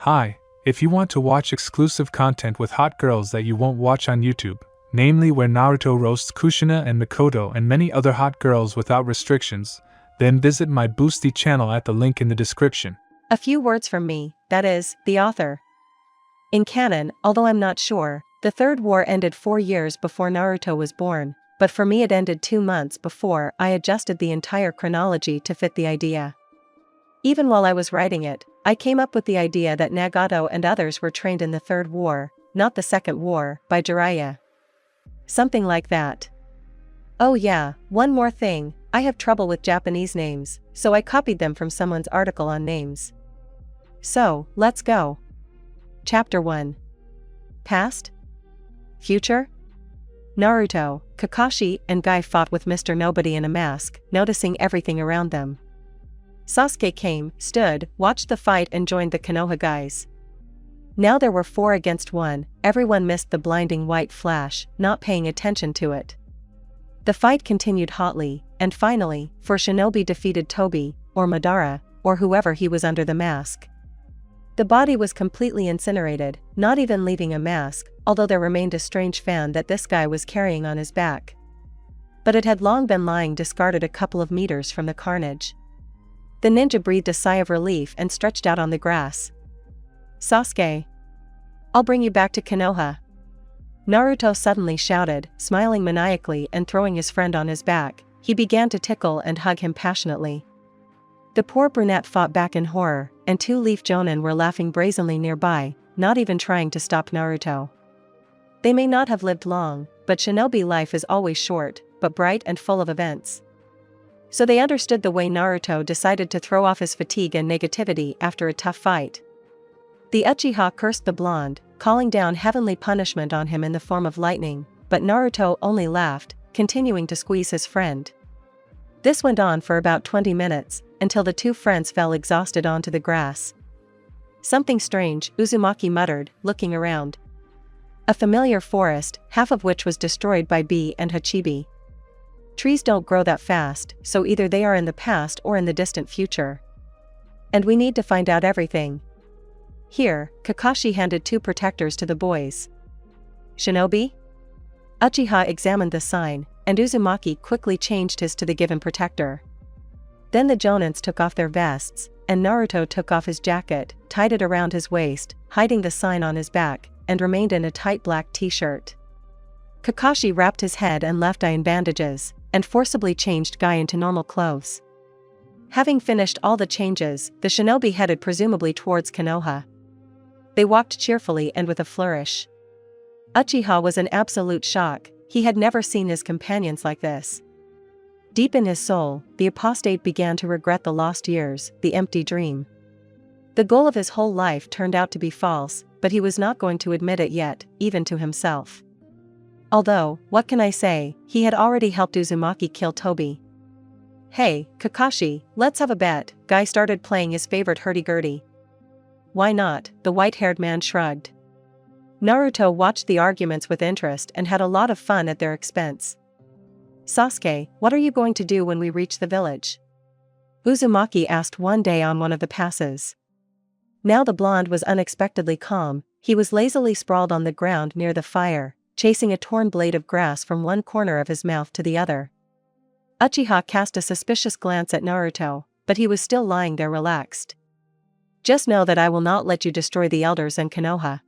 Hi, if you want to watch exclusive content with hot girls that you won't watch on YouTube, namely where Naruto roasts Kushina and Mikoto and many other hot girls without restrictions, then visit my Boosty channel at the link in the description. A few words from me, that is, the author. In canon, although I'm not sure, the Third War ended 4 years before Naruto was born, but for me it ended 2 months before I adjusted the entire chronology to fit the idea. Even while I was writing it, I came up with the idea that Nagato and others were trained in the Third War, not the Second War, by Jiraiya. Something like that. Oh yeah, one more thing, I have trouble with Japanese names, so I copied them from someone's article on names. So, let's go. Chapter 1. Past? Future? Naruto, Kakashi, and Guy fought with Mr. Nobody in a mask, noticing everything around them. Sasuke came, stood, watched the fight and joined the Konoha guys. Now there were 4 against 1, everyone missed the blinding white flash, not paying attention to it. The fight continued hotly, and finally, for Shinobi defeated Tobi, or Madara, or whoever he was under the mask. The body was completely incinerated, not even leaving a mask, although there remained a strange fan that this guy was carrying on his back. But it had long been lying discarded a couple of meters from the carnage. The ninja breathed a sigh of relief and stretched out on the grass. Sasuke. I'll bring you back to Konoha. Naruto suddenly shouted, smiling maniacally and throwing his friend on his back. He began to tickle and hug him passionately. The poor brunette fought back in horror, and 2 Leaf Jonin were laughing brazenly nearby, not even trying to stop Naruto. They may not have lived long, but shinobi life is always short, but bright and full of events. So they understood the way Naruto decided to throw off his fatigue and negativity after a tough fight. The Uchiha cursed the blonde, calling down heavenly punishment on him in the form of lightning, but Naruto only laughed, continuing to squeeze his friend. This went on for about 20 minutes, until the 2 friends fell exhausted onto the grass. Something strange, Uzumaki muttered, looking around. A familiar forest, half of which was destroyed by Bee and Hachibi. Trees don't grow that fast, so either they are in the past or in the distant future. And we need to find out everything. Here, Kakashi handed 2 protectors to the boys. Shinobi? Uchiha examined the sign, and Uzumaki quickly changed his to the given protector. Then the Jonins took off their vests, and Naruto took off his jacket, tied it around his waist, hiding the sign on his back, and remained in a tight black t-shirt. Kakashi wrapped his head and left eye in bandages, and forcibly changed Guy into normal clothes. Having finished all the changes, the shinobi headed presumably towards Konoha. They walked cheerfully and with a flourish. Uchiha was in absolute shock, he had never seen his companions like this. Deep in his soul, the apostate began to regret the lost years, the empty dream. The goal of his whole life turned out to be false, but he was not going to admit it yet, even to himself. Although, what can I say, he had already helped Uzumaki kill Tobi. Hey, Kakashi, let's have a bet, Guy started playing his favorite hurdy-gurdy. Why not, the white-haired man shrugged. Naruto watched the arguments with interest and had a lot of fun at their expense. Sasuke, what are you going to do when we reach the village? Uzumaki asked one day on one of the passes. Now the blonde was unexpectedly calm, he was lazily sprawled on the ground near the fire, chasing a torn blade of grass from one corner of his mouth to the other. Uchiha cast a suspicious glance at Naruto, but he was still lying there relaxed. Just know that I will not let you destroy the elders and Konoha.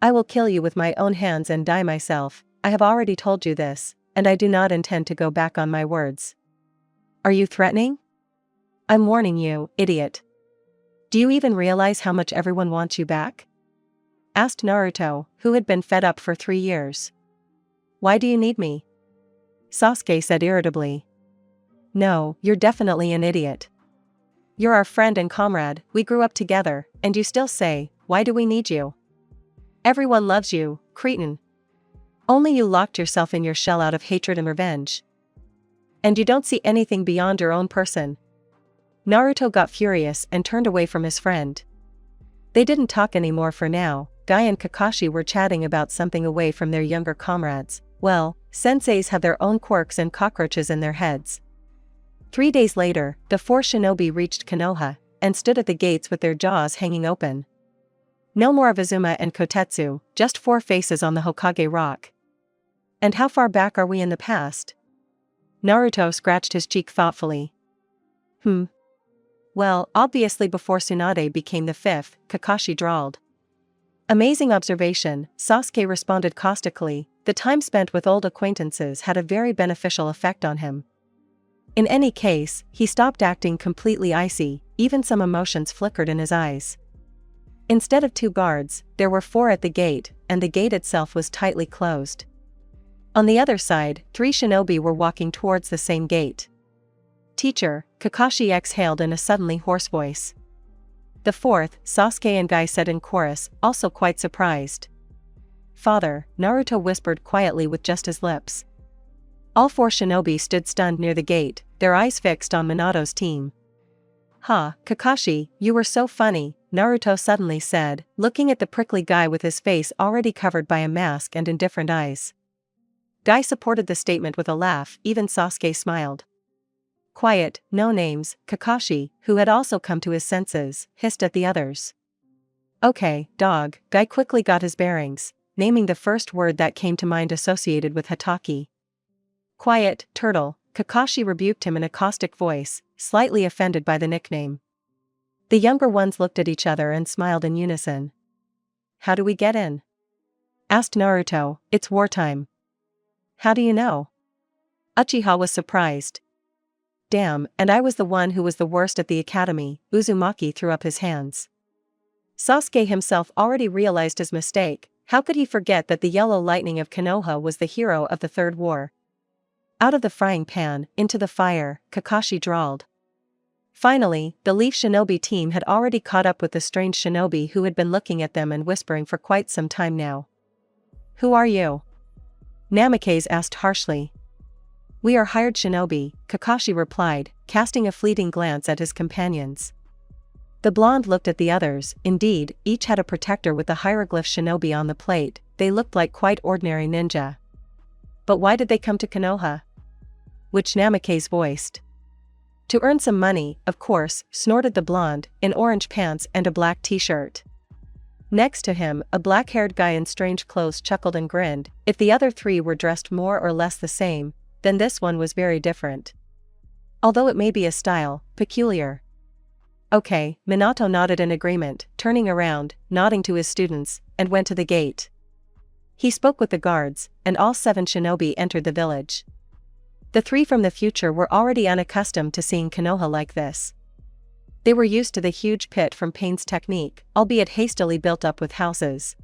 I will kill you with my own hands and die myself, I have already told you this, and I do not intend to go back on my words. Are you threatening? I'm warning you, idiot. Do you even realize how much everyone wants you back? Asked Naruto, who had been fed up for 3 years. Why do you need me? Sasuke said irritably. No, you're definitely an idiot. You're our friend and comrade, we grew up together, and you still say, why do we need you? Everyone loves you, cretin. Only you locked yourself in your shell out of hatred and revenge. And you don't see anything beyond your own person. Naruto got furious and turned away from his friend. They didn't talk anymore for now. Guy and Kakashi were chatting about something away from their younger comrades. Well, senseis have their own quirks and cockroaches in their heads. 3 days later, the 4 shinobi reached Konoha, and stood at the gates with their jaws hanging open. No more of Azuma and Kotetsu, just 4 faces on the Hokage rock. And how far back are we in the past? Naruto scratched his cheek thoughtfully. Well, obviously before Tsunade became the 5th, Kakashi drawled. Amazing observation, Sasuke responded caustically. The time spent with old acquaintances had a very beneficial effect on him. In any case, he stopped acting completely icy, even some emotions flickered in his eyes. Instead of 2 guards, there were 4 at the gate, and the gate itself was tightly closed. On the other side, 3 shinobi were walking towards the same gate. Teacher, Kakashi exhaled in a suddenly hoarse voice. The 4th, Sasuke and Guy said in chorus, also quite surprised. Father, Naruto whispered quietly with just his lips. All 4 shinobi stood stunned near the gate, their eyes fixed on Minato's team. Ha, Kakashi, you were so funny, Naruto suddenly said, looking at the prickly guy with his face already covered by a mask and indifferent eyes. Guy supported the statement with a laugh, even Sasuke smiled. Quiet, no names, Kakashi, who had also come to his senses, hissed at the others. Okay, dog, Guy quickly got his bearings, naming the first word that came to mind associated with Hatake. Quiet, turtle, Kakashi rebuked him in a caustic voice, slightly offended by the nickname. The younger ones looked at each other and smiled in unison. How do we get in? Asked Naruto, it's wartime. How do you know? Uchiha was surprised. Damn, and I was the one who was the worst at the academy, Uzumaki threw up his hands. Sasuke himself already realized his mistake, how could he forget that the yellow lightning of Konoha was the hero of the Third War? Out of the frying pan, into the fire, Kakashi drawled. Finally, the Leaf Shinobi team had already caught up with the strange shinobi who had been looking at them and whispering for quite some time now. Who are you? Namikaze asked harshly. We are hired shinobi, Kakashi replied, casting a fleeting glance at his companions. The blonde looked at the others, indeed, each had a protector with the hieroglyph shinobi on the plate, they looked like quite ordinary ninja. But why did they come to Konoha? Which Namikaze voiced. To earn some money, of course, snorted the blonde, in orange pants and a black t-shirt. Next to him, a black-haired guy in strange clothes chuckled and grinned. If the other 3 were dressed more or less the same, then this one was very different. Although it may be a style, peculiar. Okay, Minato nodded in agreement, turning around, nodding to his students, and went to the gate. He spoke with the guards, and all 7 shinobi entered the village. The 3 from the future were already unaccustomed to seeing Konoha like this. They were used to the huge pit from Pain's technique, albeit hastily built up with houses.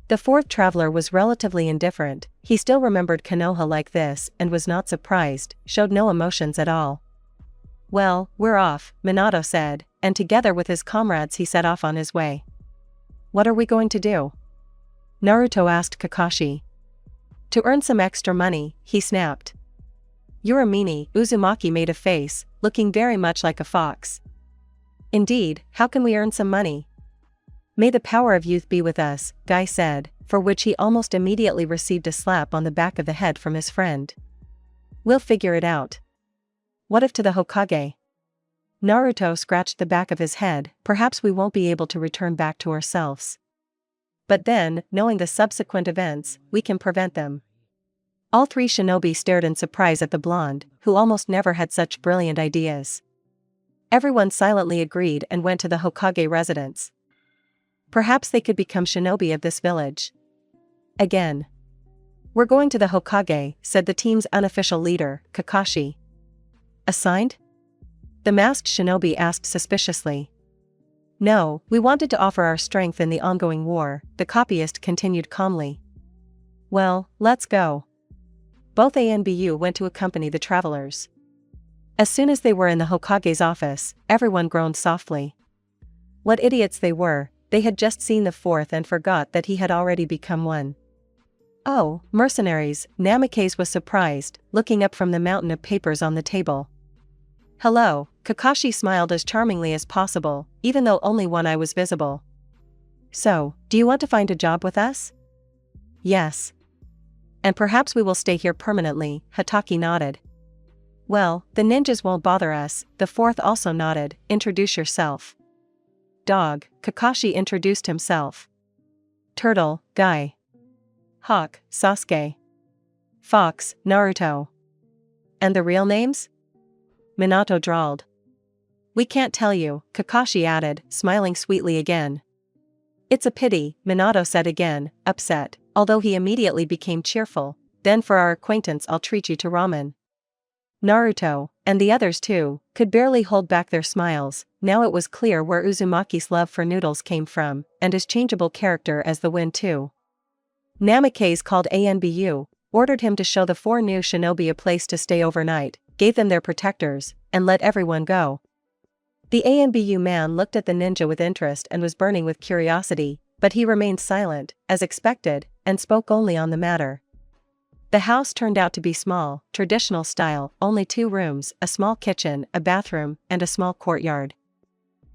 The 4th traveler was relatively indifferent, he still remembered Konoha like this and was not surprised, showed no emotions at all. Well, we're off, Minato said, and together with his comrades he set off on his way. What are we going to do? Naruto asked Kakashi. To earn some extra money, he snapped. You're a meanie, Uzumaki made a face, looking very much like a fox. Indeed, how can we earn some money? May the power of youth be with us, Guy said, for which he almost immediately received a slap on the back of the head from his friend. We'll figure it out. What if to the Hokage? Naruto scratched the back of his head, perhaps we won't be able to return back to ourselves. But then, knowing the subsequent events, we can prevent them. All 3 shinobi stared in surprise at the blonde, who almost never had such brilliant ideas. Everyone silently agreed and went to the Hokage residence. Perhaps they could become shinobi of this village. Again. We're going to the Hokage, said the team's unofficial leader, Kakashi. Assigned? The masked shinobi asked suspiciously. No, we wanted to offer our strength in the ongoing war, the copyist continued calmly. Well, let's go. Both A and BU went to accompany the travelers. As soon as they were in the Hokage's office, everyone groaned softly. What idiots they were, they had just seen the 4th and forgot that he had already become one. Oh, mercenaries, Namikaze was surprised, looking up from the mountain of papers on the table. Hello, Kakashi smiled as charmingly as possible, even though only one eye was visible. So, do you want to find a job with us? Yes. And perhaps we will stay here permanently, Hatake nodded. Well, the ninjas won't bother us, the 4th also nodded, introduce yourself. dog, Kakashi introduced himself. Turtle, Guy. Hawk, Sasuke. Fox, Naruto. And the real names? Minato drawled. We can't tell you, Kakashi added, smiling sweetly again. It's a pity, Minato said again, upset, although he immediately became cheerful. Then for our acquaintance I'll treat you to ramen. Naruto, and the others too, could barely hold back their smiles. Now it was clear where Uzumaki's love for noodles came from, and his changeable character as the wind too. Namikaze called Anbu, ordered him to show the 4 new shinobi a place to stay overnight, gave them their protectors, and let everyone go. The Anbu man looked at the ninja with interest and was burning with curiosity, but he remained silent, as expected, and spoke only on the matter. The house turned out to be small, traditional style, only 2 rooms, a small kitchen, a bathroom, and a small courtyard.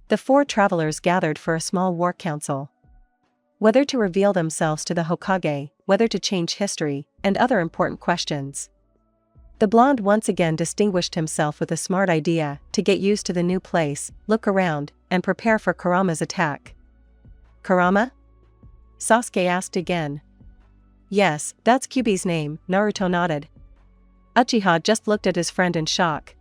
The 4 travelers gathered for a small war council. Whether to reveal themselves to the Hokage, whether to change history, and other important questions. The blonde once again distinguished himself with a smart idea: to get used to the new place, look around, and prepare for Kurama's attack. Kurama? Sasuke asked again. Yes, that's Kyuubi's name, Naruto nodded. Uchiha just looked at his friend in shock.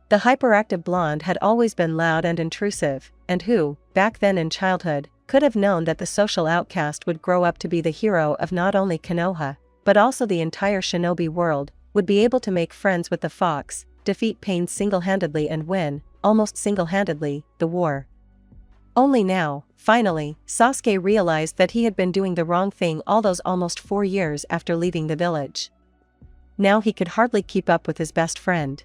The hyperactive blonde had always been loud and intrusive, and who, back then in childhood, could have known that the social outcast would grow up to be the hero of not only Konoha, but also the entire shinobi world, would be able to make friends with the fox, defeat Pain single-handedly and win, almost single-handedly, the war. Only now, finally, Sasuke realized that he had been doing the wrong thing all those almost 4 years after leaving the village. Now he could hardly keep up with his best friend.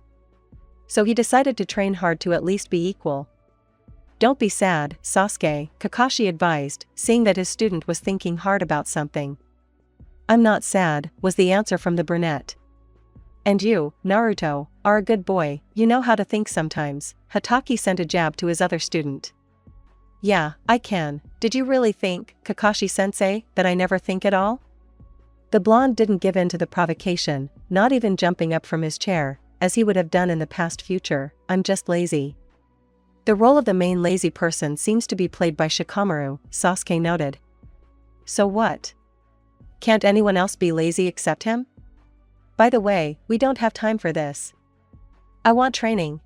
So he decided to train hard to at least be equal. Don't be sad, Sasuke, Kakashi advised, seeing that his student was thinking hard about something. I'm not sad, was the answer from the brunette. And you, Naruto, are a good boy, you know how to think sometimes, Hatake sent a jab to his other student. Yeah, I can. Did you really think, Kakashi-sensei, that I never think at all? The blonde didn't give in to the provocation, not even jumping up from his chair, as he would have done in the past future. I'm just lazy. The role of the main lazy person seems to be played by Shikamaru, Sasuke noted. So what? Can't anyone else be lazy except him? By the way, we don't have time for this. I want training.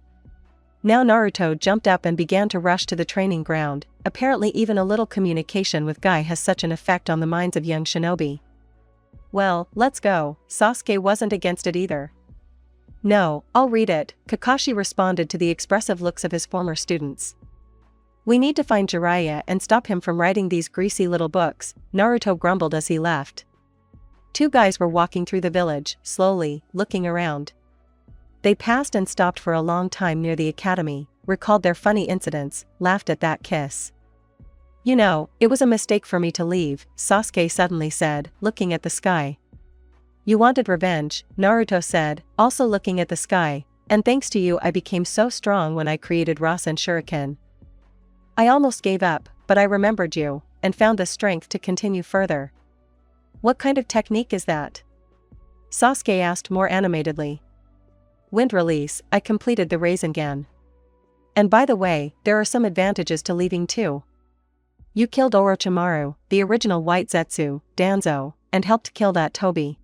Now Naruto jumped up and began to rush to the training ground. Apparently even a little communication with Guy has such an effect on the minds of young shinobi. Well, let's go. Sasuke wasn't against it either. No, I'll read it, Kakashi responded to the expressive looks of his former students. We need to find Jiraiya and stop him from writing these greasy little books, Naruto grumbled as he left. 2 guys were walking through the village, slowly, looking around. They passed and stopped for a long time near the academy, recalled their funny incidents, laughed at that kiss. You know, it was a mistake for me to leave, Sasuke suddenly said, looking at the sky. You wanted revenge, Naruto said, also looking at the sky, and thanks to you I became so strong when I created Rasen Shuriken. I almost gave up, but I remembered you, and found the strength to continue further. What kind of technique is that? Sasuke asked more animatedly. Wind release, I completed the Rasengan. And by the way, there are some advantages to leaving too. You killed Orochimaru, the original White Zetsu, Danzo, and helped kill that Tobi.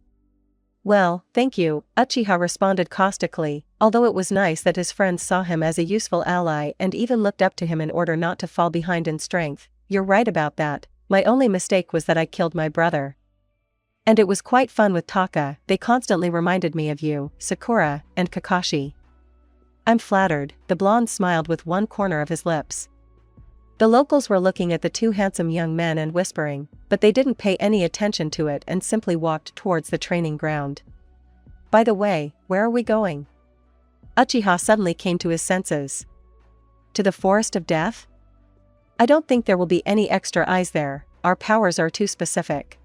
Well, thank you, Uchiha responded caustically, although it was nice that his friends saw him as a useful ally and even looked up to him in order not to fall behind in strength. You're right about that, my only mistake was that I killed my brother. And it was quite fun with Taka, they constantly reminded me of you, Sakura, and Kakashi. I'm flattered, the blonde smiled with one corner of his lips. The locals were looking at the 2 handsome young men and whispering, but they didn't pay any attention to it and simply walked towards the training ground. By the way, where are we going? Uchiha suddenly came to his senses. To the Forest of Death? I don't think there will be any extra eyes there, our powers are too specific.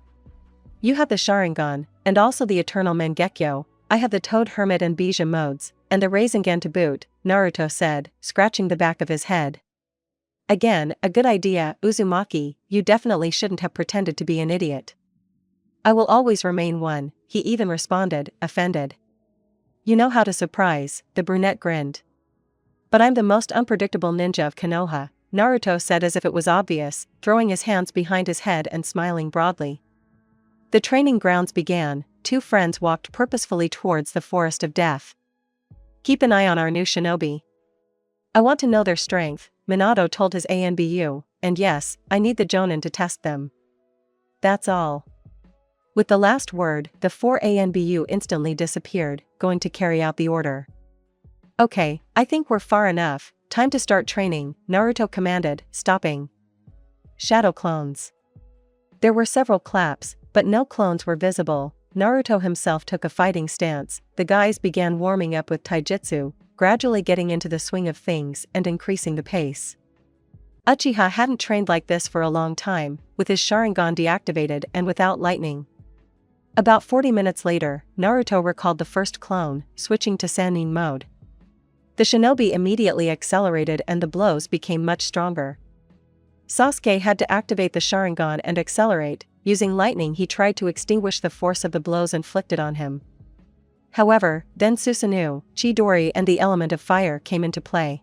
You have the Sharingan, and also the Eternal Mangekyo, I have the Toad Hermit and Bija modes, and the Rasengan to boot, Naruto said, scratching the back of his head. Again, a good idea, Uzumaki, you definitely shouldn't have pretended to be an idiot. I will always remain one, he even responded, offended. You know how to surprise, the brunette grinned. But I'm the most unpredictable ninja of Konoha, Naruto said as if it was obvious, throwing his hands behind his head and smiling broadly. The training grounds began. Two friends walked purposefully towards the forest of death. Keep an eye on our new shinobi. I want to know their strength, Minato told his ANBU, and yes, I need the Jonin to test them. That's all. With the last word, the 4 ANBU instantly disappeared, going to carry out the order. Okay, I think we're far enough, time to start training, Naruto commanded, stopping. Shadow clones. There were several claps, but no clones were visible. Naruto himself took a fighting stance. The guys began warming up with taijutsu, gradually getting into the swing of things and increasing the pace. Uchiha hadn't trained like this for a long time, with his Sharingan deactivated and without lightning. About 40 minutes later, Naruto recalled the first clone, switching to Sannin mode. The shinobi immediately accelerated and the blows became much stronger. Sasuke had to activate the Sharingan and accelerate. Using lightning he tried to extinguish the force of the blows inflicted on him. However, then Susanoo, Chidori and the element of fire came into play.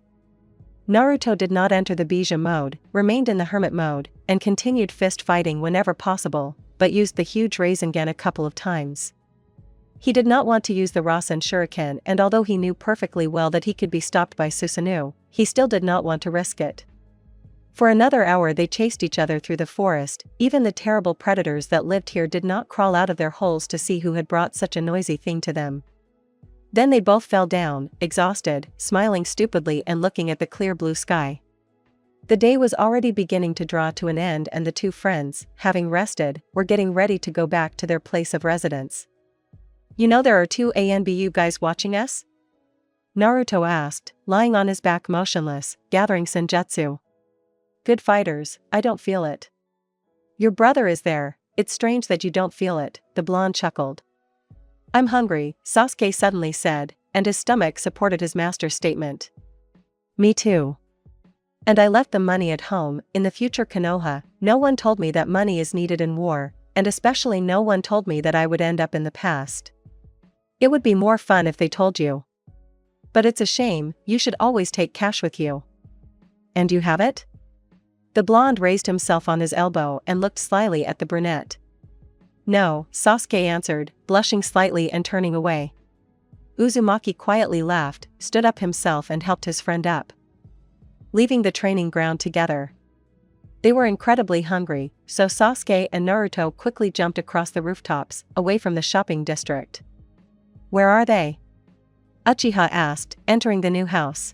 Naruto did not enter the Bija mode, remained in the hermit mode, and continued fist fighting whenever possible, but used the huge Rasengan a couple of times. He did not want to use the Rasen Shuriken, and although he knew perfectly well that he could be stopped by Susanoo, he still did not want to risk it. For another hour they chased each other through the forest. Even the terrible predators that lived here did not crawl out of their holes to see who had brought such a noisy thing to them. Then they both fell down, exhausted, smiling stupidly and looking at the clear blue sky. The day was already beginning to draw to an end and the two friends, having rested, were getting ready to go back to their place of residence. You know there are 2 ANBU guys watching us? Naruto asked, lying on his back motionless, gathering senjutsu. Good fighters, I don't feel it. Your brother is there, it's strange that you don't feel it, the blonde chuckled. I'm hungry, Sasuke suddenly said, and his stomach supported his master's statement. Me too. And I left the money at home. In the future Konoha, no one told me that money is needed in war, and especially no one told me that I would end up in the past. It would be more fun if they told you. But it's a shame, you should always take cash with you. And you have it? The blonde raised himself on his elbow and looked slyly at the brunette. No, Sasuke answered, blushing slightly and turning away. Uzumaki quietly laughed, stood up himself and helped his friend up. Leaving the training ground together. They were incredibly hungry, so Sasuke and Naruto quickly jumped across the rooftops, away from the shopping district. Where are they? Uchiha asked, entering the new house.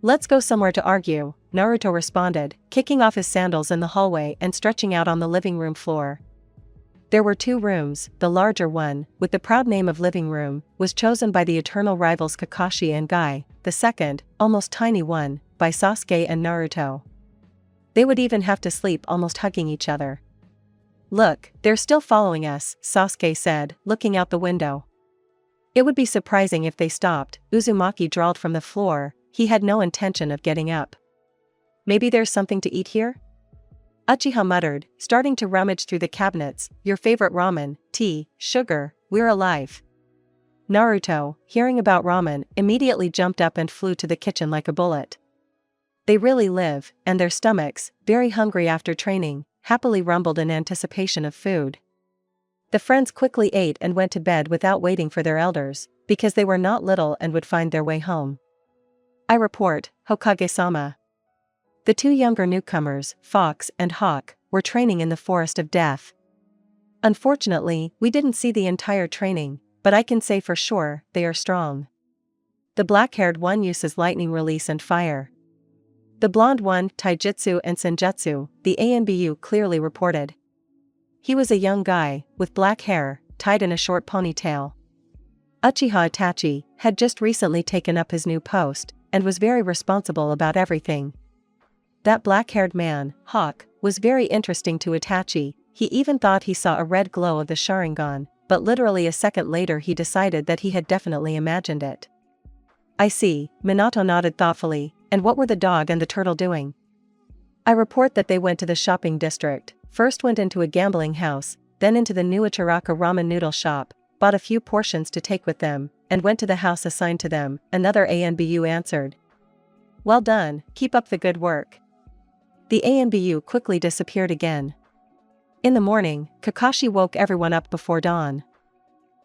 Let's go somewhere to argue, Naruto responded, kicking off his sandals in the hallway and stretching out on the living room floor. There were 2 rooms. The larger one, with the proud name of living room, was chosen by the eternal rivals Kakashi and Guy. The second, almost tiny one, by Sasuke and Naruto. They would even have to sleep almost hugging each other. Look, they're still following us, Sasuke said, looking out the window. It would be surprising if they stopped, Uzumaki drawled from the floor. He had no intention of getting up. Maybe there's something to eat here? Uchiha muttered, starting to rummage through the cabinets. Your favorite ramen, tea, sugar, we're alive. Naruto, hearing about ramen, immediately jumped up and flew to the kitchen like a bullet. They really live, and their stomachs, very hungry after training, happily rumbled in anticipation of food. The friends quickly ate and went to bed without waiting for their elders, because they were not little and would find their way home. I report, Hokage-sama. The 2 younger newcomers, Fox and Hawk, were training in the Forest of Death. Unfortunately, we didn't see the entire training, but I can say for sure, they are strong. The black-haired one uses lightning release and fire. The blonde one, taijutsu and senjutsu, the ANBU clearly reported. He was a young guy, with black hair, tied in a short ponytail. Uchiha Itachi had just recently taken up his new post, and was very responsible about everything. That black-haired man, Hawk, was very interesting to Itachi. He even thought he saw a red glow of the Sharingan, but literally a second later he decided that he had definitely imagined it. I see, Minato nodded thoughtfully, and what were the dog and the turtle doing? I report that they went to the shopping district, first went into a gambling house, then into the new Ichiraka ramen noodle shop, bought a few portions to take with them, and went to the house assigned to them, another ANBU answered. Well done, keep up the good work. The ANBU quickly disappeared again. In the morning, Kakashi woke everyone up before dawn.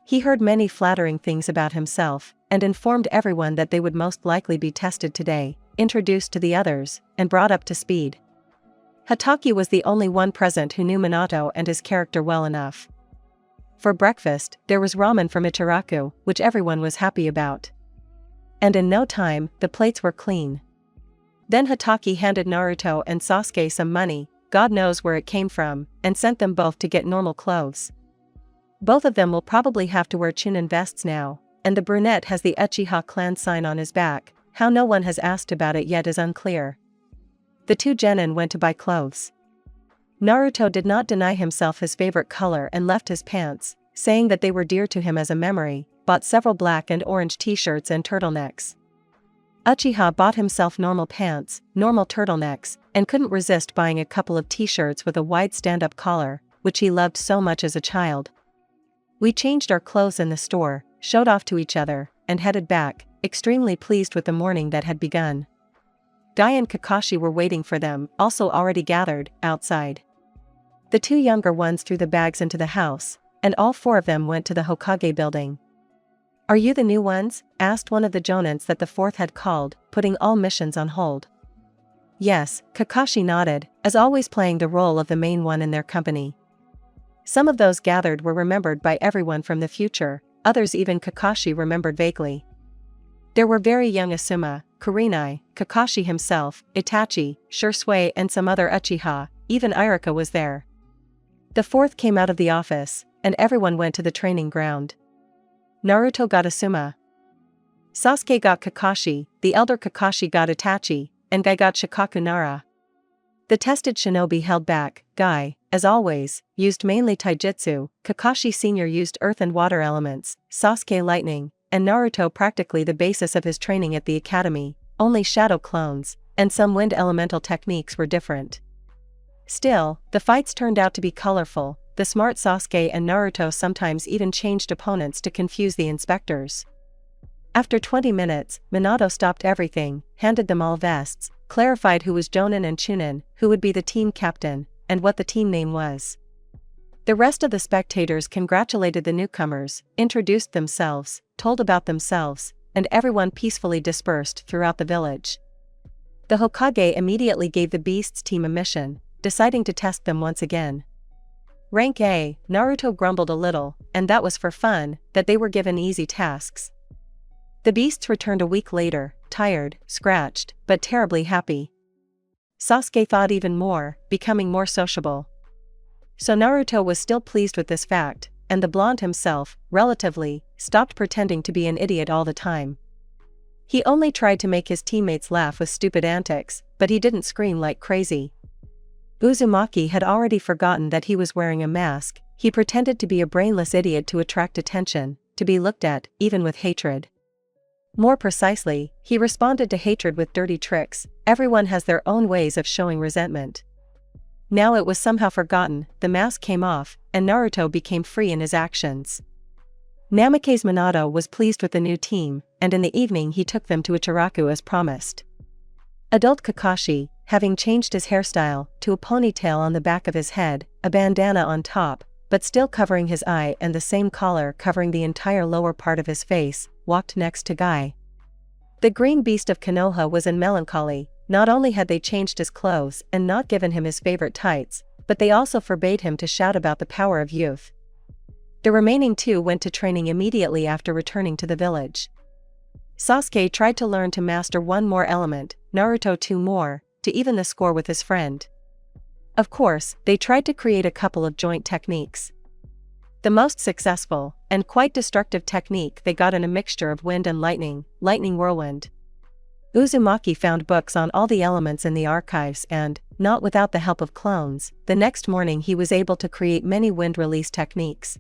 He heard many flattering things about himself, and informed everyone that they would most likely be tested today, introduced to the others, and brought up to speed. Hatake was the only one present who knew Minato and his character well enough. For breakfast, there was ramen from Ichiraku, which everyone was happy about. And in no time, the plates were clean. Then Hatake handed Naruto and Sasuke some money, God knows where it came from, and sent them both to get normal clothes. Both of them will probably have to wear Chunin vests now, and the brunette has the Uchiha clan sign on his back. How no one has asked about it yet is unclear. The two genin went to buy clothes. Naruto did not deny himself his favorite color and left his pants, saying that they were dear to him as a memory, bought several black and orange t-shirts and turtlenecks. Uchiha bought himself normal pants, normal turtlenecks, and couldn't resist buying a couple of t-shirts with a wide stand-up collar, which he loved so much as a child. We changed our clothes in the store, showed off to each other, and headed back, extremely pleased with the morning that had begun. Guy and Kakashi were waiting for them, also already gathered, outside. The two younger ones threw the bags into the house, and all four of them went to the Hokage building. "Are you the new ones?" asked one of the jonins that the fourth had called, putting all missions on hold. Yes, Kakashi nodded, as always playing the role of the main one in their company. Some of those gathered were remembered by everyone from the future, others even Kakashi remembered vaguely. There were very young Asuma, Kurenai, Kakashi himself, Itachi, Shursui and some other Uchiha, even Iruka was there. The fourth came out of the office, and everyone went to the training ground. Naruto got Asuma. Sasuke got Kakashi, the elder Kakashi got Itachi, and Guy got Shikaku Nara. The tested shinobi held back. Guy, as always, used mainly taijutsu, Kakashi Sr. used earth and water elements, Sasuke lightning, and Naruto practically the basis of his training at the academy, only shadow clones, and some wind elemental techniques were different. Still, the fights turned out to be colorful. The smart Sasuke and Naruto sometimes even changed opponents to confuse the inspectors. After 20 minutes, Minato stopped everything, handed them all vests, clarified who was Jonin and Chunin, who would be the team captain, and what the team name was. The rest of the spectators congratulated the newcomers, introduced themselves, told about themselves, and everyone peacefully dispersed throughout the village. The Hokage immediately gave the Beasts team a mission, deciding to test them once again. Rank A, Naruto grumbled a little, and that was for fun, that they were given easy tasks. The Beasts returned a week later, tired, scratched, but terribly happy. Sasuke thought even more, becoming more sociable. So Naruto was still pleased with this fact, and the blonde himself, relatively, stopped pretending to be an idiot all the time. He only tried to make his teammates laugh with stupid antics, but he didn't scream like crazy. Uzumaki had already forgotten that he was wearing a mask. He pretended to be a brainless idiot to attract attention, to be looked at, even with hatred. More precisely, he responded to hatred with dirty tricks. Everyone has their own ways of showing resentment. Now it was somehow forgotten, the mask came off, and Naruto became free in his actions. Namake's Minato was pleased with the new team, and in the evening he took them to Ichiraku as promised. Adult Kakashi, having changed his hairstyle to a ponytail on the back of his head, a bandana on top, but still covering his eye and the same collar covering the entire lower part of his face, walked next to Guy. The green beast of Konoha was in melancholy. Not only had they changed his clothes and not given him his favorite tights, but they also forbade him to shout about the power of youth. The remaining two went to training immediately after returning to the village. Sasuke tried to learn to master one more element, Naruto two more, to even the score with his friend. Of course, they tried to create a couple of joint techniques. The most successful, and quite destructive technique they got in a mixture of wind and lightning whirlwind. Uzumaki found books on all the elements in the archives and, not without the help of clones, the next morning he was able to create many wind release techniques.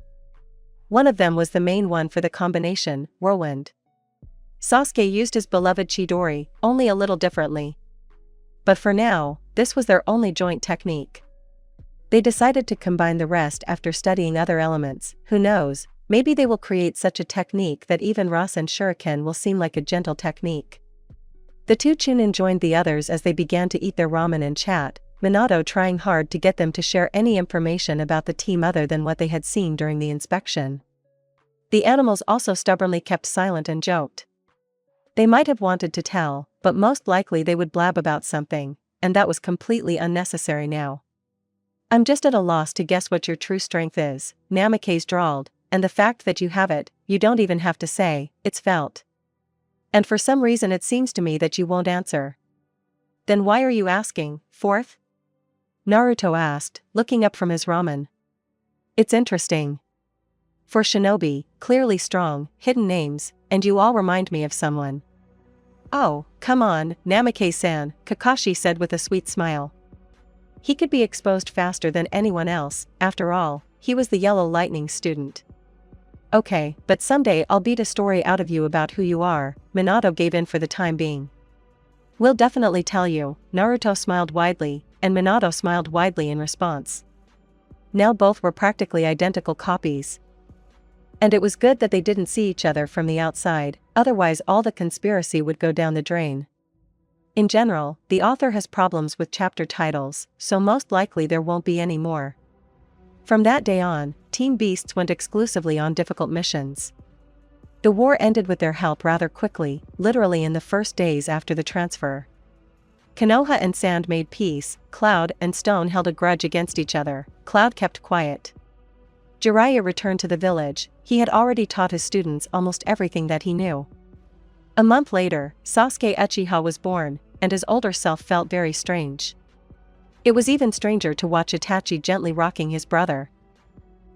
One of them was the main one for the combination, whirlwind. Sasuke used his beloved Chidori, only a little differently. But for now, this was their only joint technique. They decided to combine the rest after studying other elements. Who knows, maybe they will create such a technique that even Rasen Shuriken will seem like a gentle technique. The two Chunin joined the others as they began to eat their ramen and chat, Minato trying hard to get them to share any information about the team other than what they had seen during the inspection. The animals also stubbornly kept silent and joked. They might have wanted to tell, but most likely they would blab about something, and that was completely unnecessary now. I'm just at a loss to guess what your true strength is, Namikaze drawled, and the fact that you have it, you don't even have to say, it's felt. And for some reason it seems to me that you won't answer. Then why are you asking, fourth? Naruto asked, looking up from his ramen. It's interesting. For shinobi, clearly strong, hidden names, and you all remind me of someone. Oh, come on, Namikaze-san, Kakashi said with a sweet smile. He could be exposed faster than anyone else, after all, he was the Yellow Lightning student. Okay, but someday I'll beat a story out of you about who you are, Minato gave in for the time being. We'll definitely tell you, Naruto smiled widely, and Minato smiled widely in response. Now both were practically identical copies. And it was good that they didn't see each other from the outside, otherwise all the conspiracy would go down the drain. In general, the author has problems with chapter titles, so most likely there won't be any more. From that day on, Team Beasts went exclusively on difficult missions. The war ended with their help rather quickly, literally in the first days after the transfer. Konoha and Sand made peace, Cloud and Stone held a grudge against each other, Cloud kept quiet. Jiraiya returned to the village, he had already taught his students almost everything that he knew. A month later, Sasuke Uchiha was born, and his older self felt very strange. It was even stranger to watch Itachi gently rocking his brother.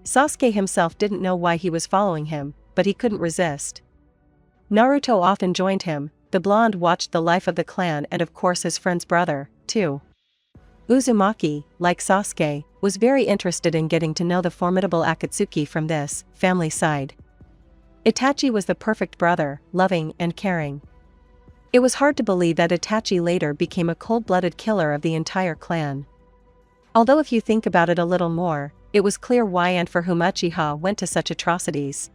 Sasuke himself didn't know why he was following him, but he couldn't resist. Naruto often joined him, the blonde watched the life of the clan and of course his friend's brother, too. Uzumaki, like Sasuke, was very interested in getting to know the formidable Akatsuki from this family side. Itachi was the perfect brother, loving and caring. It was hard to believe that Itachi later became a cold-blooded killer of the entire clan. Although if you think about it a little more, it was clear why and for whom Uchiha went to such atrocities.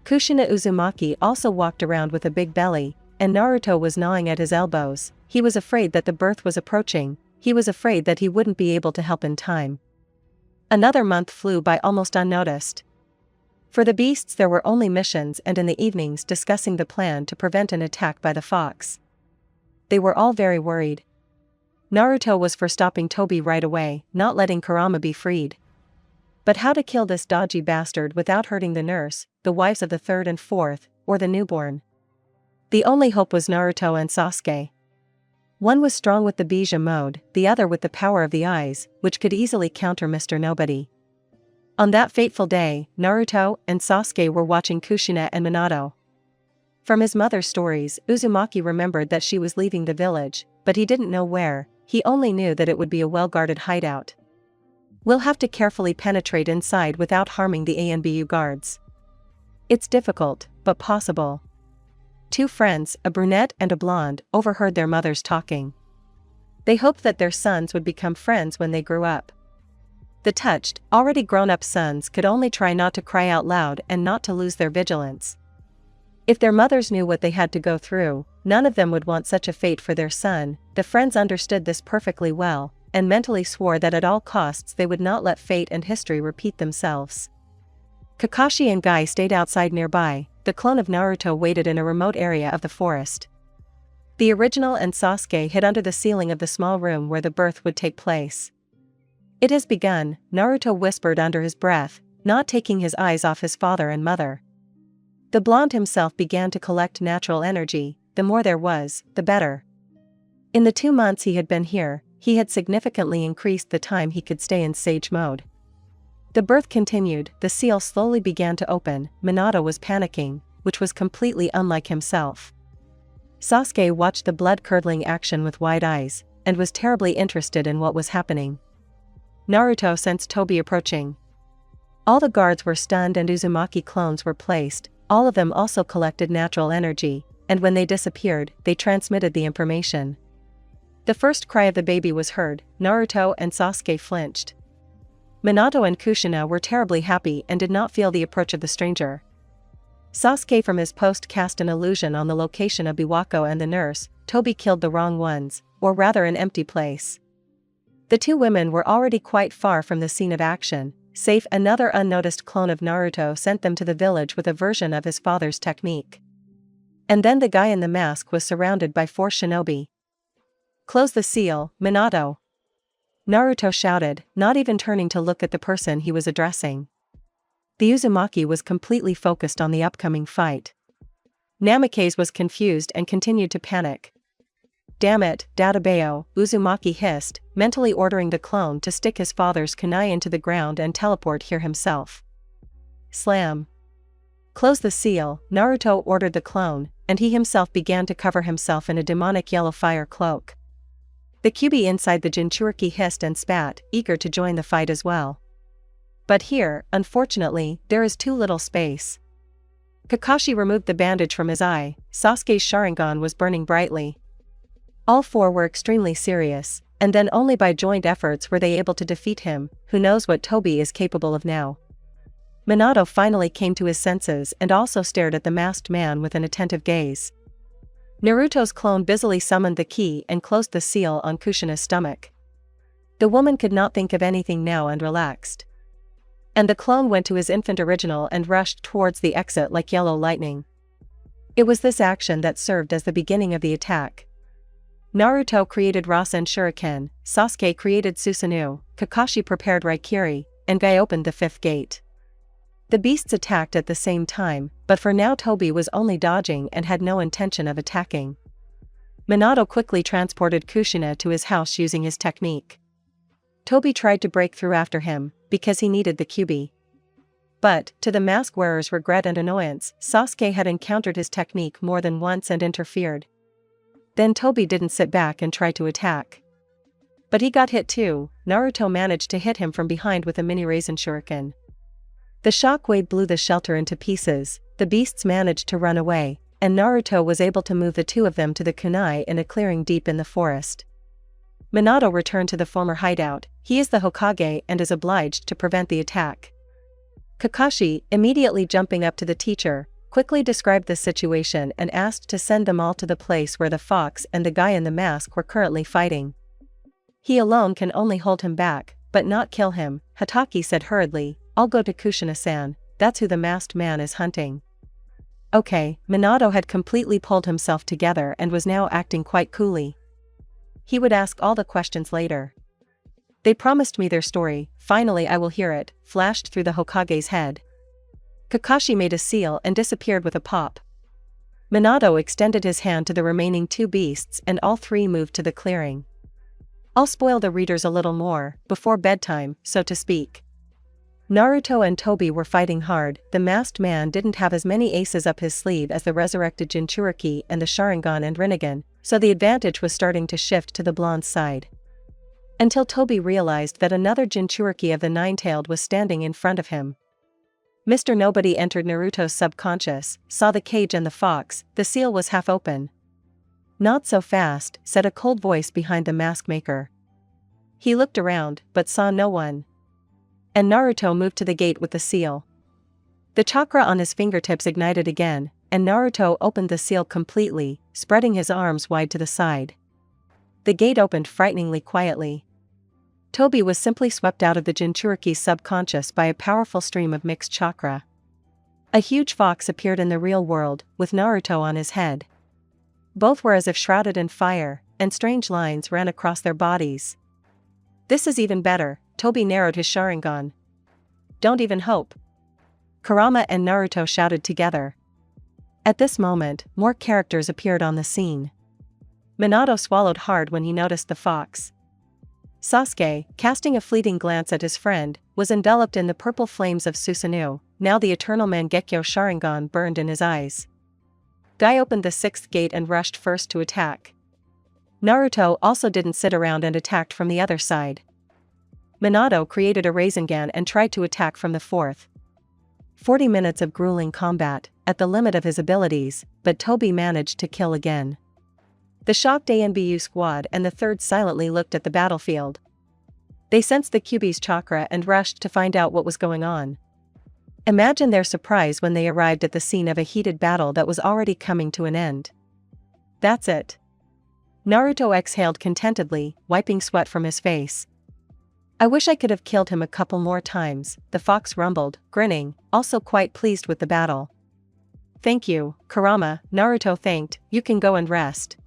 Kushina Uzumaki also walked around with a big belly, and Naruto was gnawing at his elbows. He was afraid that the birth was approaching, he was afraid that he wouldn't be able to help in time. Another month flew by almost unnoticed. For the beasts there were only missions and in the evenings discussing the plan to prevent an attack by the fox. They were all very worried. Naruto was for stopping Tobi right away, not letting Kurama be freed. But how to kill this dodgy bastard without hurting the nurse, the wives of the third and fourth, or the newborn? The only hope was Naruto and Sasuke. One was strong with the Bija mode, the other with the power of the eyes, which could easily counter Mr. Nobody. On that fateful day, Naruto and Sasuke were watching Kushina and Minato. From his mother's stories, Uzumaki remembered that she was leaving the village, but he didn't know where, he only knew that it would be a well-guarded hideout. We'll have to carefully penetrate inside without harming the ANBU guards. It's difficult, but possible. Two friends, a brunette and a blonde, overheard their mothers talking. They hoped that their sons would become friends when they grew up. The touched, already grown-up sons could only try not to cry out loud and not to lose their vigilance. If their mothers knew what they had to go through, none of them would want such a fate for their son. The friends understood this perfectly well, and mentally swore that at all costs they would not let fate and history repeat themselves. Kakashi and Guy stayed outside nearby, the clone of Naruto waited in a remote area of the forest. The original and Sasuke hid under the ceiling of the small room where the birth would take place. It has begun, Naruto whispered under his breath, not taking his eyes off his father and mother. The blonde himself began to collect natural energy, the more there was, the better. In the 2 months he had been here, he had significantly increased the time he could stay in sage mode. The birth continued, the seal slowly began to open, Minato was panicking, which was completely unlike himself. Sasuke watched the blood-curdling action with wide eyes, and was terribly interested in what was happening. Naruto sensed Tobi approaching. All the guards were stunned and Uzumaki clones were placed, all of them also collected natural energy, and when they disappeared, they transmitted the information. The first cry of the baby was heard, Naruto and Sasuke flinched. Minato and Kushina were terribly happy and did not feel the approach of the stranger. Sasuke from his post cast an illusion on the location of Biwako and the nurse. Tobi killed the wrong ones, or rather an empty place. The two women were already quite far from the scene of action, save another unnoticed clone of Naruto sent them to the village with a version of his father's technique. And then the guy in the mask was surrounded by 4 shinobi. "Close the seal, Minato!" Naruto shouted, not even turning to look at the person he was addressing. The Uzumaki was completely focused on the upcoming fight. Namikaze was confused and continued to panic. "Damn it, Databeo," Uzumaki hissed, mentally ordering the clone to stick his father's kunai into the ground and teleport here himself. Slam. "Close the seal," Naruto ordered the clone, and he himself began to cover himself in a demonic yellow fire cloak. The Kyuubi inside the Jinchuriki hissed and spat, eager to join the fight as well. But here, unfortunately, there is too little space. Kakashi removed the bandage from his eye. Sasuke's Sharingan was burning brightly. All 4 were extremely serious, and then only by joint efforts were they able to defeat him. Who knows what Tobi is capable of now. Minato finally came to his senses and also stared at the masked man with an attentive gaze. Naruto's clone busily summoned the key and closed the seal on Kushina's stomach. The woman could not think of anything now and relaxed. And the clone went to his infant original and rushed towards the exit like yellow lightning. It was this action that served as the beginning of the attack. Naruto created Rasen Shuriken, Sasuke created Susanoo, Kakashi prepared Raikiri, and Guy opened the 5th gate. The beasts attacked at the same time, but for now Tobi was only dodging and had no intention of attacking. Minato quickly transported Kushina to his house using his technique. Tobi tried to break through after him, because he needed the Kyuubi. But, to the mask wearer's regret and annoyance, Sasuke had encountered his technique more than once and interfered. Then Tobi didn't sit back and try to attack. But he got hit too. Naruto managed to hit him from behind with a mini Rasen Shuriken. The shockwave blew the shelter into pieces, the beasts managed to run away, and Naruto was able to move the 2 of them to the kunai in a clearing deep in the forest. Minato returned to the former hideout. He is the Hokage and is obliged to prevent the attack. Kakashi, immediately jumping up to the teacher, quickly described the situation and asked to send them all to the place where the fox and the guy in the mask were currently fighting. He alone can only hold him back, but not kill him, Hatake said hurriedly. "I'll go to Kushina-san, that's who the masked man is hunting." Okay, Minato had completely pulled himself together and was now acting quite coolly. He would ask all the questions later. "They promised me their story, finally I will hear it," flashed through the Hokage's head. Kakashi made a seal and disappeared with a pop. Minato extended his hand to the remaining 2 beasts and all 3 moved to the clearing. I'll spoil the readers a little more, before bedtime, so to speak. Naruto and Tobi were fighting hard. The masked man didn't have as many aces up his sleeve as the resurrected Jinchuriki and the Sharingan and Rinnegan, so the advantage was starting to shift to the blonde's side. Until Tobi realized that another Jinchuriki of the Nine-Tailed was standing in front of him. Mr. Nobody entered Naruto's subconscious, saw the cage and the fox. The seal was half open. "Not so fast," said a cold voice behind the mask maker. He looked around, but saw no one. And Naruto moved to the gate with the seal. The chakra on his fingertips ignited again, and Naruto opened the seal completely, spreading his arms wide to the side. The gate opened frighteningly quietly. Tobi was simply swept out of the Jinchuriki's subconscious by a powerful stream of mixed chakra. A huge fox appeared in the real world, with Naruto on his head. Both were as if shrouded in fire, and strange lines ran across their bodies. "This is even better," Tobi narrowed his Sharingan. "Don't even hope." Kurama and Naruto shouted together. At this moment, more characters appeared on the scene. Minato swallowed hard when he noticed the fox. Sasuke, casting a fleeting glance at his friend, was enveloped in the purple flames of Susanoo. Now the eternal Mangekyo Sharingan burned in his eyes. Guy opened the 6th gate and rushed first to attack. Naruto also didn't sit around and attacked from the other side. Minato created a Rasengan and tried to attack from the 4th. 40 minutes of grueling combat, at the limit of his abilities, but Tobi managed to kill again. The shocked ANBU squad and the 3rd silently looked at the battlefield. They sensed the Kyuubi's chakra and rushed to find out what was going on. Imagine their surprise when they arrived at the scene of a heated battle that was already coming to an end. "That's it." Naruto exhaled contentedly, wiping sweat from his face. I wish I could have killed him a couple more times, the fox rumbled, grinning, also quite pleased with the battle. Thank you, Kurama, Naruto thanked, you can go and rest.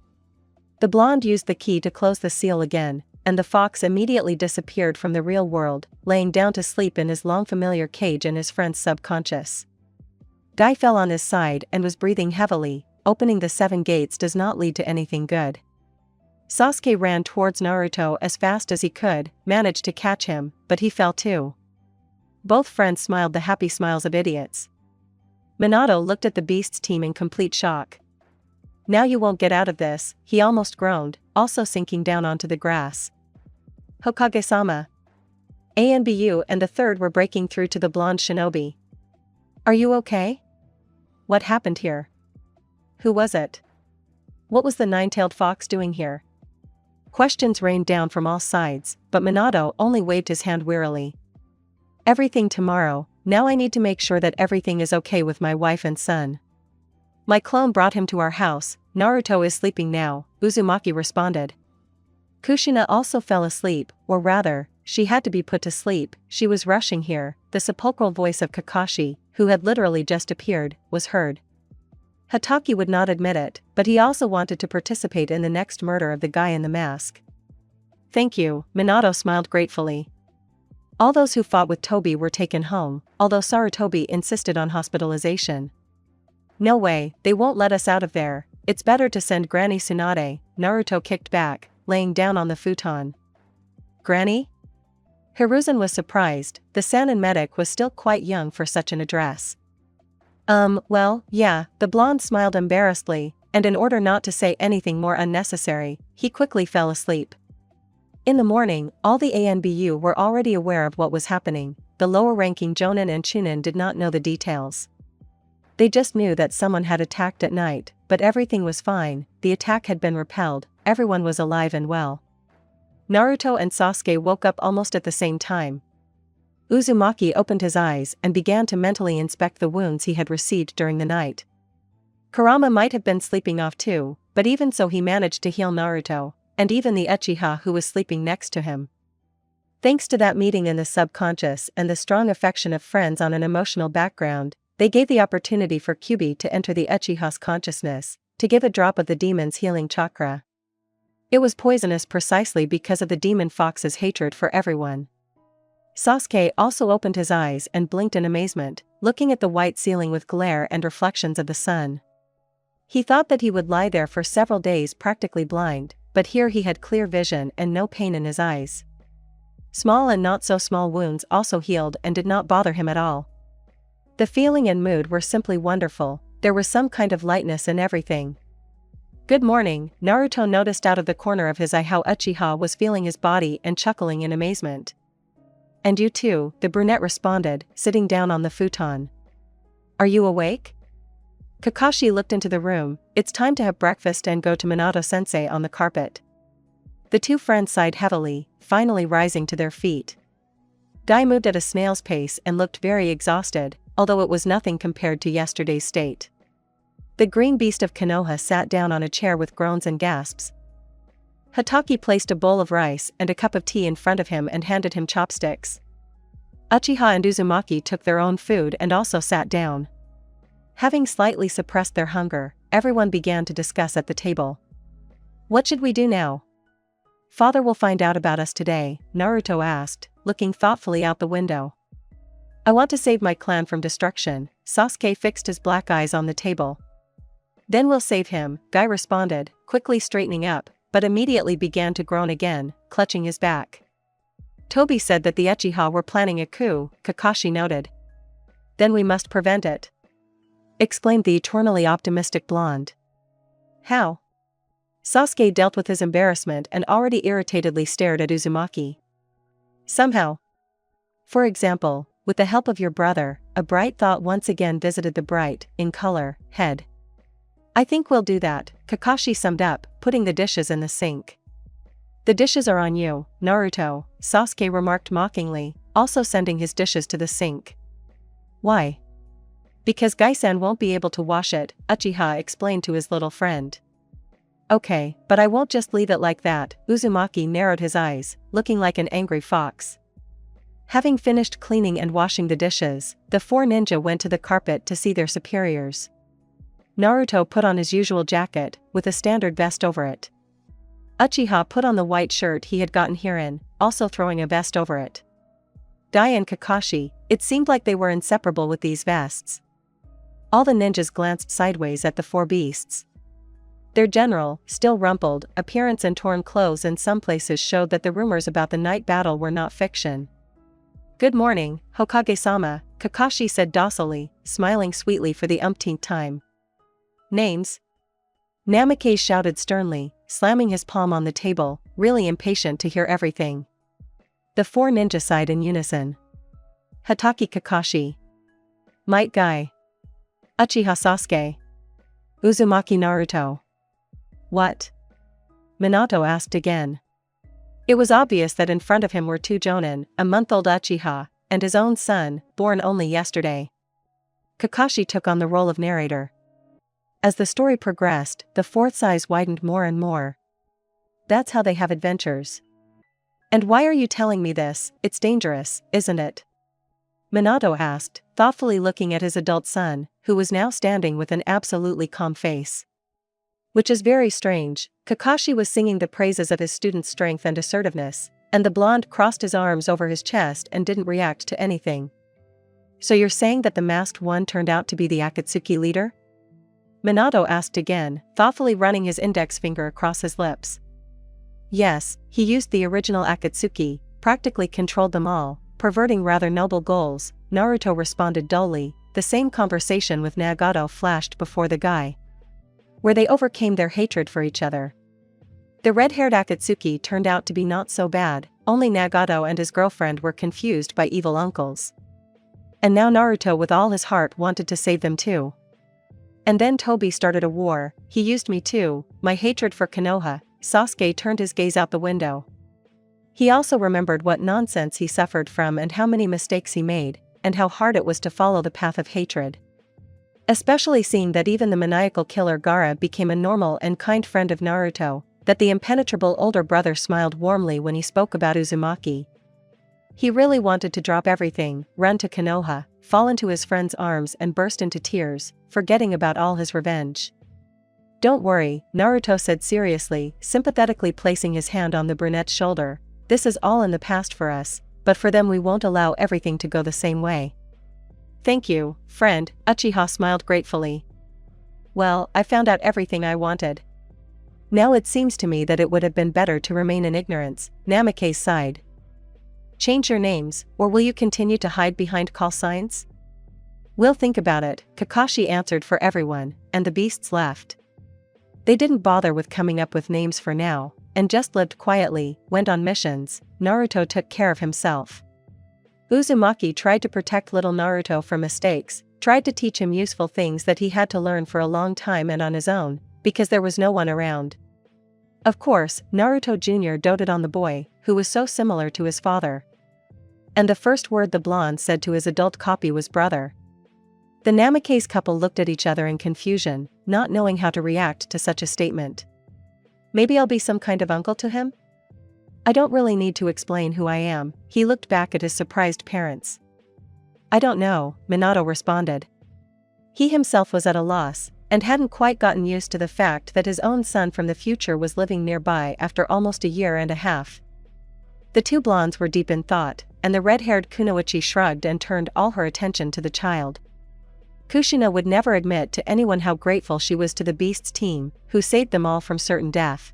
The blonde used the key to close the seal again, and the fox immediately disappeared from the real world, laying down to sleep in his long familiar cage in his friend's subconscious. Guy fell on his side and was breathing heavily. Opening the 7 gates does not lead to anything good. Sasuke ran towards Naruto as fast as he could, managed to catch him, but he fell too. Both friends smiled the happy smiles of idiots. Minato looked at the beast's team in complete shock. Now you won't get out of this, he almost groaned, also sinking down onto the grass. Hokage-sama. Anbu and the third were breaking through to the blonde shinobi. Are you okay? What happened here? Who was it? What was the nine-tailed fox doing here? Questions rained down from all sides, but Minato only waved his hand wearily. Everything tomorrow, now I need to make sure that everything is okay with my wife and son. My clone brought him to our house, Naruto is sleeping now, Uzumaki responded. Kushina also fell asleep, or rather, she had to be put to sleep, she was rushing here, the sepulchral voice of Kakashi, who had literally just appeared, was heard. Hatake would not admit it, but he also wanted to participate in the next murder of the guy in the mask. Thank you, Minato smiled gratefully. All those who fought with Tobi were taken home, although Sarutobi insisted on hospitalization. No way, they won't let us out of there, it's better to send Granny Tsunade, Naruto kicked back, laying down on the futon. Granny? Hiruzen was surprised, the Sannin medic was still quite young for such an address. Well, yeah, the blonde smiled embarrassedly, and in order not to say anything more unnecessary, he quickly fell asleep. In the morning, all the ANBU were already aware of what was happening, the lower-ranking Jonin and Chunin did not know the details. They just knew that someone had attacked at night, but everything was fine, the attack had been repelled, everyone was alive and well. Naruto and Sasuke woke up almost at the same time. Uzumaki opened his eyes and began to mentally inspect the wounds he had received during the night. Kurama might have been sleeping off too, but even so he managed to heal Naruto, and even the Uchiha who was sleeping next to him. Thanks to that meeting in the subconscious and the strong affection of friends on an emotional background, they gave the opportunity for Kyuubi to enter the Uchiha's consciousness, to give a drop of the demon's healing chakra. It was poisonous precisely because of the demon fox's hatred for everyone. Sasuke also opened his eyes and blinked in amazement, looking at the white ceiling with glare and reflections of the sun. He thought that he would lie there for several days practically blind, but here he had clear vision and no pain in his eyes. Small and not so small wounds also healed and did not bother him at all. The feeling and mood were simply wonderful, there was some kind of lightness in everything. Good morning, Naruto noticed out of the corner of his eye how Uchiha was feeling his body and chuckling in amazement. And you too, the brunette responded, sitting down on the futon. Are you awake? Kakashi looked into the room, it's time to have breakfast and go to Minato-sensei on the carpet. The two friends sighed heavily, finally rising to their feet. Guy moved at a snail's pace and looked very exhausted, although it was nothing compared to yesterday's state. The green beast of Konoha sat down on a chair with groans and gasps. Hatake placed a bowl of rice and a cup of tea in front of him and handed him chopsticks. Uchiha and Uzumaki took their own food and also sat down. Having slightly suppressed their hunger, everyone began to discuss at the table. What should we do now? Father will find out about us today, Naruto asked, looking thoughtfully out the window. I want to save my clan from destruction, Sasuke fixed his black eyes on the table. Then we'll save him, Guy responded, quickly straightening up, but immediately began to groan again, clutching his back. Tobi said that the Uchiha were planning a coup, Kakashi noted. Then we must prevent it, exclaimed the eternally optimistic blonde. How? Sasuke dealt with his embarrassment and already irritatedly stared at Uzumaki. Somehow. For example, with the help of your brother, a bright thought once again visited the bright, in color, head. I think we'll do that, Kakashi summed up, putting the dishes in the sink. The dishes are on you, Naruto, Sasuke remarked mockingly, also sending his dishes to the sink. Why? Because Gai-san won't be able to wash it, Uchiha explained to his little friend. Okay, but I won't just leave it like that, Uzumaki narrowed his eyes, looking like an angry fox. Having finished cleaning and washing the dishes, the four ninja went to the carpet to see their superiors. Naruto put on his usual jacket, with a standard vest over it. Uchiha put on the white shirt he had gotten herein, also throwing a vest over it. Dai and Kakashi, it seemed like they were inseparable with these vests. All the ninjas glanced sideways at the four beasts. Their general, still rumpled, appearance and torn clothes in some places showed that the rumors about the night battle were not fiction. "Good morning, Hokage-sama," Kakashi said docilely, smiling sweetly for the umpteenth time. "Names?" Namikaze shouted sternly, slamming his palm on the table, really impatient to hear everything. The four ninja sighed in unison. Hatake Kakashi. Might Guy. Uchiha Sasuke. Uzumaki Naruto. What? Minato asked again. It was obvious that in front of him were two jonin, a month-old Uchiha, and his own son, born only yesterday. Kakashi took on the role of narrator. As the story progressed, the fourth's eyes widened more and more. That's how they have adventures. And why are you telling me this? It's dangerous, isn't it? Minato asked, thoughtfully looking at his adult son, who was now standing with an absolutely calm face. Which is very strange. Kakashi was singing the praises of his student's strength and assertiveness, and the blonde crossed his arms over his chest and didn't react to anything. So you're saying that the masked one turned out to be the Akatsuki leader? Minato asked again, thoughtfully running his index finger across his lips. Yes, he used the original Akatsuki, practically controlled them all, perverting rather noble goals, Naruto responded dully. The same conversation with Nagato flashed before the guy, where they overcame their hatred for each other. The red-haired Akatsuki turned out to be not so bad, only Nagato and his girlfriend were confused by evil uncles. And now Naruto with all his heart wanted to save them too. And then Tobi started a war, he used me too, my hatred for Konoha. Sasuke turned his gaze out the window. He also remembered what nonsense he suffered from and how many mistakes he made, and how hard it was to follow the path of hatred. Especially seeing that even the maniacal killer Gaara became a normal and kind friend of Naruto, that the impenetrable older brother smiled warmly when he spoke about Uzumaki. He really wanted to drop everything, run to Konoha, fall into his friend's arms and burst into tears, forgetting about all his revenge. "Don't worry," Naruto said seriously, sympathetically placing his hand on the brunette's shoulder. "This is all in the past for us, but for them we won't allow everything to go the same way." "Thank you, friend," Uchiha smiled gratefully. "Well, I found out everything I wanted. Now it seems to me that it would have been better to remain in ignorance," Namikaze sighed. "Change your names, or will you continue to hide behind call signs?" "We'll think about it," Kakashi answered for everyone, and the beasts left. They didn't bother with coming up with names for now, and just lived quietly, went on missions. Naruto took care of himself. Uzumaki tried to protect little Naruto from mistakes, tried to teach him useful things that he had to learn for a long time and on his own, because there was no one around. Of course, Naruto Jr. doted on the boy, who was so similar to his father. And the first word the blonde said to his adult copy was brother. The Namikaze couple looked at each other in confusion, not knowing how to react to such a statement. "Maybe I'll be some kind of uncle to him? I don't really need to explain who I am," he looked back at his surprised parents. "I don't know," Minato responded. He himself was at a loss, and hadn't quite gotten used to the fact that his own son from the future was living nearby after almost a year and a half. The two blondes were deep in thought, and the red-haired Kunoichi shrugged and turned all her attention to the child. Kushina would never admit to anyone how grateful she was to the Beast's team, who saved them all from certain death.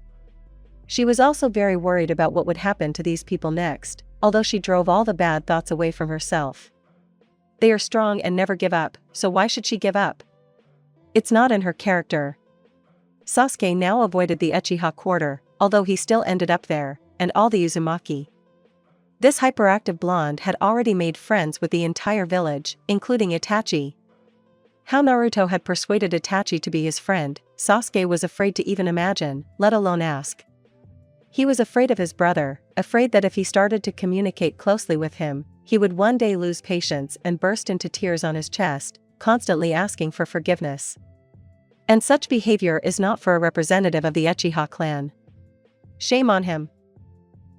She was also very worried about what would happen to these people next, although she drove all the bad thoughts away from herself. They are strong and never give up, so why should she give up? It's not in her character. Sasuke now avoided the Uchiha quarter, although he still ended up there, and all the Uzumaki. This hyperactive blonde had already made friends with the entire village, including Itachi. How Naruto had persuaded Itachi to be his friend, Sasuke was afraid to even imagine, let alone ask. He was afraid of his brother, afraid that if he started to communicate closely with him, he would one day lose patience and burst into tears on his chest, constantly asking for forgiveness. And such behavior is not for a representative of the Uchiha clan. Shame on him.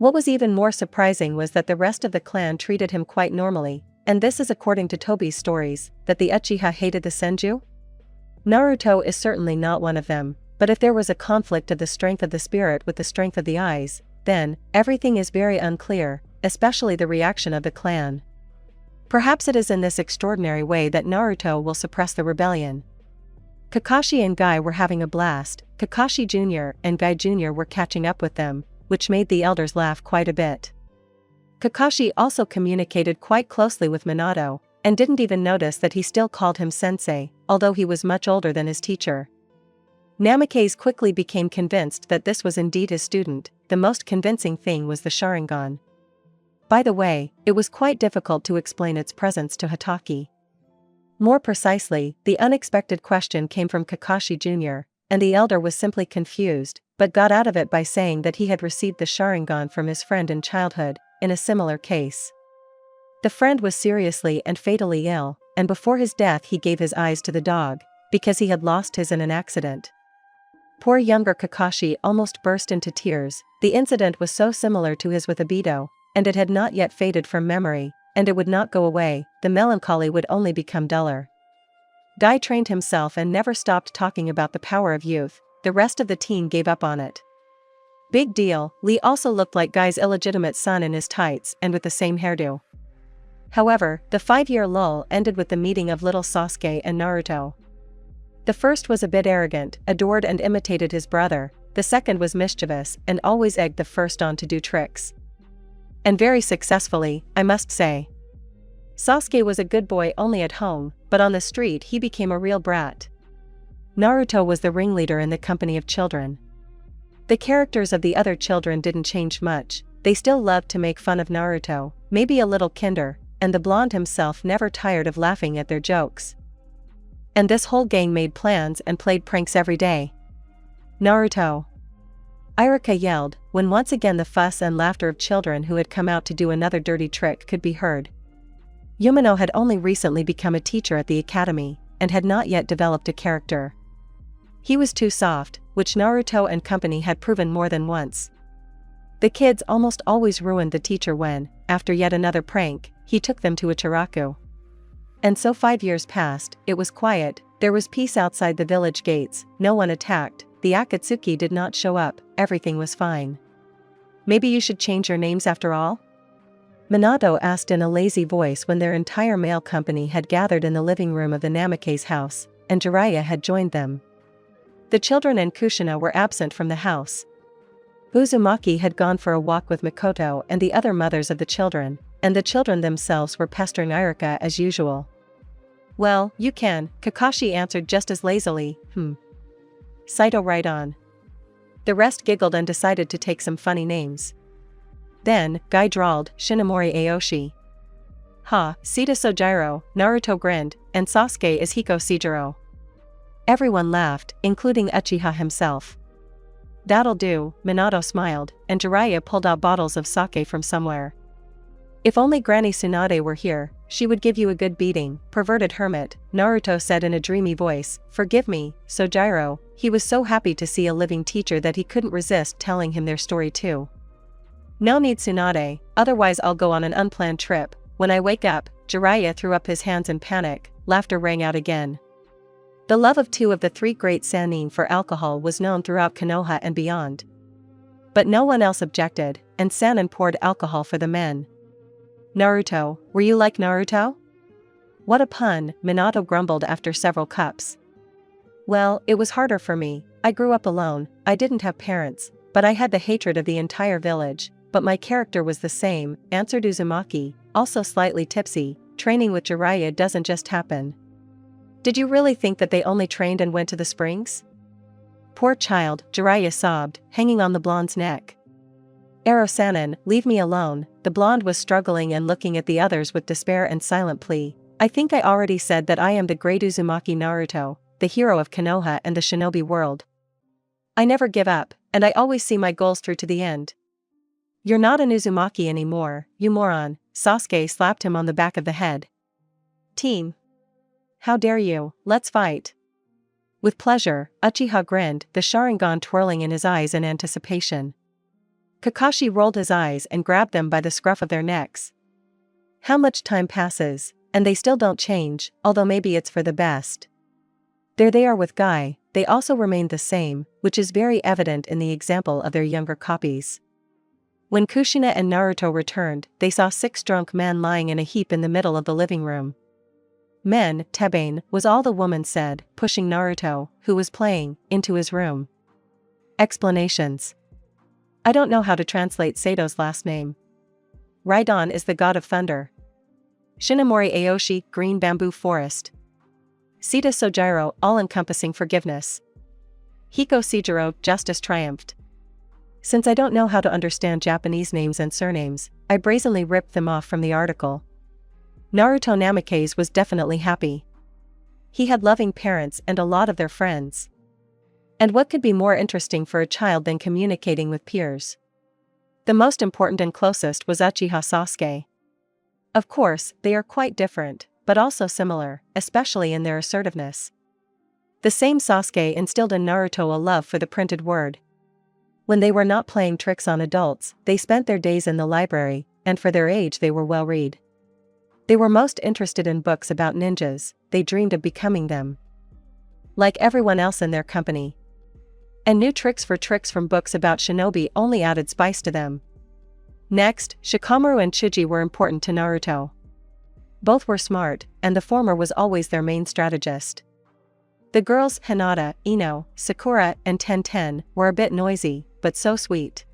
What was even more surprising was that the rest of the clan treated him quite normally, and this is according to Tobi's stories, that the Uchiha hated the Senju? Naruto is certainly not one of them, but if there was a conflict of the strength of the spirit with the strength of the eyes, then, everything is very unclear, especially the reaction of the clan. Perhaps it is in this extraordinary way that Naruto will suppress the rebellion. Kakashi and Guy were having a blast. Kakashi Jr. and Guy Jr. were catching up with them, which made the elders laugh quite a bit. Kakashi also communicated quite closely with Minato, and didn't even notice that he still called him sensei, although he was much older than his teacher. Namikaze quickly became convinced that this was indeed his student. The most convincing thing was the Sharingan. By the way, it was quite difficult to explain its presence to Hatake. More precisely, the unexpected question came from Kakashi Jr., and the elder was simply confused, but got out of it by saying that he had received the Sharingan from his friend in childhood, in a similar case. The friend was seriously and fatally ill, and before his death he gave his eyes to the dog, because he had lost his in an accident. Poor younger Kakashi almost burst into tears. The incident was so similar to his with Obito, and it had not yet faded from memory, and it would not go away. The melancholy would only become duller. Guy trained himself and never stopped talking about the power of youth. The rest of the team gave up on it. Big deal, Lee also looked like Guy's illegitimate son in his tights and with the same hairdo. However, the 5-year lull ended with the meeting of little Sasuke and Naruto. The first was a bit arrogant, adored and imitated his brother. The second was mischievous and always egged the first on to do tricks. And very successfully, I must say. Sasuke was a good boy only at home, but on the street he became a real brat. Naruto was the ringleader in the company of children. The characters of the other children didn't change much. They still loved to make fun of Naruto, maybe a little kinder, and the blonde himself never tired of laughing at their jokes. And this whole gang made plans and played pranks every day. Naruto! Iruka yelled, when once again the fuss and laughter of children who had come out to do another dirty trick could be heard. Yumino had only recently become a teacher at the academy, and had not yet developed a character. He was too soft, which Naruto and company had proven more than once. The kids almost always ruined the teacher when, after yet another prank, he took them to Ichiraku. And so 5 years passed. It was quiet, there was peace outside the village gates, no one attacked, the Akatsuki did not show up, everything was fine. Maybe you should change your names after all? Minato asked in a lazy voice when their entire male company had gathered in the living room of the Namikaze house, and Jiraiya had joined them. The children and Kushina were absent from the house. Uzumaki had gone for a walk with Mikoto and the other mothers of the children, and the children themselves were pestering Iruka as usual. Well, you can, Kakashi answered just as lazily, Saito right on. The rest giggled and decided to take some funny names. Then, Guy drawled, Shinomori Aoshi. Ha, Sita Sojiro, Naruto grinned, and Sasuke is Hiko Sejiro. Everyone laughed, including Uchiha himself. That'll do, Minato smiled, and Jiraiya pulled out bottles of sake from somewhere. If only Granny Tsunade were here, she would give you a good beating, perverted hermit, Naruto said in a dreamy voice. Forgive me, Sojiro. He was so happy to see a living teacher that he couldn't resist telling him their story too. No need Tsunade, otherwise I'll go on an unplanned trip. When I wake up, Jiraiya threw up his hands in panic, laughter rang out again. The love of 2 of the 3 great Sannin for alcohol was known throughout Konoha and beyond. But no one else objected, and Sannin poured alcohol for the men. Naruto, were you like Naruto? What a pun, Minato grumbled after several cups. Well, it was harder for me. I grew up alone, I didn't have parents, but I had the hatred of the entire village, but my character was the same, answered Uzumaki, also slightly tipsy. Training with Jiraiya doesn't just happen. Did you really think that they only trained and went to the springs? Poor child, Jiraiya sobbed, hanging on the blonde's neck. Ero-sanin, leave me alone. The blonde was struggling and looking at the others with despair and silent plea. I think I already said that I am the great Uzumaki Naruto, the hero of Konoha and the shinobi world. I never give up, and I always see my goals through to the end. You're not an Uzumaki anymore, you moron, Sasuke slapped him on the back of the head. Team. How dare you, let's fight. With pleasure, Uchiha grinned, the Sharingan twirling in his eyes in anticipation. Kakashi rolled his eyes and grabbed them by the scruff of their necks. How much time passes, and they still don't change, although maybe it's for the best. There they are with Guy, they also remained the same, which is very evident in the example of their younger copies. When Kushina and Naruto returned, they saw 6 drunk men lying in a heap in the middle of the living room. Men, Tebane, was all the woman said, pushing Naruto, who was playing, into his room. Explanations. I don't know how to translate Sato's last name. Raidon is the god of thunder. Shinamori Aoshi, green bamboo forest. Sita Sojiro, all-encompassing forgiveness. Hiko Seijiro, justice triumphed. Since I don't know how to understand Japanese names and surnames, I brazenly ripped them off from the article. Naruto Namikaze was definitely happy. He had loving parents and a lot of their friends. And what could be more interesting for a child than communicating with peers? The most important and closest was Uchiha Sasuke. Of course, they are quite different, but also similar, especially in their assertiveness. The same Sasuke instilled in Naruto a love for the printed word. When they were not playing tricks on adults, they spent their days in the library, and for their age they were well read. They were most interested in books about ninjas, they dreamed of becoming them. Like everyone else in their company. And new tricks from books about shinobi only added spice to them. Next, Shikamaru and Chuji were important to Naruto. Both were smart, and the former was always their main strategist. The girls, Hinata, Ino, Sakura, and Tenten, were a bit noisy, but so sweet.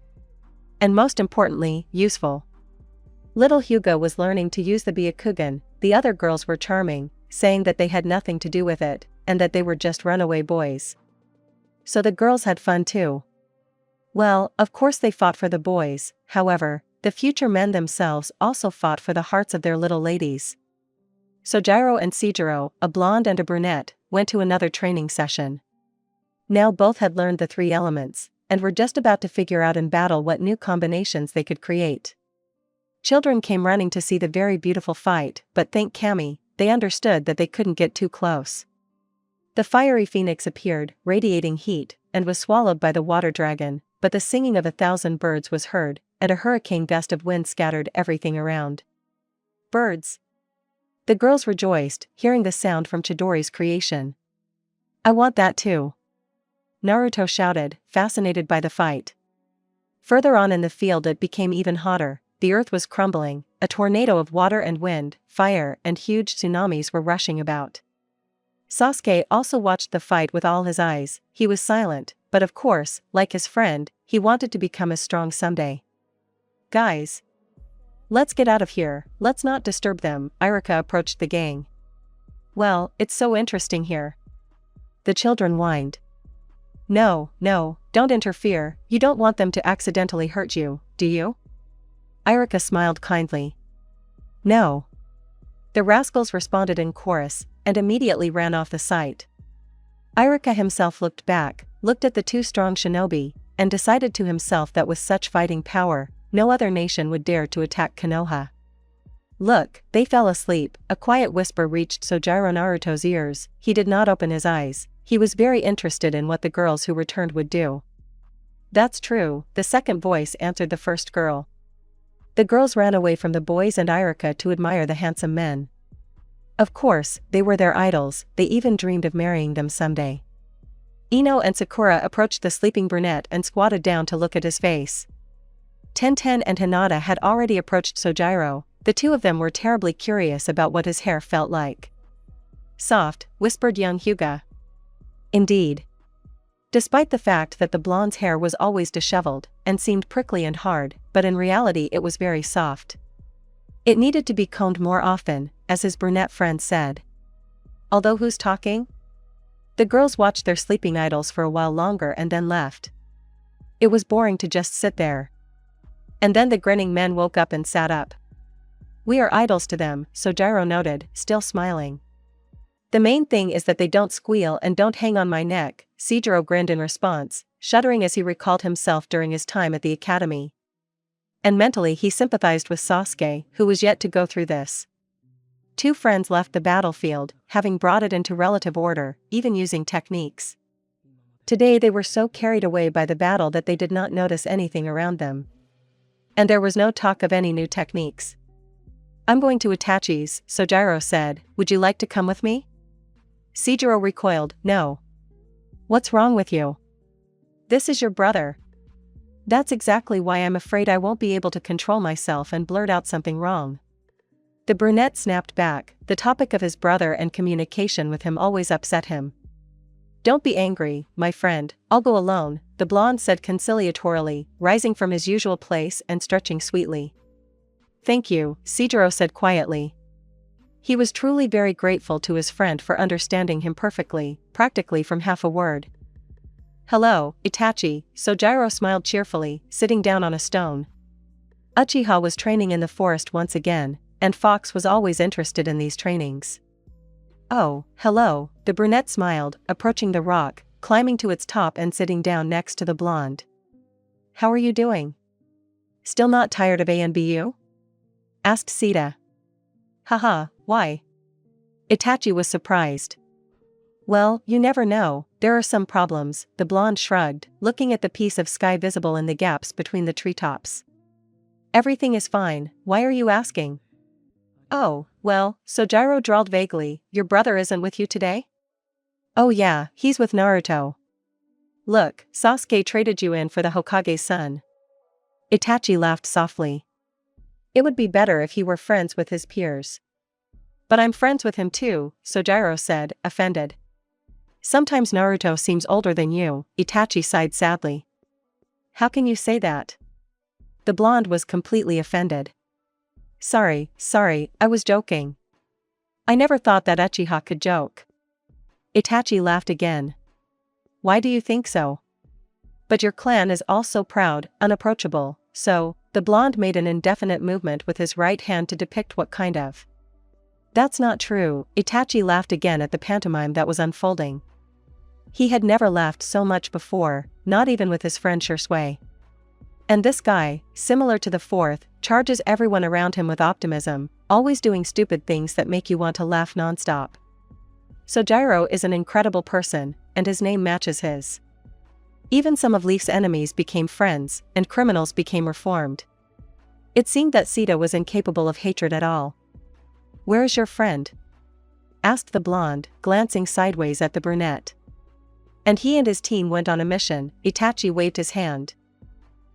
And most importantly, useful. Little Hyuga was learning to use the Byakugan, the other girls were charming, saying that they had nothing to do with it, and that they were just runaway boys. So the girls had fun too. Well, of course they fought for the boys, however, the future men themselves also fought for the hearts of their little ladies. Sojiro and Seijiro, a blonde and a brunette, went to another training session. Now both had learned the 3 elements, and were just about to figure out in battle what new combinations they could create. Children came running to see the very beautiful fight, but thank Kami, they understood that they couldn't get too close. The fiery phoenix appeared, radiating heat, and was swallowed by the water dragon, but the singing of 1,000 birds was heard, and a hurricane gust of wind scattered everything around. Birds. The girls rejoiced, hearing the sound from Chidori's creation. I want that too. Naruto shouted, fascinated by the fight. Further on in the field it became even hotter, the earth was crumbling, a tornado of water and wind, fire, and huge tsunamis were rushing about. Sasuke also watched the fight with all his eyes, he was silent, but of course, like his friend, he wanted to become as strong someday. Guys. Let's get out of here, let's not disturb them, Irika approached the gang. Well, it's so interesting here. The children whined. No, don't interfere, you don't want them to accidentally hurt you, do you? Irika smiled kindly. No. The rascals responded in chorus, and immediately ran off the site. Irika himself looked back, looked at the 2 strong shinobi, and decided to himself that with such fighting power, no other nation would dare to attack Konoha. Look, they fell asleep, a quiet whisper reached Sojiro Naruto's ears, he did not open his eyes, he was very interested in what the girls who returned would do. That's true, the second voice answered the first girl. The girls ran away from the boys and Irika to admire the handsome men. Of course, they were their idols, they even dreamed of marrying them someday. Ino and Sakura approached the sleeping brunette and squatted down to look at his face. Tenten and Hinata had already approached Sojiro, the 2 of them were terribly curious about what his hair felt like. Soft, whispered young Hyuga. Indeed. Despite the fact that the blonde's hair was always disheveled, and seemed prickly and hard, but in reality it was very soft. It needed to be combed more often, as his brunette friend said. Although who's talking? The girls watched their sleeping idols for a while longer and then left. It was boring to just sit there. And then the grinning men woke up and sat up. We are idols to them, Sojiro noted, still smiling. The main thing is that they don't squeal and don't hang on my neck, Seijiro grinned in response, shuddering as he recalled himself during his time at the academy. And mentally he sympathized with Sasuke, who was yet to go through this. 2 friends left the battlefield, having brought it into relative order, even using techniques. Today they were so carried away by the battle that they did not notice anything around them. And there was no talk of any new techniques. I'm going to Itachi's, Sojiro said. Would you like to come with me? Sojiro recoiled. No. What's wrong with you? This is your brother. That's exactly why I'm afraid I won't be able to control myself and blurt out something wrong. The brunette snapped back. The topic of his brother and communication with him always upset him. Don't be angry, my friend, I'll go alone, the blonde said conciliatorily, rising from his usual place and stretching sweetly. Thank you, Sojiro said quietly. He was truly very grateful to his friend for understanding him perfectly, practically from half a word. Hello, Itachi, Sojiro smiled cheerfully, sitting down on a stone. Uchiha was training in the forest once again, and Fox was always interested in these trainings. Oh, hello, the brunette smiled, approaching the rock, climbing to its top and sitting down next to the blonde. How are you doing? Still not tired of ANBU? Asked Sita. Haha, why? Itachi was surprised. Well, you never know, there are some problems, the blonde shrugged, looking at the piece of sky visible in the gaps between the treetops. Everything is fine, why are you asking? Oh, well, Sojiro drawled vaguely, your brother isn't with you today? Oh yeah, he's with Naruto. Look, Sasuke traded you in for the Hokage's son. Itachi laughed softly. It would be better if he were friends with his peers. But I'm friends with him too, Sojiro said, offended. Sometimes Naruto seems older than you, Itachi sighed sadly. How can you say that? The blonde was completely offended. Sorry, I was joking. I never thought that Uchiha could joke. Itachi laughed again. Why do you think so? But your clan is all so proud, unapproachable, so, the blonde made an indefinite movement with his right hand to depict what kind of. That's not true, Itachi laughed again at the pantomime that was unfolding. He had never laughed so much before, not even with his friend Shisui. And this guy, similar to the fourth, charges everyone around him with optimism, always doing stupid things that make you want to laugh nonstop. Sojiro is an incredible person, and his name matches his. Even some of Leaf's enemies became friends, and criminals became reformed. It seemed that Sita was incapable of hatred at all. Where is your friend? Asked the blonde, glancing sideways at the brunette. And he and his team went on a mission, Itachi waved his hand.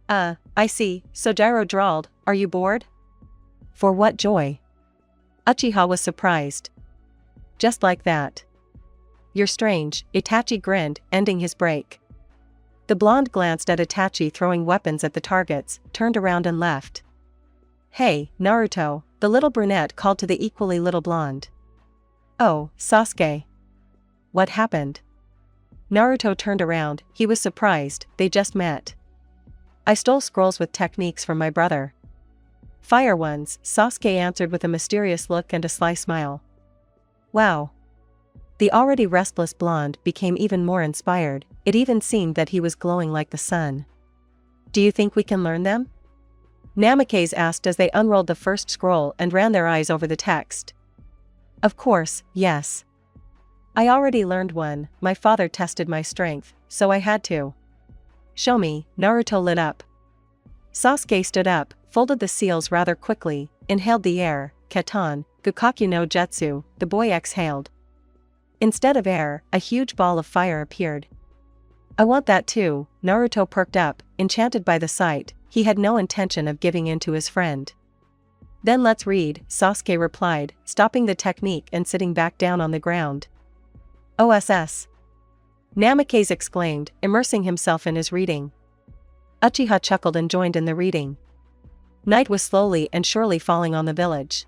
I see, Sojiro drawled, are you bored? For what joy? Uchiha was surprised. Just like that. You're strange, Itachi grinned, ending his break. The blonde glanced at Itachi throwing weapons at the targets, turned around and left. Hey, Naruto, the little brunette called to the equally little blonde. Oh, Sasuke. What happened? Naruto turned around, he was surprised, they just met. I stole scrolls with techniques from my brother. Fire ones, Sasuke answered with a mysterious look and a sly smile. Wow. The already restless blonde became even more inspired, it even seemed that he was glowing like the sun. Do you think we can learn them? Namikaze asked as they unrolled the first scroll and ran their eyes over the text. Of course, yes. I already learned one, my father tested my strength, so I had to. Show me, Naruto lit up. Sasuke stood up, folded the seals rather quickly, inhaled the air, Katan, Gukakyu no Jutsu, the boy exhaled. Instead of air, a huge ball of fire appeared. I want that too, Naruto perked up, enchanted by the sight, he had no intention of giving in to his friend. Then let's read, Sasuke replied, stopping the technique and sitting back down on the ground. OSS. Namikaze exclaimed, immersing himself in his reading. Uchiha chuckled and joined in the reading. Night was slowly and surely falling on the village.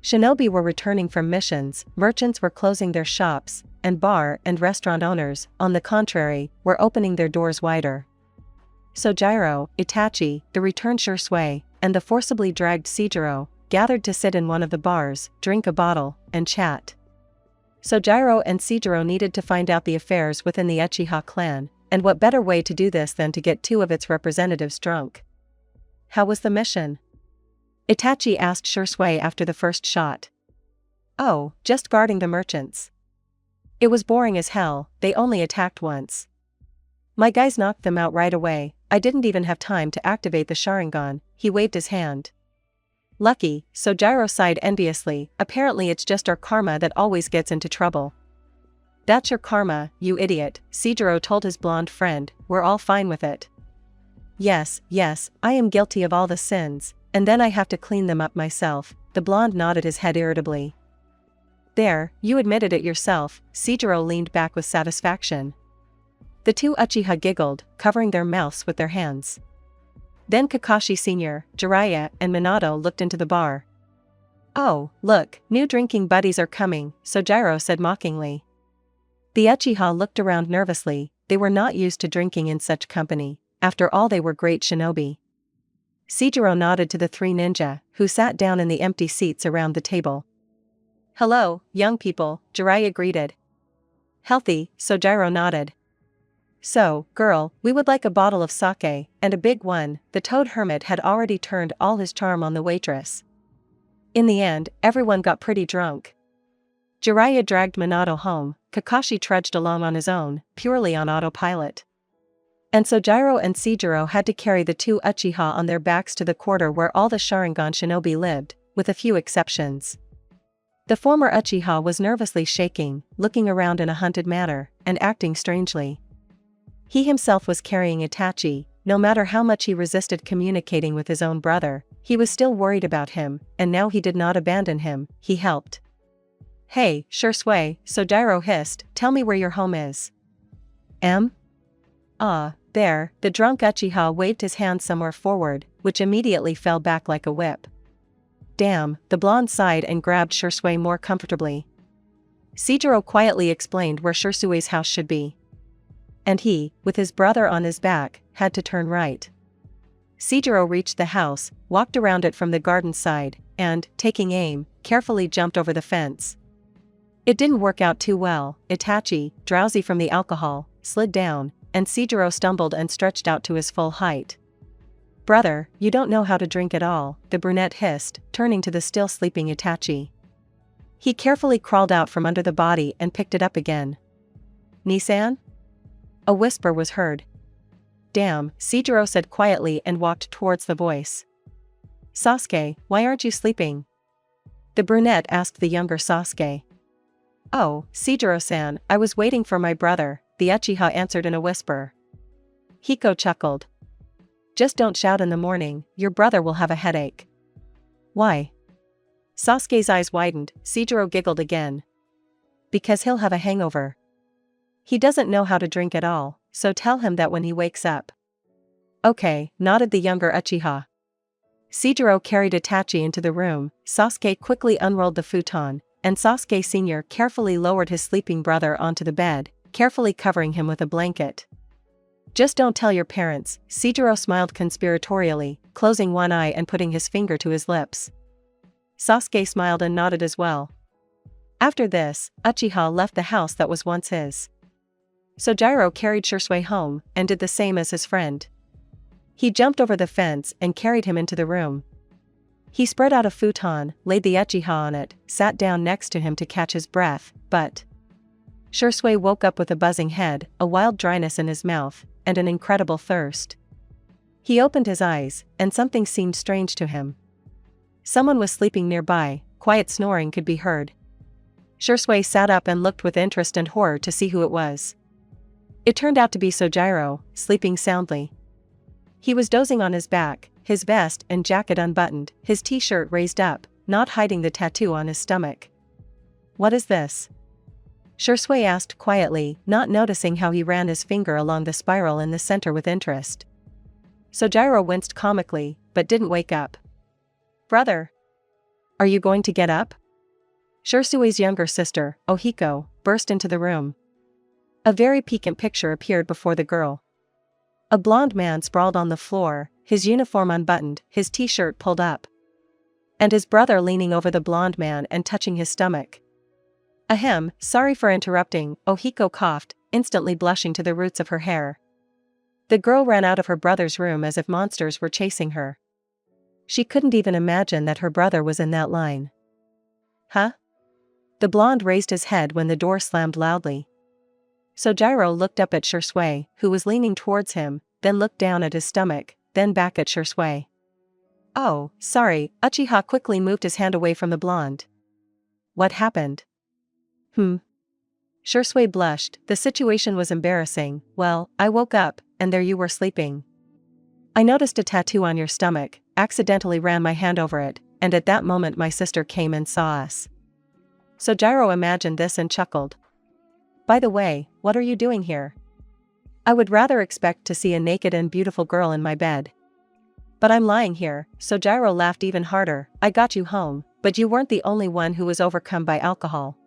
Shinobi were returning from missions, merchants were closing their shops, and bar and restaurant owners, on the contrary, were opening their doors wider. Sojiro, Itachi, the returned Shisui, and the forcibly dragged Sojiro, gathered to sit in one of the bars, drink a bottle, and chat. Sojiro and Sojiro needed to find out the affairs within the Uchiha clan, and what better way to do this than to get two of its representatives drunk. How was the mission? Itachi asked Shisui after the first shot. Oh, just guarding the merchants. It was boring as hell, they only attacked once. My guys knocked them out right away, I didn't even have time to activate the Sharingan, he waved his hand. Lucky, Sojiro sighed enviously, apparently it's just our karma that always gets into trouble. That's your karma, you idiot, Sojiro told his blonde friend, we're all fine with it. Yes, I am guilty of all the sins, and then I have to clean them up myself, the blonde nodded his head irritably. There, you admitted it yourself, Sojiro leaned back with satisfaction. The two Uchiha giggled, covering their mouths with their hands. Then Kakashi Sr., Jiraiya, and Minato looked into the bar. Oh, look, new drinking buddies are coming, Sojiro said mockingly. The Uchiha looked around nervously, they were not used to drinking in such company, after all they were great shinobi. Sojiro nodded to the three ninja, who sat down in the empty seats around the table. Hello, young people, Jiraiya greeted. Healthy, Sojiro nodded. So, girl, we would like a bottle of sake, and a big one, the toad hermit had already turned all his charm on the waitress. In the end, everyone got pretty drunk. Jiraiya dragged Minato home, Kakashi trudged along on his own, purely on autopilot. And Sojiro and Sojiro had to carry the two Uchiha on their backs to the quarter where all the Sharingan shinobi lived, with a few exceptions. The former Uchiha was nervously shaking, looking around in a hunted manner, and acting strangely. He himself was carrying Itachi, no matter how much he resisted communicating with his own brother, he was still worried about him, and now he did not abandon him, he helped. Hey, Shursui, Sojiro hissed, tell me where your home is. There, the drunk Uchiha waved his hand somewhere forward, which immediately fell back like a whip. Damn, the blonde sighed and grabbed Shursui more comfortably. Sojiro quietly explained where Shursui's house should be. And he, with his brother on his back, had to turn right. Sojiro reached the house, walked around it from the garden side, and, taking aim, carefully jumped over the fence. It didn't work out too well, Itachi, drowsy from the alcohol, slid down, and Sojiro stumbled and stretched out to his full height. Brother, you don't know how to drink at all, the brunette hissed, turning to the still sleeping Itachi. He carefully crawled out from under the body and picked it up again. Nissan? A whisper was heard. Damn, Sojiro said quietly and walked towards the voice. Sasuke, why aren't you sleeping? The brunette asked the younger Sasuke. Oh, Sojiro-san, I was waiting for my brother, the Uchiha answered in a whisper. Hiko chuckled. Just don't shout in the morning, your brother will have a headache. Why? Sasuke's eyes widened, Sojiro giggled again. Because he'll have a hangover. He doesn't know how to drink at all, so tell him that when he wakes up. Okay, nodded the younger Uchiha. Sojiro carried Itachi into the room, Sasuke quickly unrolled the futon, and Sasuke Sr. carefully lowered his sleeping brother onto the bed, carefully covering him with a blanket. Just don't tell your parents, Sojiro smiled conspiratorially, closing one eye and putting his finger to his lips. Sasuke smiled and nodded as well. After this, Uchiha left the house that was once his. Sojiro carried Shursui home, and did the same as his friend. He jumped over the fence and carried him into the room. He spread out a futon, laid the Uchiha on it, sat down next to him to catch his breath, but Shursui woke up with a buzzing head, a wild dryness in his mouth, and an incredible thirst. He opened his eyes, and something seemed strange to him. Someone was sleeping nearby, quiet snoring could be heard. Shursui sat up and looked with interest and horror to see who it was. It turned out to be Sojiro, sleeping soundly. He was dozing on his back, his vest and jacket unbuttoned, his t-shirt raised up, not hiding the tattoo on his stomach. What is this? Shursui asked quietly, not noticing how he ran his finger along the spiral in the center with interest. Sojiro winced comically, but didn't wake up. Brother! Are you going to get up? Shursui's younger sister, Ohiko, burst into the room. A very piquant picture appeared before the girl. A blond man sprawled on the floor, his uniform unbuttoned, his t-shirt pulled up. And his brother leaning over the blond man and touching his stomach. Ahem, sorry for interrupting, Ohiko coughed, instantly blushing to the roots of her hair. The girl ran out of her brother's room as if monsters were chasing her. She couldn't even imagine that her brother was in that line. Huh? The blonde raised his head when the door slammed loudly. Sojiro looked up at Shursui, who was leaning towards him, then looked down at his stomach, then back at Shisui. "Oh, sorry," Uchiha quickly moved his hand away from the blonde. "What happened?" Shisui blushed. "The situation was embarrassing. Well, I woke up, and there you were sleeping. I noticed a tattoo on your stomach, accidentally ran my hand over it, and at that moment my sister came and saw us." Sojiro imagined this and chuckled. "By the way, what are you doing here? I would rather expect to see a naked and beautiful girl in my bed. But I'm lying here." Sojiro laughed even harder. "I got you home, but you weren't the only one who was overcome by alcohol."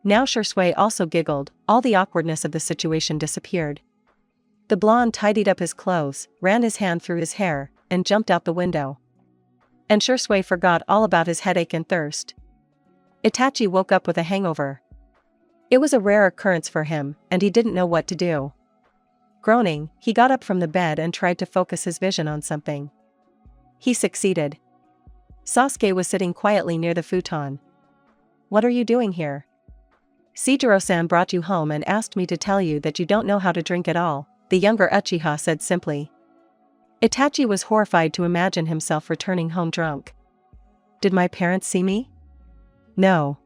Now Shisui also giggled. All the awkwardness of the situation disappeared. The blonde tidied up his clothes, ran his hand through his hair, and jumped out the window. And Shisui forgot all about his headache and thirst. Itachi woke up with a hangover. It was a rare occurrence for him, and he didn't know what to do. Groaning, he got up from the bed and tried to focus his vision on something. He succeeded. Sasuke was sitting quietly near the futon. "What are you doing here?" "Seijiro-san brought you home and asked me to tell you that you don't know how to drink at all," the younger Uchiha said simply. Itachi was horrified to imagine himself returning home drunk. "Did my parents see me?" "No.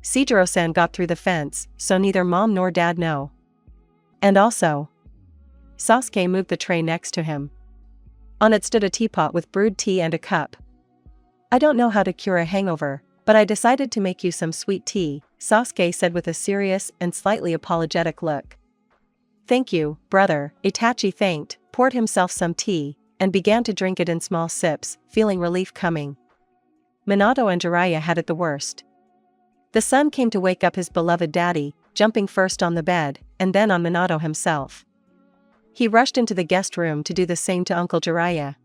Seijiro-san got through the fence, so neither mom nor dad know. And also..." Sasuke moved the tray next to him. On it stood a teapot with brewed tea and a cup. "I don't know how to cure a hangover, but I decided to make you some sweet tea," Sasuke said with a serious and slightly apologetic look. "Thank you, brother," Itachi thanked, poured himself some tea, and began to drink it in small sips, feeling relief coming. Minato and Jiraiya had it the worst. The son came to wake up his beloved daddy, jumping first on the bed, and then on Minato himself. He rushed into the guest room to do the same to Uncle Jiraiya.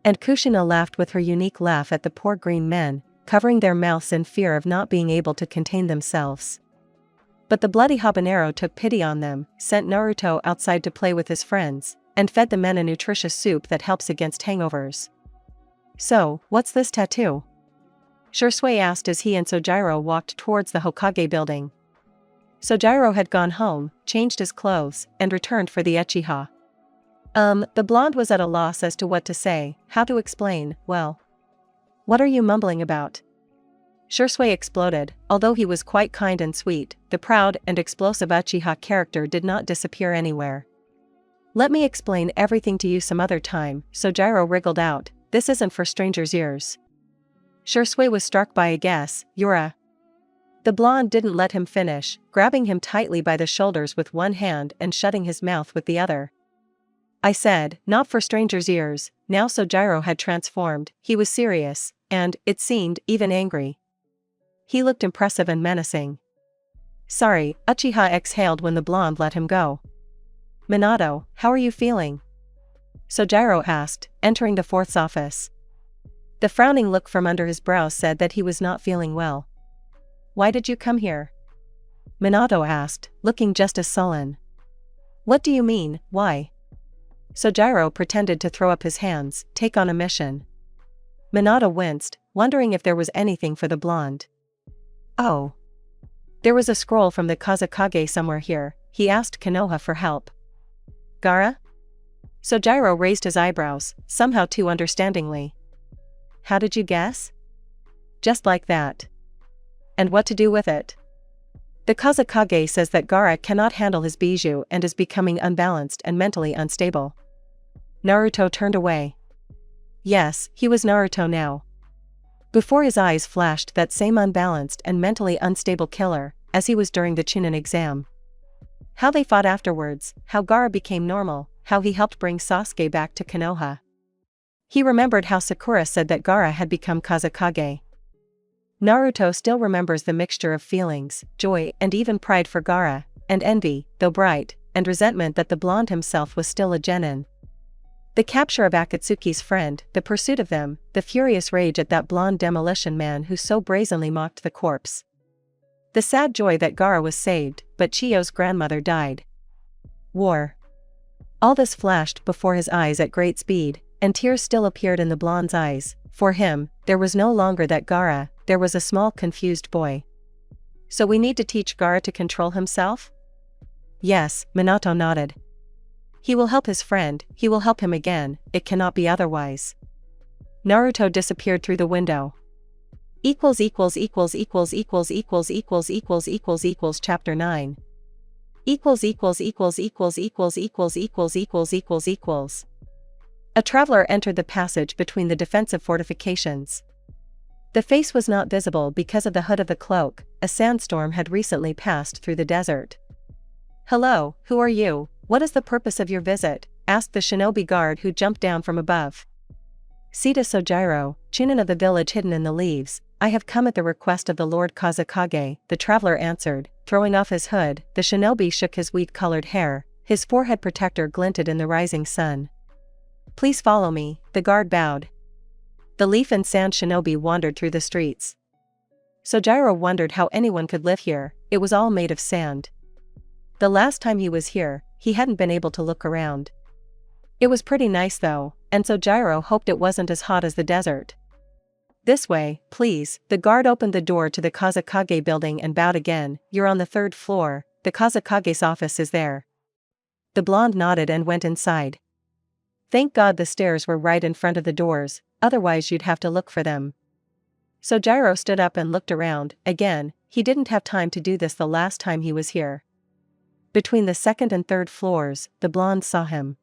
And Kushina laughed with her unique laugh at the poor green men, covering their mouths in fear of not being able to contain themselves. But the bloody habanero took pity on them, sent Naruto outside to play with his friends, and fed the men a nutritious soup that helps against hangovers. "So, what's this tattoo?" Shisui asked as he and Sojiro walked towards the Hokage building. Sojiro had gone home, changed his clothes, and returned for the Uchiha. The blonde was at a loss as to what to say, how to explain. "Well, what are you mumbling about?" Shisui exploded. Although he was quite kind and sweet, the proud and explosive Uchiha character did not disappear anywhere. "Let me explain everything to you some other time," Sojiro wriggled out. "This isn't for strangers' ears." Shisui was struck by a guess. "You're a..." The blonde didn't let him finish, grabbing him tightly by the shoulders with one hand and shutting his mouth with the other. "I said, not for strangers' ears." Now Sojiro had transformed. He was serious, and, it seemed, even angry. He looked impressive and menacing. "Sorry," Uchiha exhaled when the blonde let him go. "Minato, how are you feeling?" Sojiro asked, entering the fourth's office. The frowning look from under his brows said that he was not feeling well. "Why did you come here?" Minato asked, looking just as sullen. "What do you mean, why?" Sojiro pretended to throw up his hands, take on a mission. Minato winced, wondering if there was anything for the blonde. "Oh. There was a scroll from the Kazekage somewhere here," he asked Konoha for help. "Gaara?" Sojiro raised his eyebrows, somehow too understandingly. "How did you guess?" "Just like that." "And what to do with it?" "The Kazekage says that Gaara cannot handle his bijou and is becoming unbalanced and mentally unstable." Naruto turned away. Yes, he was Naruto now. Before his eyes flashed that same unbalanced and mentally unstable killer, as he was during the Chunin exam. How they fought afterwards, how Gaara became normal, how he helped bring Sasuke back to Konoha. He remembered how Sakura said that Gaara had become Kazekage. Naruto still remembers the mixture of feelings, joy and even pride for Gaara, and envy, though bright, and resentment that the blonde himself was still a genin. The capture of Akatsuki's friend, the pursuit of them, the furious rage at that blonde demolition man who so brazenly mocked the corpse. The sad joy that Gaara was saved, but Chiyo's grandmother died. War. All this flashed before his eyes at great speed, and tears still appeared in the blonde's eyes. For him, there was no longer that Gaara, there was a small confused boy. "So we need to teach Gaara to control himself?" "Yes," Minato nodded. He will help his friend, he will help him again, it cannot be otherwise. Naruto disappeared through the window. Chapter 9. A traveler entered the passage between the defensive fortifications. The face was not visible because of the hood of the cloak. A sandstorm had recently passed through the desert. "Hello, who are you? What is the purpose of your visit?" asked the shinobi guard who jumped down from above. "Sita Sojiro, Chunin of the village hidden in the leaves, I have come at the request of the Lord Kazekage," the traveler answered, throwing off his hood. The shinobi shook his wheat-colored hair, his forehead protector glinted in the rising sun. "Please follow me," the guard bowed. The leaf and sand shinobi wandered through the streets. Sojiro wondered how anyone could live here, it was all made of sand. The last time he was here, he hadn't been able to look around. It was pretty nice though, and Sojiro hoped it wasn't as hot as the desert. "This way, please." The guard opened the door to the Kazekage building and bowed again. "You're on the 3rd floor, the Kazekage's office is there." The blonde nodded and went inside. Thank God the stairs were right in front of the doors, otherwise you'd have to look for them. Sojiro stood up and looked around. Again, he didn't have time to do this the last time he was here. Between the 2nd and 3rd floors, the blonde saw him.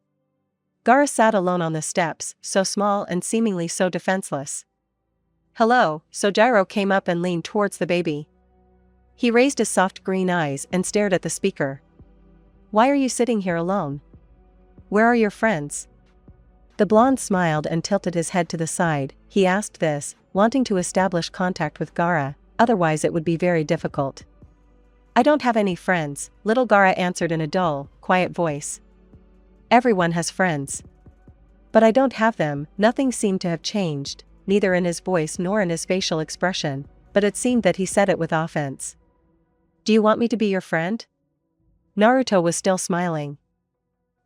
Gaara sat alone on the steps, so small and seemingly so defenseless. "Hello," Sojiro came up and leaned towards the baby. He raised his soft green eyes and stared at the speaker. "Why are you sitting here alone? Where are your friends?" The blonde smiled and tilted his head to the side. He asked this, wanting to establish contact with Gaara, otherwise it would be very difficult. "I don't have any friends," little Gaara answered in a dull, quiet voice. "Everyone has friends. But I don't have them." Nothing seemed to have changed, neither in his voice nor in his facial expression, but it seemed that he said it with offense. "Do you want me to be your friend?" Naruto was still smiling.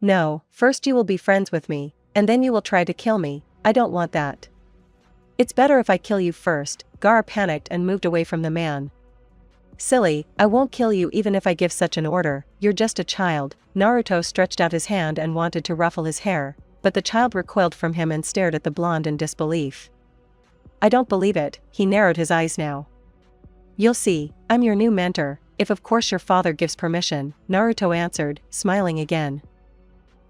"No, first you will be friends with me, and then you will try to kill me. I don't want that." "It's better if I kill you first." Gaara panicked and moved away from the man. "Silly, I won't kill you even if I give such an order, you're just a child." Naruto stretched out his hand and wanted to ruffle his hair, but the child recoiled from him and stared at the blonde in disbelief. "I don't believe it." He narrowed his eyes now. "You'll see, I'm your new mentor, if of course your father gives permission," Naruto answered, smiling again.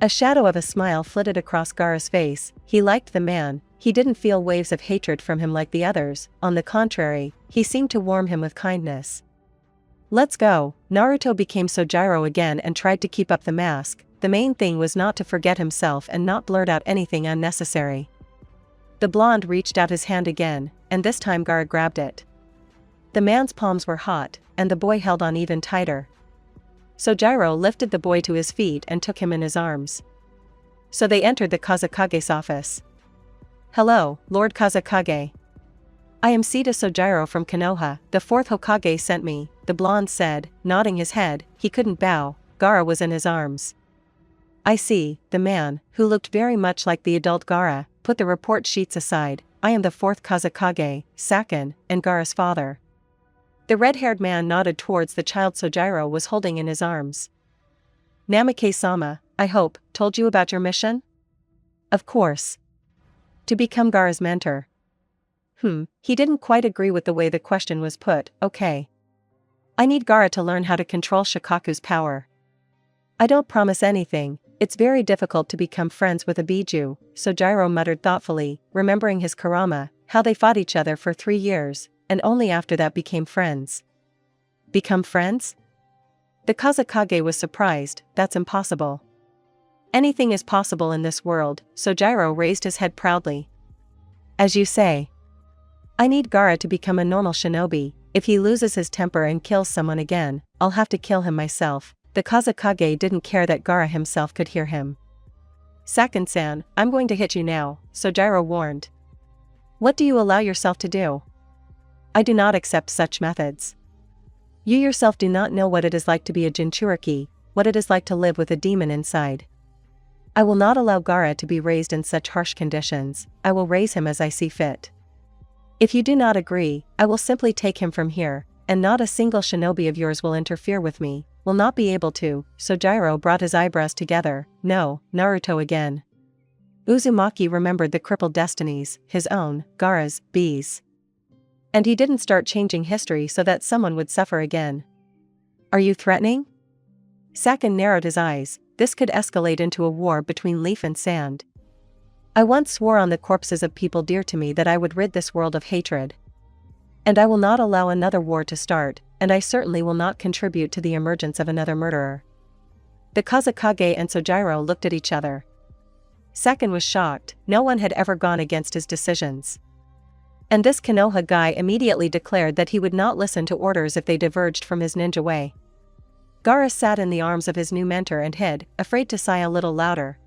A shadow of a smile flitted across Gaara's face. He liked the man, he didn't feel waves of hatred from him like the others, on the contrary, he seemed to warm him with kindness. "Let's go." Naruto became Sojiro again and tried to keep up the mask. The main thing was not to forget himself and not blurt out anything unnecessary. The blonde reached out his hand again, and this time Gaara grabbed it. The man's palms were hot, and the boy held on even tighter. Sojiro lifted the boy to his feet and took him in his arms. So they entered the Kazekage's office. "Hello, Lord Kazekage. I am Sita Sojiro from Konoha, the 4th Hokage sent me," the blonde said, nodding his head. He couldn't bow, Gaara was in his arms. "I see." The man, who looked very much like the adult Gaara, put the report sheets aside. "I am the 4th Kazekage, Sakin, and Gaara's father." The red-haired man nodded towards the child Sojiro was holding in his arms. "Namike-sama, I hope, told you about your mission?" "Of course. To become Gaara's mentor." He didn't quite agree with the way the question was put. "Okay. I need Gaara to learn how to control Shikaku's power." "I don't promise anything, it's very difficult to become friends with a Biju," Sojiro muttered thoughtfully, remembering his Kurama, how they fought each other for 3 years, and only after that became friends. Become friends? The Kazekage was surprised. "That's impossible." "Anything is possible in this world," Sojiro raised his head proudly. "As you say. I need Gaara to become a normal shinobi. If he loses his temper and kills someone again, I'll have to kill him myself." The Kazekage didn't care that Gaara himself could hear him. "Sakin-san, I'm going to hit you now," Sojiro warned. "What do you allow yourself to do? I do not accept such methods. You yourself do not know what it is like to be a Jinchuriki, what it is like to live with a demon inside. I will not allow Gaara to be raised in such harsh conditions. I will raise him as I see fit. If you do not agree, I will simply take him from here, and not a single shinobi of yours will interfere with me." will not be able to, Sojiro brought his eyebrows together. No, Naruto again. Uzumaki remembered the crippled destinies, his own, Gaara's, B's. And he didn't start changing history so that someone would suffer again. Are you threatening? Sakin narrowed his eyes. This could escalate into a war between leaf and sand. I once swore on the corpses of people dear to me that I would rid this world of hatred. And I will not allow another war to start, and I certainly will not contribute to the emergence of another murderer. The Kazekage and Sojiro looked at each other. Sakin was shocked. No one had ever gone against his decisions. And this Konoha guy immediately declared that he would not listen to orders if they diverged from his ninja way. Gaara sat in the arms of his new mentor and hid, afraid to sigh a little louder.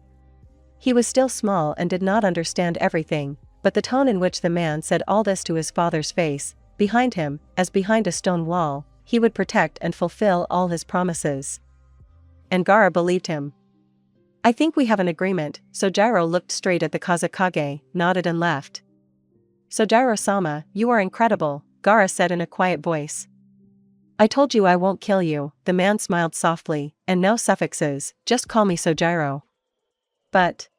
He was still small and did not understand everything, but the tone in which the man said all this to his father's face, behind him, as behind a stone wall, he would protect and fulfill all his promises. And Gaara believed him. I think we have an agreement. Sojiro looked straight at the Kazekage, nodded and left. Sojiro-sama, you are incredible, Gaara said in a quiet voice. I told you I won't kill you, the man smiled softly, and no suffixes, just call me Sojiro. But.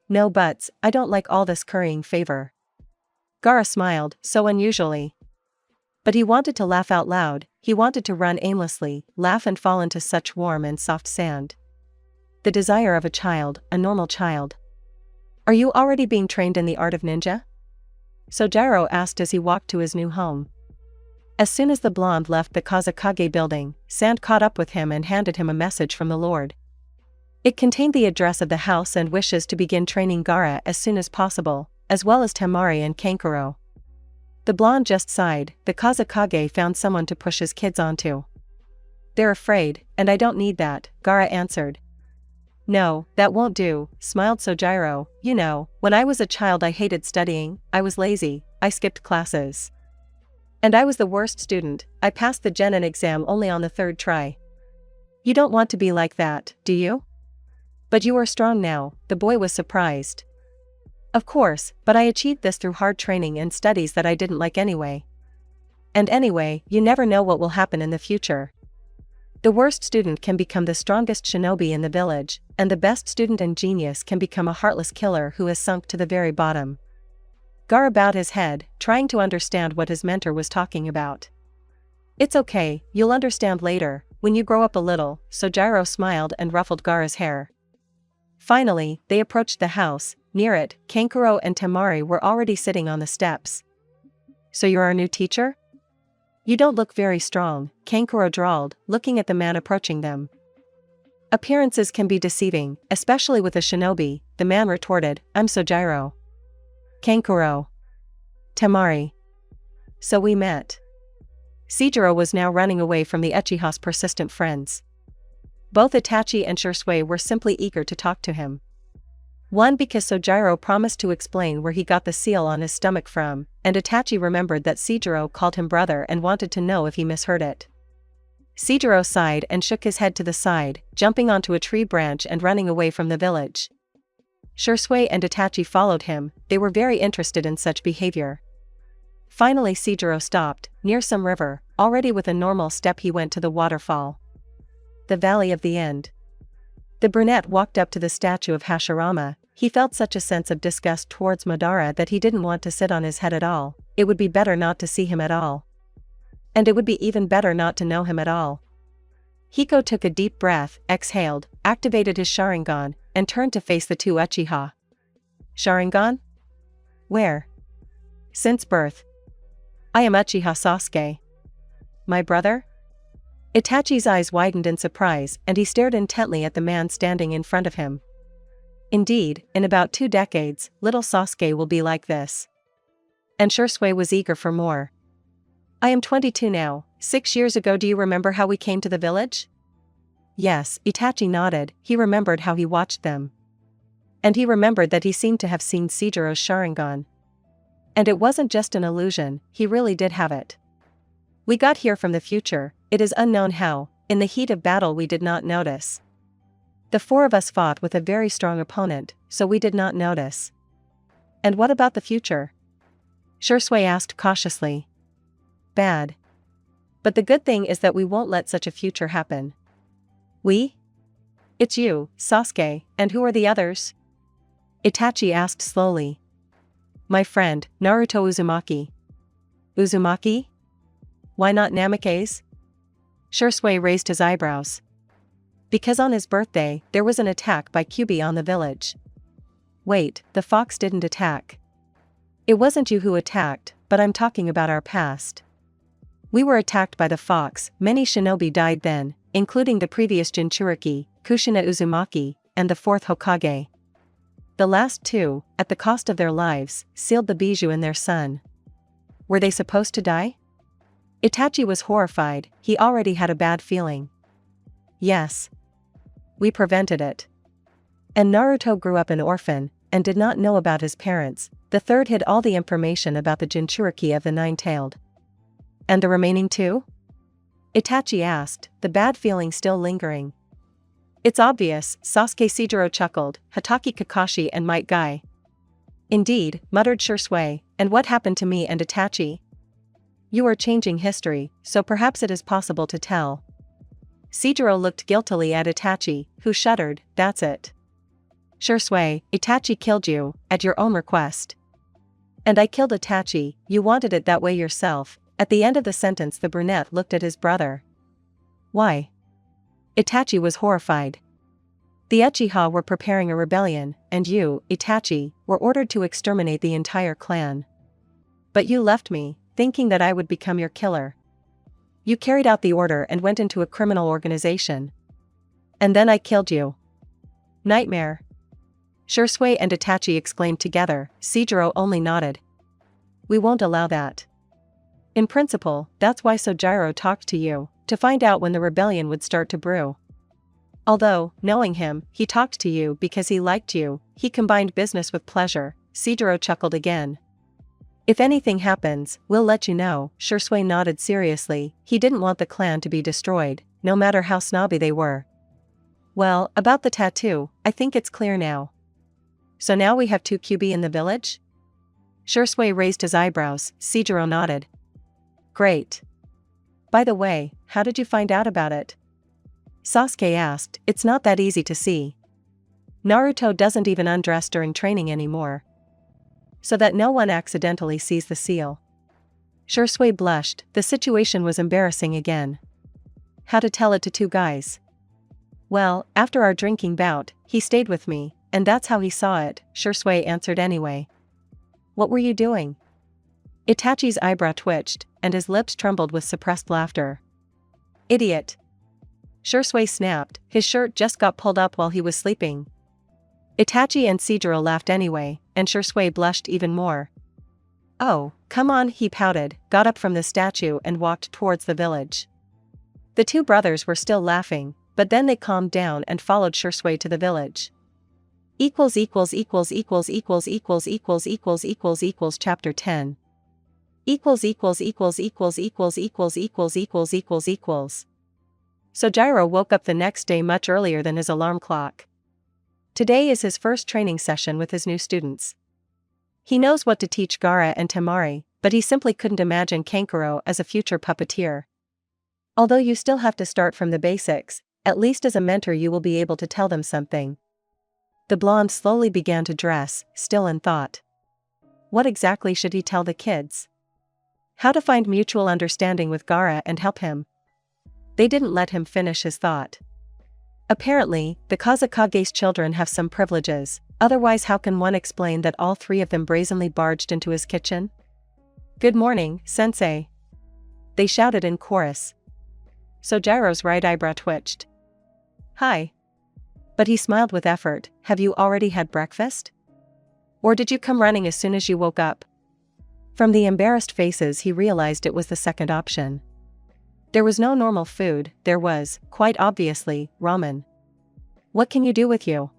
No buts, I don't like all this currying favor. Gaara smiled, so unusually. But he wanted to laugh out loud, he wanted to run aimlessly, laugh and fall into such warm and soft sand. The desire of a child, a normal child. Are you already being trained in the art of ninja? Sojiro asked as he walked to his new home. As soon as the blonde left the Kazekage building, Sand caught up with him and handed him a message from the Lord. It contained the address of the house and wishes to begin training Gaara as soon as possible, as well as Temari and Kankuro. The blonde just sighed. The Kazekage found someone to push his kids onto. They're afraid, and I don't need that, Gaara answered. No, that won't do, smiled Sojiro. You know, when I was a child I hated studying, I was lazy, I skipped classes. And I was the worst student, I passed the Genin exam only on the third try. You don't want to be like that, do you? But you are strong now, the boy was surprised. Of course, but I achieved this through hard training and studies that I didn't like anyway. And anyway, you never know what will happen in the future. The worst student can become the strongest shinobi in the village, and the best student and genius can become a heartless killer who has sunk to the very bottom. Gaara bowed his head, trying to understand what his mentor was talking about. It's okay, you'll understand later, when you grow up a little, Sojiro smiled and ruffled Gaara's hair. Finally, they approached the house. Near it, Kankuro and Temari were already sitting on the steps. So you're our new teacher? You don't look very strong, Kankuro drawled, looking at the man approaching them. Appearances can be deceiving, especially with a shinobi, the man retorted. I'm Sojiro. Kankuro. Temari. So we met. Seijiro was now running away from the Uchiha's persistent friends. Both Itachi and Shisui were simply eager to talk to him. One because Sojiro promised to explain where he got the seal on his stomach from, and Itachi remembered that Seijiro called him brother and wanted to know if he misheard it. Seijiro sighed and shook his head to the side, jumping onto a tree branch and running away from the village. Shisui and Itachi followed him, they were very interested in such behavior. Finally Seijiro stopped, near some river, already with a normal step he went to the waterfall. The Valley of the End. The brunette walked up to the statue of Hashirama. He felt such a sense of disgust towards Madara that he didn't want to sit on his head at all. It would be better not to see him at all. And it would be even better not to know him at all. Hiko took a deep breath, exhaled, activated his Sharingan, and turned to face the two Uchiha. Sharingan? Where? Since birth. I am Uchiha Sasuke. My brother? Itachi's eyes widened in surprise and he stared intently at the man standing in front of him. Indeed, in about 2 decades, little Sasuke will be like this. And Shisui was eager for more. I am 22 now. 6 years ago, do you remember how we came to the village? Yes, Itachi nodded. He remembered how he watched them. And he remembered that he seemed to have seen Seijiro's Sharingan. And it wasn't just an illusion, he really did have it. We got here from the future, it is unknown how, in the heat of battle we did not notice. The 4 of us fought with a very strong opponent, so we did not notice. And what about the future? Shisui asked cautiously. Bad. But the good thing is that we won't let such a future happen. We? It's you, Sasuke, and who are the others? Itachi asked slowly. My friend, Naruto Uzumaki. Uzumaki? Why not Namikaze? Shisui raised his eyebrows. Because on his birthday, there was an attack by Kyuubi on the village. Wait, the fox didn't attack. It wasn't you who attacked, but I'm talking about our past. We were attacked by the fox, many shinobi died then, including the previous Jinchuriki, Kushina Uzumaki, and the fourth Hokage. The last two, at the cost of their lives, sealed the bijou in their son. Were they supposed to die? Itachi was horrified, he already had a bad feeling. Yes. We prevented it. And Naruto grew up an orphan, and did not know about his parents. The third hid all the information about the Jinchuriki of the Nine-Tailed. And the remaining two? Itachi asked, the bad feeling still lingering. It's obvious, Sasuke Seijiro chuckled, Hatake Kakashi and Might Guy. Indeed, muttered Shisui, and what happened to me and Itachi? You are changing history, so perhaps it is possible to tell. Seijiro looked guiltily at Itachi, who shuddered, that's it. Shisui, Itachi killed you, at your own request. And I killed Itachi, you wanted it that way yourself. At the end of the sentence the brunette looked at his brother. Why? Itachi was horrified. The Uchiha were preparing a rebellion, and you, Itachi, were ordered to exterminate the entire clan. But you left me, thinking that I would become your killer. You carried out the order and went into a criminal organization. And then I killed you. Nightmare. Shisui and Itachi exclaimed together, Seijiro only nodded. We won't allow that. In principle, that's why Sojiro talked to you, to find out when the rebellion would start to brew. Although, knowing him, he talked to you because he liked you, he combined business with pleasure. Seijiro chuckled again. If anything happens, we'll let you know. Shisui nodded seriously, he didn't want the clan to be destroyed, no matter how snobby they were. Well, about the tattoo, I think it's clear now. So now we have two Kyuubi in the village? Shisui raised his eyebrows, Seijiro nodded. Great. By the way, how did you find out about it? Sasuke asked, it's not that easy to see. Naruto doesn't even undress during training anymore. So that no one accidentally sees the seal. Shisui blushed, the situation was embarrassing again. How to tell it to two guys? Well, after our drinking bout, he stayed with me, and that's how he saw it, Shisui answered anyway. What were you doing? Itachi's eyebrow twitched, and his lips trembled with suppressed laughter. Idiot. Shisui snapped, his shirt just got pulled up while he was sleeping. Itachi and Seijiro laughed anyway, and Shisui blushed even more. Oh, come on, he pouted, got up from the statue and walked towards the village. The two brothers were still laughing, but then they calmed down and followed Shisui to the village. Chapter 10. Sojiro woke up the next day much earlier than his alarm clock. Today is his first training session with his new students. He knows what to teach Gaara and Temari, but he simply couldn't imagine Kankuro as a future puppeteer. Although you still have to start from the basics, at least as a mentor you will be able to tell them something. The blonde slowly began to dress, still in thought. What exactly should he tell the kids? How to find mutual understanding with Gaara and help him? They didn't let him finish his thought. Apparently, the Kazekage's children have some privileges, otherwise how can one explain that all three of them brazenly barged into his kitchen? Good morning, sensei. They shouted in chorus. Sojiro's right eyebrow twitched. Hi. But he smiled with effort, have you already had breakfast? Or did you come running as soon as you woke up? From the embarrassed faces he realized it was the second option. There was no normal food, there was, quite obviously, ramen. What can you do with you?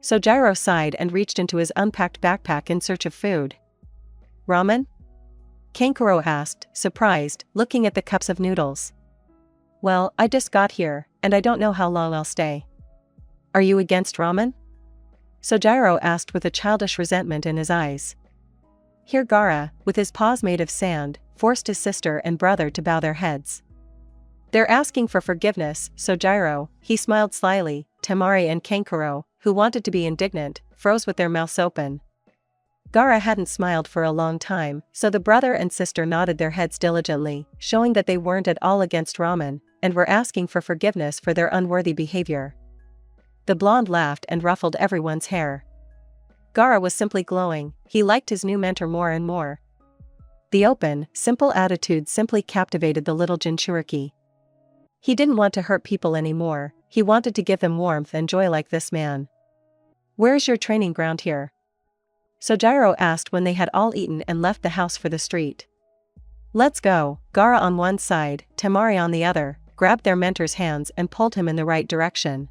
Sojiro sighed and reached into his unpacked backpack in search of food. Ramen? Kankuro asked, surprised, looking at the cups of noodles. Well, I just got here, and I don't know how long I'll stay. Are you against ramen? Sojiro asked with a childish resentment in his eyes. Here Gaara, with his paws made of sand, forced his sister and brother to bow their heads. They're asking for forgiveness, Sojiro, he smiled slyly. Temari and Kankuro, who wanted to be indignant, froze with their mouths open. Gaara hadn't smiled for a long time, so the brother and sister nodded their heads diligently, showing that they weren't at all against ramen, and were asking for forgiveness for their unworthy behavior. The blonde laughed and ruffled everyone's hair. Gaara was simply glowing, he liked his new mentor more and more. The open, simple attitude simply captivated the little Jinchuriki. He didn't want to hurt people anymore, he wanted to give them warmth and joy like this man. "Where's your training ground here?" Sojiro asked when they had all eaten and left the house for the street. "Let's go." Gaara on one side, Temari on the other, grabbed their mentor's hands and pulled him in the right direction.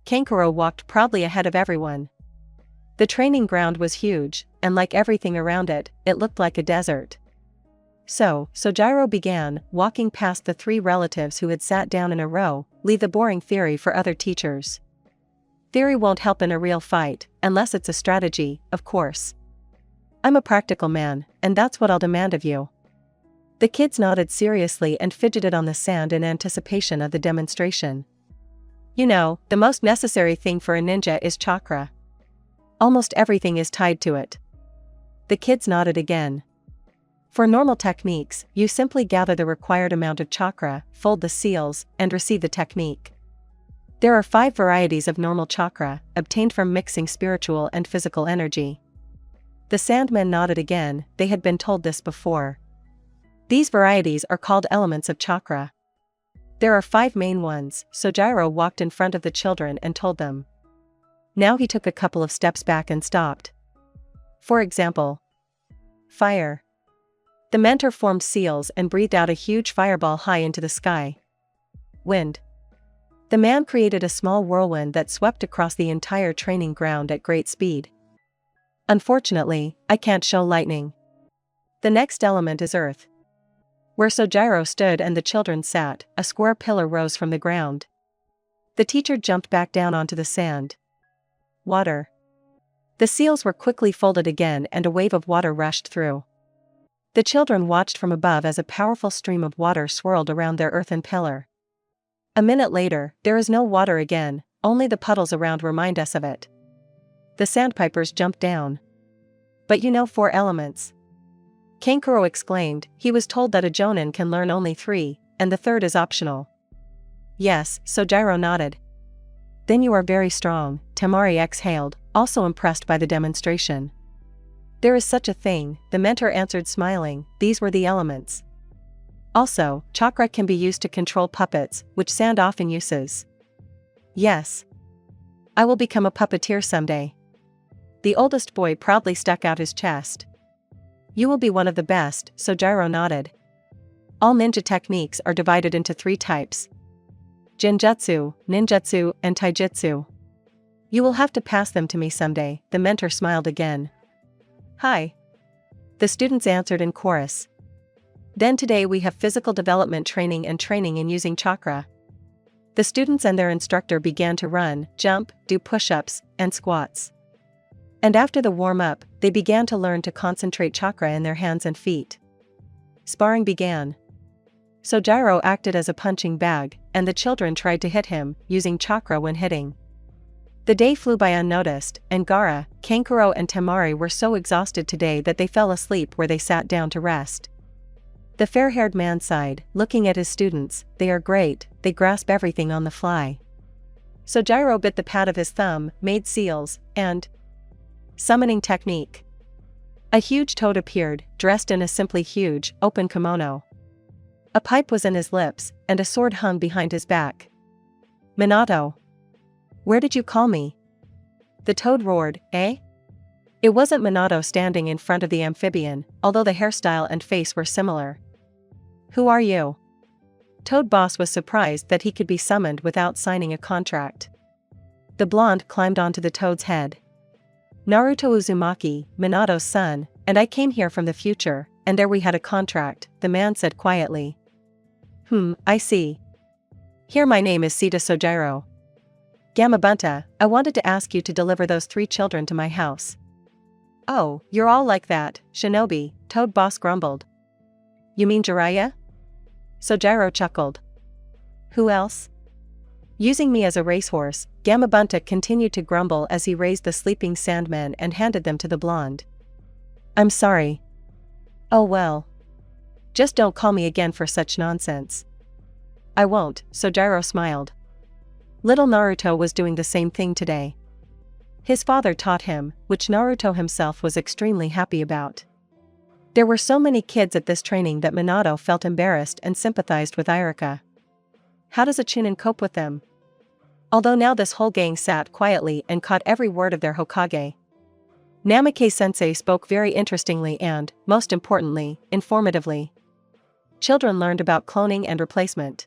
Kankuro walked proudly ahead of everyone. The training ground was huge, and like everything around it, it looked like a desert. So, Sojiro began, walking past the three relatives who had sat down in a row. "Leave the boring theory for other teachers. Theory won't help in a real fight, unless it's a strategy, of course. I'm a practical man, and that's what I'll demand of you." The kids nodded seriously and fidgeted on the sand in anticipation of the demonstration. "You know, the most necessary thing for a ninja is chakra. Almost everything is tied to it." The kids nodded again. "For normal techniques, you simply gather the required amount of chakra, fold the seals, and receive the technique. There are 5 varieties of normal chakra, obtained from mixing spiritual and physical energy." The Sandmen nodded again, they had been told this before. These varieties are called elements of chakra. There are 5 main ones, Sojiro walked in front of the children and told them. Now he took a couple of steps back and stopped. For example, fire. The mentor formed seals and breathed out a huge fireball high into the sky. Wind. The man created a small whirlwind that swept across the entire training ground at great speed. "Unfortunately, I can't show lightning." The next element is earth. Where Sojiro stood and the children sat, a square pillar rose from the ground. The teacher jumped back down onto the sand. Water. The seals were quickly folded again and a wave of water rushed through. The children watched from above as a powerful stream of water swirled around their earthen pillar. A minute later, there is no water again, only the puddles around remind us of it. The sandpipers jumped down. "But you know 4 elements." Kankuro exclaimed, he was told that a jonin can learn only 3, and the third is optional. "Yes," Sojiro nodded. "Then you are very strong," Temari exhaled, also impressed by the demonstration. "There is such a thing," the mentor answered smiling, "these were the elements. Also, chakra can be used to control puppets, which Sand often uses." "Yes. I will become a puppeteer someday." The oldest boy proudly stuck out his chest. "You will be one of the best," Sojiro nodded. All ninja techniques are divided into 3 types. Genjutsu, ninjutsu, and taijutsu. You will have to pass them to me someday, the mentor smiled again. "Hi." The students answered in chorus. Then today we have physical development training and training in using chakra. The students and their instructor began to run, jump, do push-ups, and squats. And after the warm-up, they began to learn to concentrate chakra in their hands and feet. Sparring began. Sojiro acted as a punching bag, and the children tried to hit him, using chakra when hitting. The day flew by unnoticed, and Gaara, Kankuro and Temari were so exhausted today that they fell asleep where they sat down to rest. The fair-haired man sighed, looking at his students. "They are great, they grasp everything on the fly." Sojiro bit the pad of his thumb, made seals, and summoning technique. A huge toad appeared, dressed in a simply huge, open kimono. A pipe was in his lips, and a sword hung behind his back. "Minato. Where did you call me?" The toad roared, "Eh?" It wasn't Minato standing in front of the amphibian, although the hairstyle and face were similar. "Who are you?" Toad Boss was surprised that he could be summoned without signing a contract. The blonde climbed onto the toad's head. "Naruto Uzumaki, Minato's son, and I came here from the future, and there we had a contract," the man said quietly. I see. Here my name is Sita Sojiro. Gamabunta, I wanted to ask you to deliver those 3 children to my house." "Oh, you're all like that, Shinobi," Toad Boss grumbled. "You mean Jiraiya?" Sojiro chuckled. Who else? Using me as a racehorse, Gamabunta continued to grumble as he raised the sleeping Sandman and handed them to the blonde. I'm sorry. Oh well. Just don't call me again for such nonsense. I won't, Sojiro smiled. Little Naruto was doing the same thing today. His father taught him, which Naruto himself was extremely happy about. There were so many kids at this training that Minato felt embarrassed and sympathized with Iruka. How does a Chunin cope with them? Although now this whole gang sat quietly and caught every word of their Hokage. Namikaze-sensei spoke very interestingly and, most importantly, informatively. Children learned about cloning and replacement.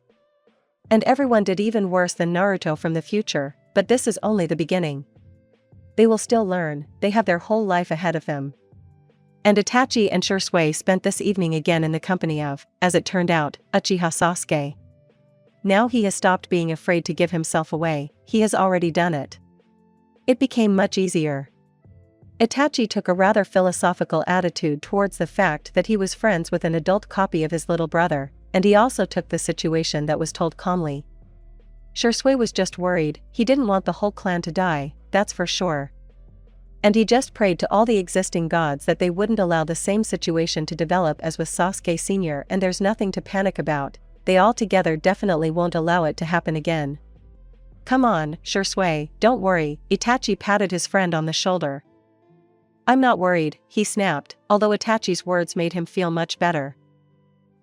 And everyone did even worse than Naruto from the future, but this is only the beginning. They will still learn, they have their whole life ahead of them. And Itachi and Shisui spent this evening again in the company of, as it turned out, Uchiha Sasuke. Now he has stopped being afraid to give himself away, he has already done it. It became much easier. Itachi took a rather philosophical attitude towards the fact that he was friends with an adult copy of his little brother, and he also took the situation that was told calmly. Shisui was just worried, he didn't want the whole clan to die, that's for sure. And he just prayed to all the existing gods that they wouldn't allow the same situation to develop as with Sasuke Sr. And there's nothing to panic about, they all together definitely won't allow it to happen again. Come on, Shisui, don't worry, Itachi patted his friend on the shoulder. I'm not worried, he snapped, although Itachi's words made him feel much better.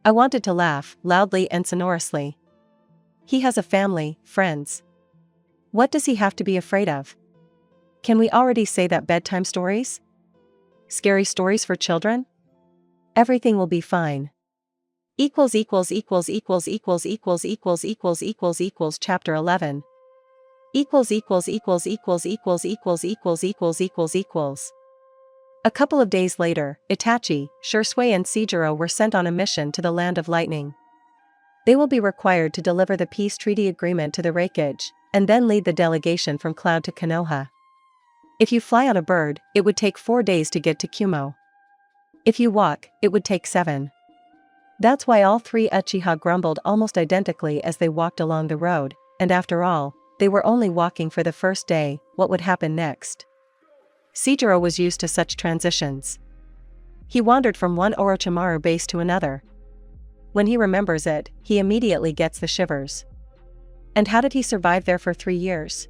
I wanted to laugh, loudly and sonorously. He has a family, friends. What does he have to be afraid of? Can we already say that bedtime stories? Scary stories for children? Everything will be fine. Chapter 11. A couple of days later, Itachi, Shisui and Sojiro were sent on a mission to the Land of Lightning. They will be required to deliver the peace treaty agreement to the Raikage, and then lead the delegation from Cloud to Konoha. If you fly on a bird, it would take 4 days to get to Kumo. If you walk, it would take 7. That's why all three Uchiha grumbled almost identically as they walked along the road, and after all, they were only walking for the first day, what would happen next? Sojiro was used to such transitions. He wandered from one Orochimaru base to another. When he remembers it, he immediately gets the shivers. And how did he survive there for 3 years?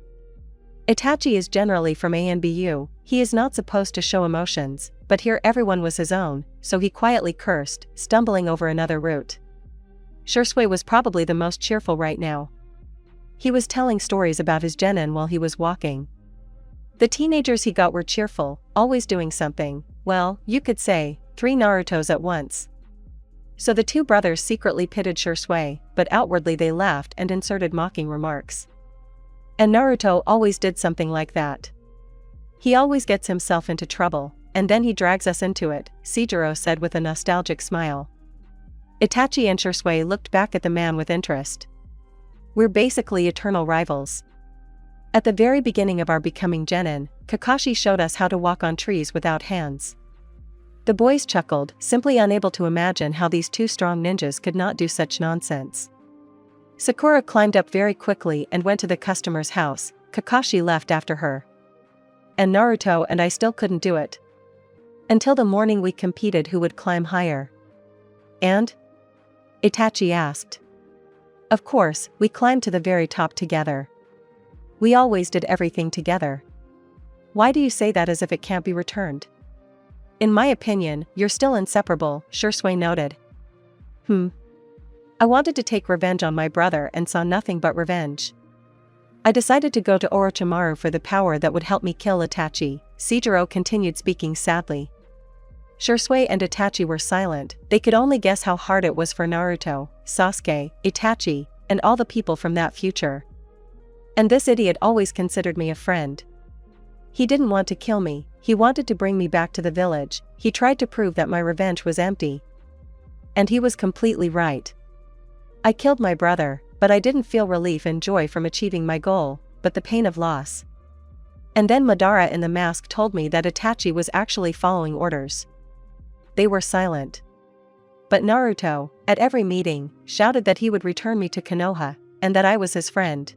Itachi is generally from ANBU, he is not supposed to show emotions, but here everyone was his own, so he quietly cursed, stumbling over another route. Shisui was probably the most cheerful right now. He was telling stories about his genin while he was walking. The teenagers he got were cheerful, always doing something, well, you could say, 3 Narutos at once. So the 2 brothers secretly pitied Shisui, but outwardly they laughed and inserted mocking remarks. And Naruto always did something like that. He always gets himself into trouble, and then he drags us into it, Sojiro said with a nostalgic smile. Itachi and Shisui looked back at the man with interest. We're basically eternal rivals. At the very beginning of our becoming genin, Kakashi showed us how to walk on trees without hands. The boys chuckled, simply unable to imagine how these 2 strong ninjas could not do such nonsense. Sakura climbed up very quickly and went to the customer's house, Kakashi left after her. And Naruto and I still couldn't do it. Until the morning we competed who would climb higher. And? Itachi asked. Of course, we climbed to the very top together. We always did everything together. Why do you say that as if it can't be returned? In my opinion, you're still inseparable, Shisui noted. I wanted to take revenge on my brother and saw nothing but revenge. I decided to go to Orochimaru for the power that would help me kill Itachi, Sojiro continued speaking sadly. Shisui and Itachi were silent, they could only guess how hard it was for Naruto, Sasuke, Itachi, and all the people from that future. And this idiot always considered me a friend. He didn't want to kill me, he wanted to bring me back to the village, he tried to prove that my revenge was empty. And he was completely right. I killed my brother, but I didn't feel relief and joy from achieving my goal, but the pain of loss. And then Madara in the mask told me that Itachi was actually following orders. They were silent. But Naruto, at every meeting, shouted that he would return me to Konoha, and that I was his friend.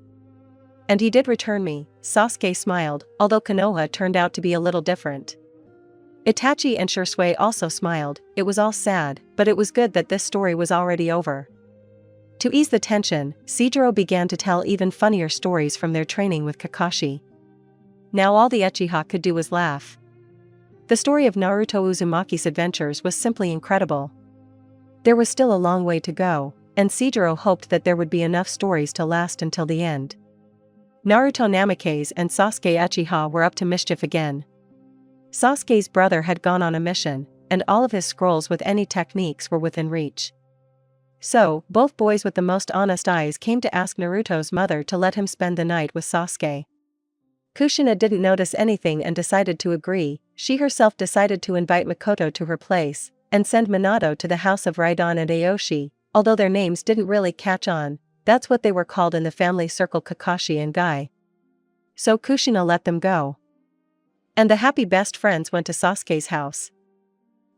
And he did return me, Sasuke smiled, although Konoha turned out to be a little different. Itachi and Shisui also smiled. It was all sad, but it was good that this story was already over. To ease the tension, Seijiro began to tell even funnier stories from their training with Kakashi. Now all the Uchiha could do was laugh. The story of Naruto Uzumaki's adventures was simply incredible. There was still a long way to go, and Seijiro hoped that there would be enough stories to last until the end. Naruto Namikaze and Sasuke Uchiha were up to mischief again. Sasuke's brother had gone on a mission, and all of his scrolls with any techniques were within reach. So, both boys with the most honest eyes came to ask Naruto's mother to let him spend the night with Sasuke. Kushina didn't notice anything and decided to agree. She herself decided to invite Makoto to her place, and send Minato to the house of Raidon and Aoshi. Although their names didn't really catch on, that's what they were called in the family circle, Kakashi and Guy. So Kushina let them go. And the happy best friends went to Sasuke's house.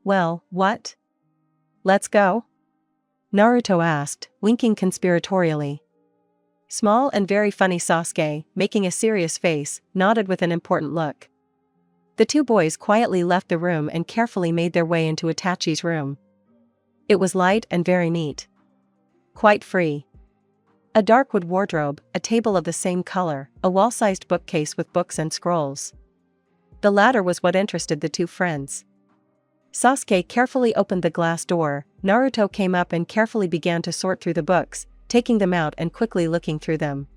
Well, what? Let's go? Naruto asked, winking conspiratorially. Small and very funny Sasuke, making a serious face, nodded with an important look. The two boys quietly left the room and carefully made their way into Itachi's room. It was light and very neat. Quite free. A dark wood wardrobe, a table of the same color, a wall-sized bookcase with books and scrolls. The latter was what interested the two friends. Sasuke carefully opened the glass door. Naruto came up and carefully began to sort through the books, taking them out and quickly looking through them.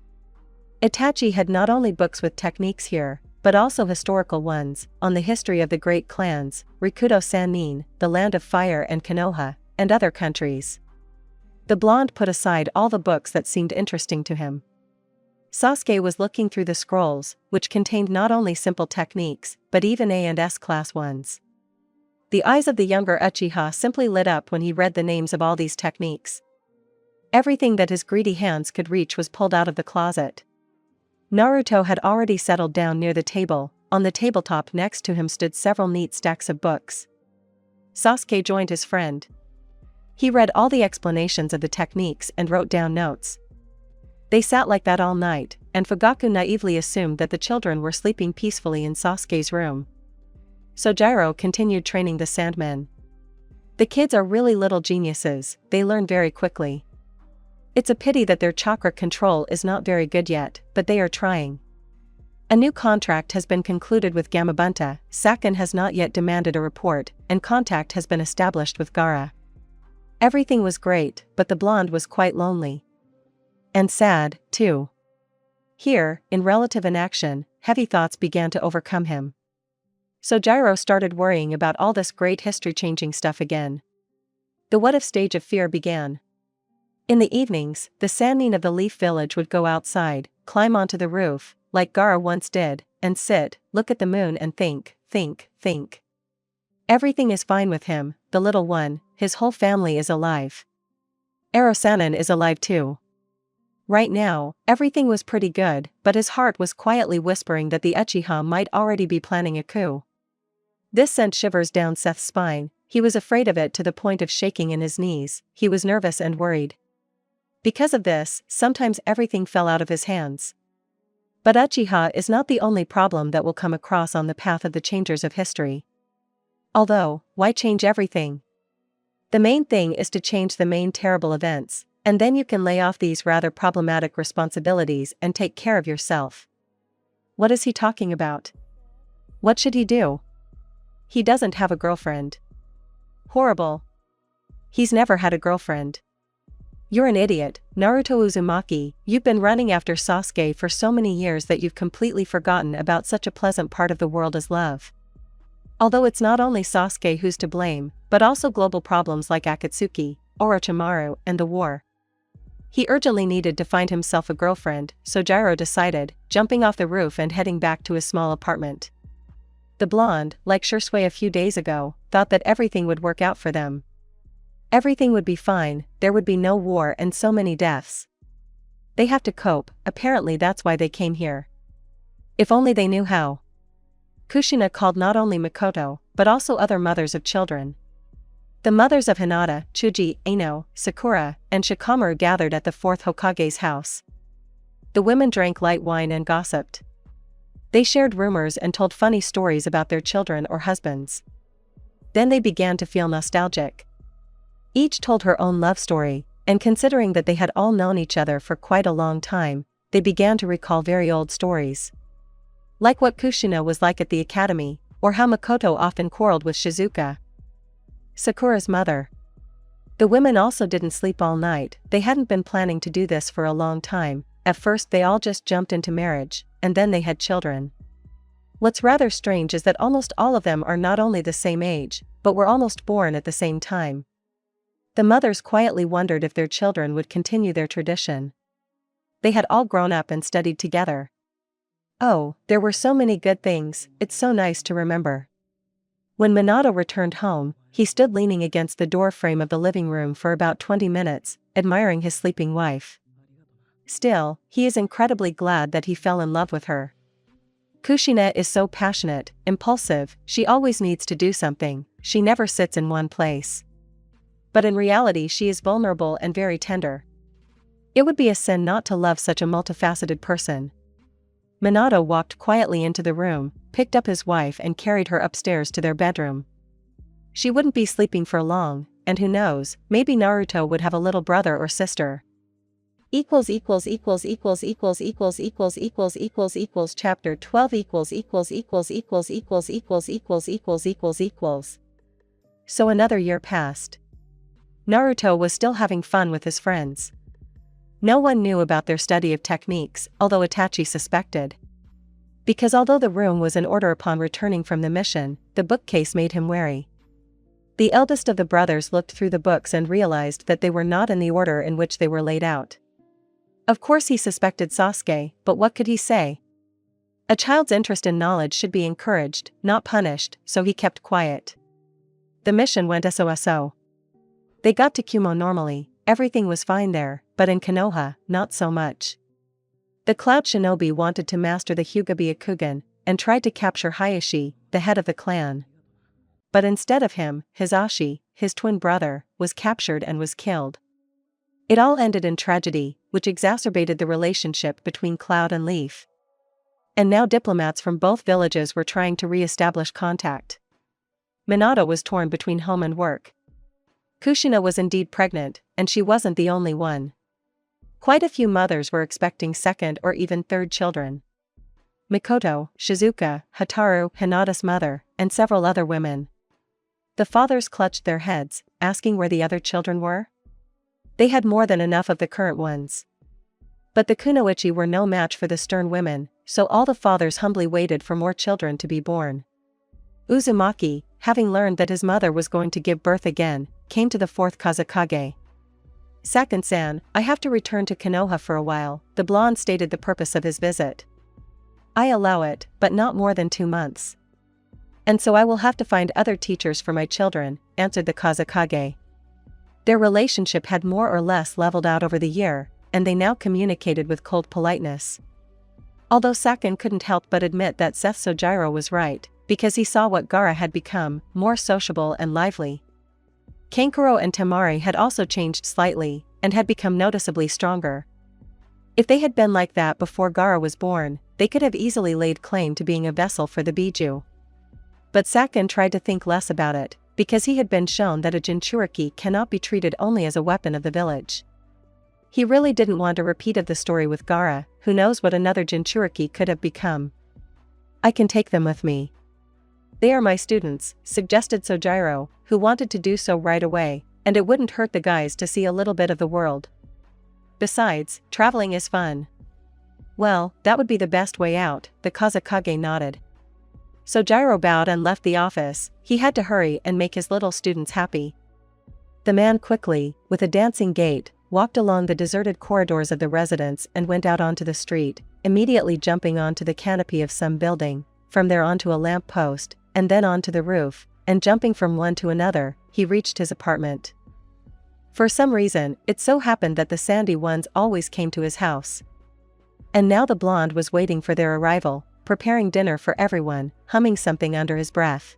Itachi had not only books with techniques here, but also historical ones, on the history of the great clans, Rikudo Sannin, the land of fire and Konoha, and other countries. The blonde put aside all the books that seemed interesting to him. Sasuke was looking through the scrolls, which contained not only simple techniques, but even A and S class ones. The eyes of the younger Uchiha simply lit up when he read the names of all these techniques. Everything that his greedy hands could reach was pulled out of the closet. Naruto had already settled down near the table. On the tabletop next to him stood several neat stacks of books. Sasuke joined his friend. He read all the explanations of the techniques and wrote down notes. They sat like that all night, and Fugaku naively assumed that the children were sleeping peacefully in Sasuke's room. Sojiro continued training the Sandmen. The kids are really little geniuses, they learn very quickly. It's a pity that their chakra control is not very good yet, but they are trying. A new contract has been concluded with Gamabunta, Sakin has not yet demanded a report, and contact has been established with Gaara. Everything was great, but the blonde was quite lonely. And sad, too. Here, in relative inaction, heavy thoughts began to overcome him. Sojiro started worrying about all this great history-changing stuff again. The what-if stage of fear began. In the evenings, the Sannin of the Leaf Village would go outside, climb onto the roof, like Gaara once did, and sit, look at the moon and think. Everything is fine with him, the little one, his whole family is alive. Erosanin is alive too. Right now, everything was pretty good, but his heart was quietly whispering that the Uchiha might already be planning a coup. This sent shivers down Seth's spine. He was afraid of it to the point of shaking in his knees. He was nervous and worried. Because of this, sometimes everything fell out of his hands. But Uchiha is not the only problem that will come across on the path of the changers of history. Although, why change everything? The main thing is to change the main terrible events, and then you can lay off these rather problematic responsibilities and take care of yourself. What is he talking about? What should he do? He doesn't have a girlfriend. Horrible. He's never had a girlfriend. You're an idiot, Naruto Uzumaki. You've been running after Sasuke for so many years that you've completely forgotten about such a pleasant part of the world as love. Although it's not only Sasuke who's to blame, but also global problems like Akatsuki, Orochimaru, and the war. He urgently needed to find himself a girlfriend, Sojiro decided, jumping off the roof and heading back to his small apartment. The blonde, like Shisui a few days ago, thought that everything would work out for them. Everything would be fine, there would be no war and so many deaths. They have to cope, apparently that's why they came here. If only they knew how. Kushina called not only Makoto, but also other mothers of children. The mothers of Hinata, Chuji, Aino, Sakura, and Shikamaru gathered at the fourth Hokage's house. The women drank light wine and gossiped. They shared rumors and told funny stories about their children or husbands. Then they began to feel nostalgic. Each told her own love story, and considering that they had all known each other for quite a long time, they began to recall very old stories. Like what Kushina was like at the academy, or how Makoto often quarreled with Shizuka, Sakura's mother. The women also didn't sleep all night. They hadn't been planning to do this for a long time. At first they all just jumped into marriage, and then they had children. What's rather strange is that almost all of them are not only the same age, but were almost born at the same time. The mothers quietly wondered if their children would continue their tradition. They had all grown up and studied together. Oh, there were so many good things, it's so nice to remember. When Minato returned home, he stood leaning against the door frame of the living room for about 20 minutes, admiring his sleeping wife. Still, he is incredibly glad that he fell in love with her. Kushina is so passionate, impulsive, she always needs to do something, she never sits in one place. But in reality she is vulnerable and very tender. It would be a sin not to love such a multifaceted person. Minato walked quietly into the room, picked up his wife and carried her upstairs to their bedroom. She wouldn't be sleeping for long, and who knows, maybe Naruto would have a little brother or sister. Chapter 12 So another year passed. Naruto was still having fun with his friends. No one knew about their study of techniques, although Itachi suspected. Because although the room was in order upon returning from the mission, the bookcase made him wary. The eldest of the brothers looked through the books and realized that they were not in the order in which they were laid out. Of course he suspected Sasuke, but what could he say? A child's interest in knowledge should be encouraged, not punished, so he kept quiet. The mission went so. They got to Kumo normally, everything was fine there, but in Konoha, not so much. The Cloud Shinobi wanted to master the Hyuga Byakugan, and tried to capture Hayashi, the head of the clan. But instead of him, Hizashi, his twin brother, was captured and was killed. It all ended in tragedy, which exacerbated the relationship between Cloud and Leaf. And now diplomats from both villages were trying to re-establish contact. Minato was torn between home and work. Kushina was indeed pregnant, and she wasn't the only one. Quite a few mothers were expecting second or even third children. Mikoto, Shizuka, Hataru, Hinata's mother, and several other women. The fathers clutched their heads, asking where the other children were. They had more than enough of the current ones. But the Kunoichi were no match for the stern women, so all the fathers humbly waited for more children to be born. Uzumaki, having learned that his mother was going to give birth again, came to the fourth Kazekage. Sakin-san, I have to return to Konoha for a while, the blonde stated the purpose of his visit. I allow it, but not more than 2 months. And so I will have to find other teachers for my children, answered the Kazekage. Their relationship had more or less leveled out over the year, and they now communicated with cold politeness. Although Sakin couldn't help but admit that Seth Sojiro was right, because he saw what Gaara had become, more sociable and lively. Kankuro and Temari had also changed slightly, and had become noticeably stronger. If they had been like that before Gaara was born, they could have easily laid claim to being a vessel for the Biju. But Sakin tried to think less about it, because he had been shown that a Jinchuriki cannot be treated only as a weapon of the village. He really didn't want a repeat of the story with Gaara, who knows what another Jinchuriki could have become. I can take them with me. They are my students, suggested Sojiro, who wanted to do so right away, and it wouldn't hurt the guys to see a little bit of the world. Besides, traveling is fun. Well, that would be the best way out, the Kazekage nodded. Sojiro bowed and left the office. He had to hurry and make his little students happy. The man quickly, with a dancing gait, walked along the deserted corridors of the residence and went out onto the street, immediately jumping onto the canopy of some building, from there onto a lamp post, and then onto the roof, and jumping from one to another, he reached his apartment. For some reason, it so happened that the sandy ones always came to his house. And now the blonde was waiting for their arrival, preparing dinner for everyone, humming something under his breath.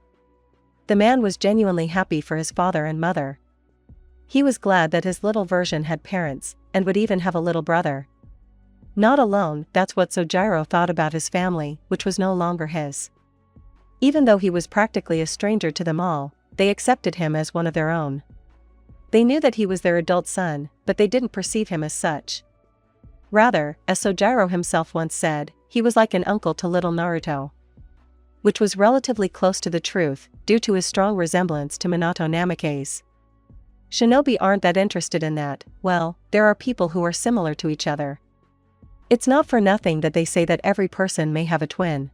The man was genuinely happy for his father and mother. He was glad that his little version had parents, and would even have a little brother. Not alone, that's what Sojiro thought about his family, which was no longer his. Even though he was practically a stranger to them all, they accepted him as one of their own. They knew that he was their adult son, but they didn't perceive him as such. Rather, as Sojiro himself once said, he was like an uncle to little Naruto. Which was relatively close to the truth, due to his strong resemblance to Minato Namikaze. Shinobi aren't that interested in that. Well, there are people who are similar to each other. It's not for nothing that they say that every person may have a twin.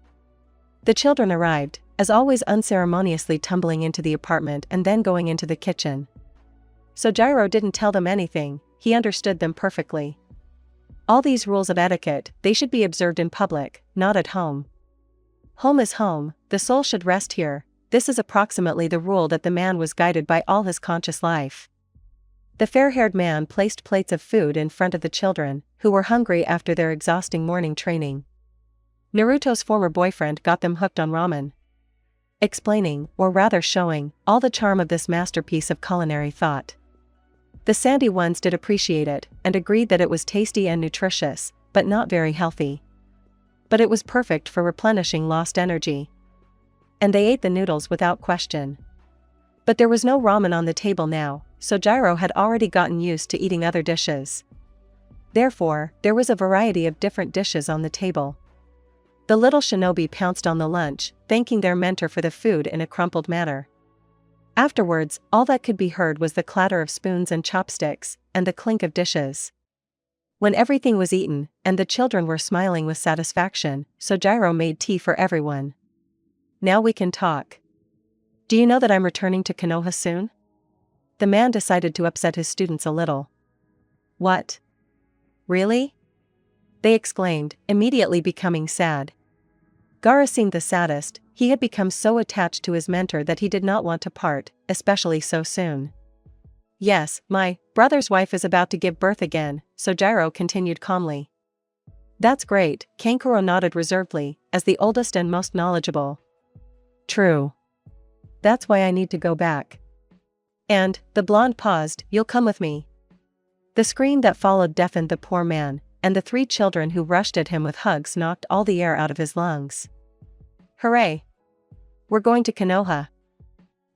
The children arrived, as always unceremoniously tumbling into the apartment and then going into the kitchen. Sojiro didn't tell them anything, he understood them perfectly. All these rules of etiquette, they should be observed in public, not at home. Home is home, the soul should rest here. This is approximately the rule that the man was guided by all his conscious life. The fair-haired man placed plates of food in front of the children, who were hungry after their exhausting morning training. Naruto's former boyfriend got them hooked on ramen. Explaining, or rather showing, all the charm of this masterpiece of culinary thought. The sandy ones did appreciate it, and agreed that it was tasty and nutritious, but not very healthy. But it was perfect for replenishing lost energy. And they ate the noodles without question. But there was no ramen on the table now, Sojiro had already gotten used to eating other dishes. Therefore, there was a variety of different dishes on the table. The little shinobi pounced on the lunch, thanking their mentor for the food in a crumpled manner. Afterwards, all that could be heard was the clatter of spoons and chopsticks, and the clink of dishes. When everything was eaten, and the children were smiling with satisfaction, Sojiro made tea for everyone. Now we can talk. Do you know that I'm returning to Konoha soon? The man decided to upset his students a little. What? Really? They exclaimed, immediately becoming sad. Gaara seemed the saddest, he had become so attached to his mentor that he did not want to part, especially so soon. Yes, my brother's wife is about to give birth again, Sojiro continued calmly. That's great, Kankuro nodded reservedly, as the oldest and most knowledgeable. True. That's why I need to go back. And, the blonde paused, you'll come with me. The scream that followed deafened the poor man, and the 3 children who rushed at him with hugs knocked all the air out of his lungs. Hooray! We're going to Konoha!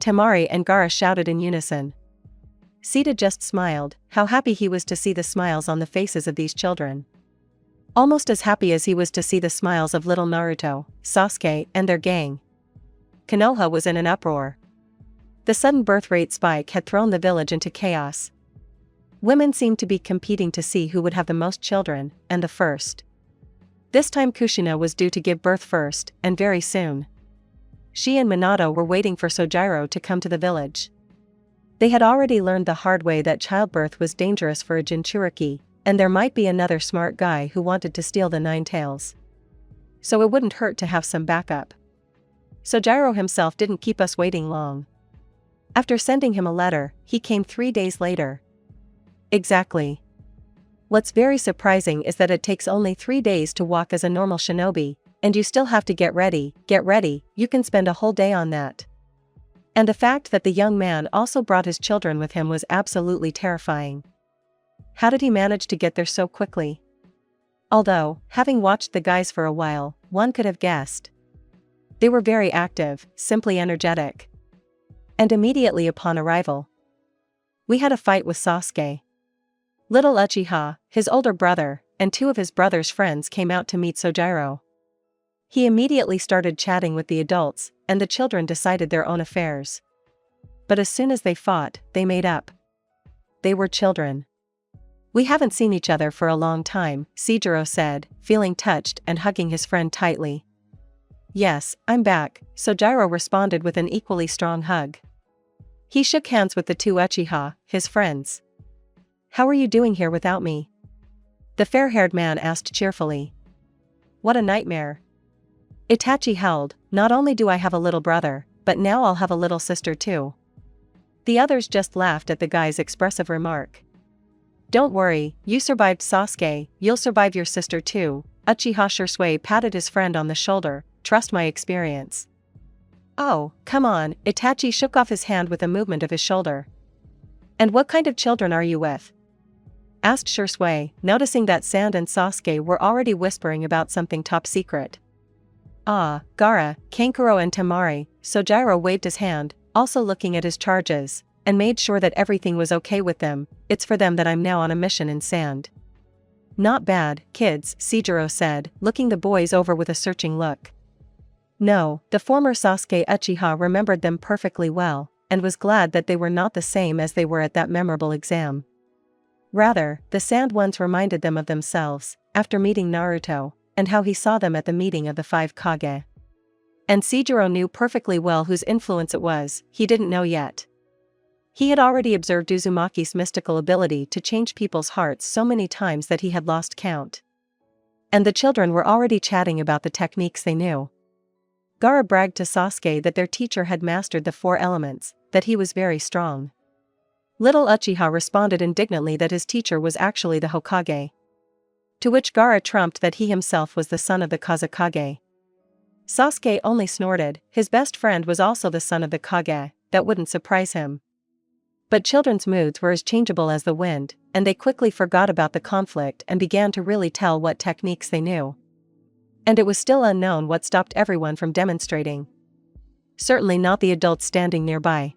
Temari and Gaara shouted in unison. Sita just smiled, how happy he was to see the smiles on the faces of these children. Almost as happy as he was to see the smiles of little Naruto, Sasuke, and their gang. Konoha was in an uproar. The sudden birth rate spike had thrown the village into chaos. Women seemed to be competing to see who would have the most children, and the first. This time Kushina was due to give birth first, and very soon. She and Minato were waiting for Sojiro to come to the village. They had already learned the hard way that childbirth was dangerous for a Jinchuriki, and there might be another smart guy who wanted to steal the 9 tails. So it wouldn't hurt to have some backup. Sojiro himself didn't keep us waiting long. After sending him a letter, he came 3 days later. Exactly. What's very surprising is that it takes only 3 days to walk as a normal shinobi, and you still have to get ready, you can spend a whole day on that. And the fact that the young man also brought his children with him was absolutely terrifying. How did he manage to get there so quickly? Although, having watched the guys for a while, one could have guessed. They were very active, simply energetic. And immediately upon arrival, we had a fight with Sasuke. Little Uchiha, his older brother, and 2 of his brother's friends came out to meet Sojiro. He immediately started chatting with the adults, and the children decided their own affairs. But as soon as they fought, they made up. They were children. We haven't seen each other for a long time, Seijiro said, feeling touched and hugging his friend tightly. Yes, I'm back, Sojiro responded with an equally strong hug. He shook hands with the 2 Uchiha, his friends. How are you doing here without me? The fair-haired man asked cheerfully. What a nightmare. Itachi howled, not only do I have a little brother, but now I'll have a little sister too. The others just laughed at the guy's expressive remark. Don't worry, you survived Sasuke, you'll survive your sister too, Uchiha Shursui patted his friend on the shoulder, trust my experience. "Oh, come on," Itachi shook off his hand with a movement of his shoulder. "And what kind of children are you with?" asked Shursui, noticing that Sand and Sasuke were already whispering about something top secret. "Ah, Gaara, Kankuro and Temari," Sojiro waved his hand, also looking at his charges, and made sure that everything was okay with them. "It's for them that I'm now on a mission in Sand." "Not bad, kids," Sejiro said, looking the boys over with a searching look. No, the former Sasuke Uchiha remembered them perfectly well, and was glad that they were not the same as they were at that memorable exam. Rather, the Sand ones reminded them of themselves, after meeting Naruto, and how he saw them at the meeting of the 5 Kage. And Sejiro knew perfectly well whose influence it was. He didn't know yet. He had already observed Uzumaki's mystical ability to change people's hearts so many times that he had lost count. And the children were already chatting about the techniques they knew. Gaara bragged to Sasuke that their teacher had mastered the 4 elements, that he was very strong. Little Uchiha responded indignantly that his teacher was actually the Hokage. To which Gaara trumped that he himself was the son of the Kazekage. Sasuke only snorted. His best friend was also the son of the Kage, that wouldn't surprise him. But children's moods were as changeable as the wind, and they quickly forgot about the conflict and began to really tell what techniques they knew. And it was still unknown what stopped everyone from demonstrating. Certainly not the adults standing nearby.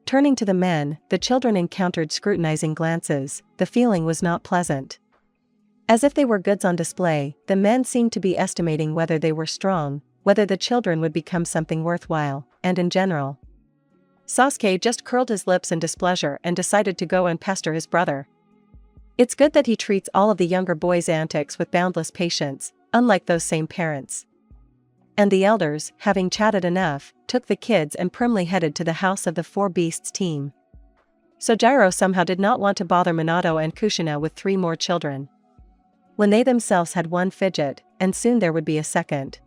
Turning to the men, the children encountered scrutinizing glances. The feeling was not pleasant. As if they were goods on display, the men seemed to be estimating whether they were strong, whether the children would become something worthwhile, and in general. Sasuke just curled his lips in displeasure and decided to go and pester his brother. It's good that he treats all of the younger boys' antics with boundless patience, unlike those same parents. And the elders, having chatted enough, took the kids and primly headed to the house of the 4 Beasts team. Sojiro somehow did not want to bother Minato and Kushina with 3 more children, when they themselves had 1 fidget, and soon there would be a second.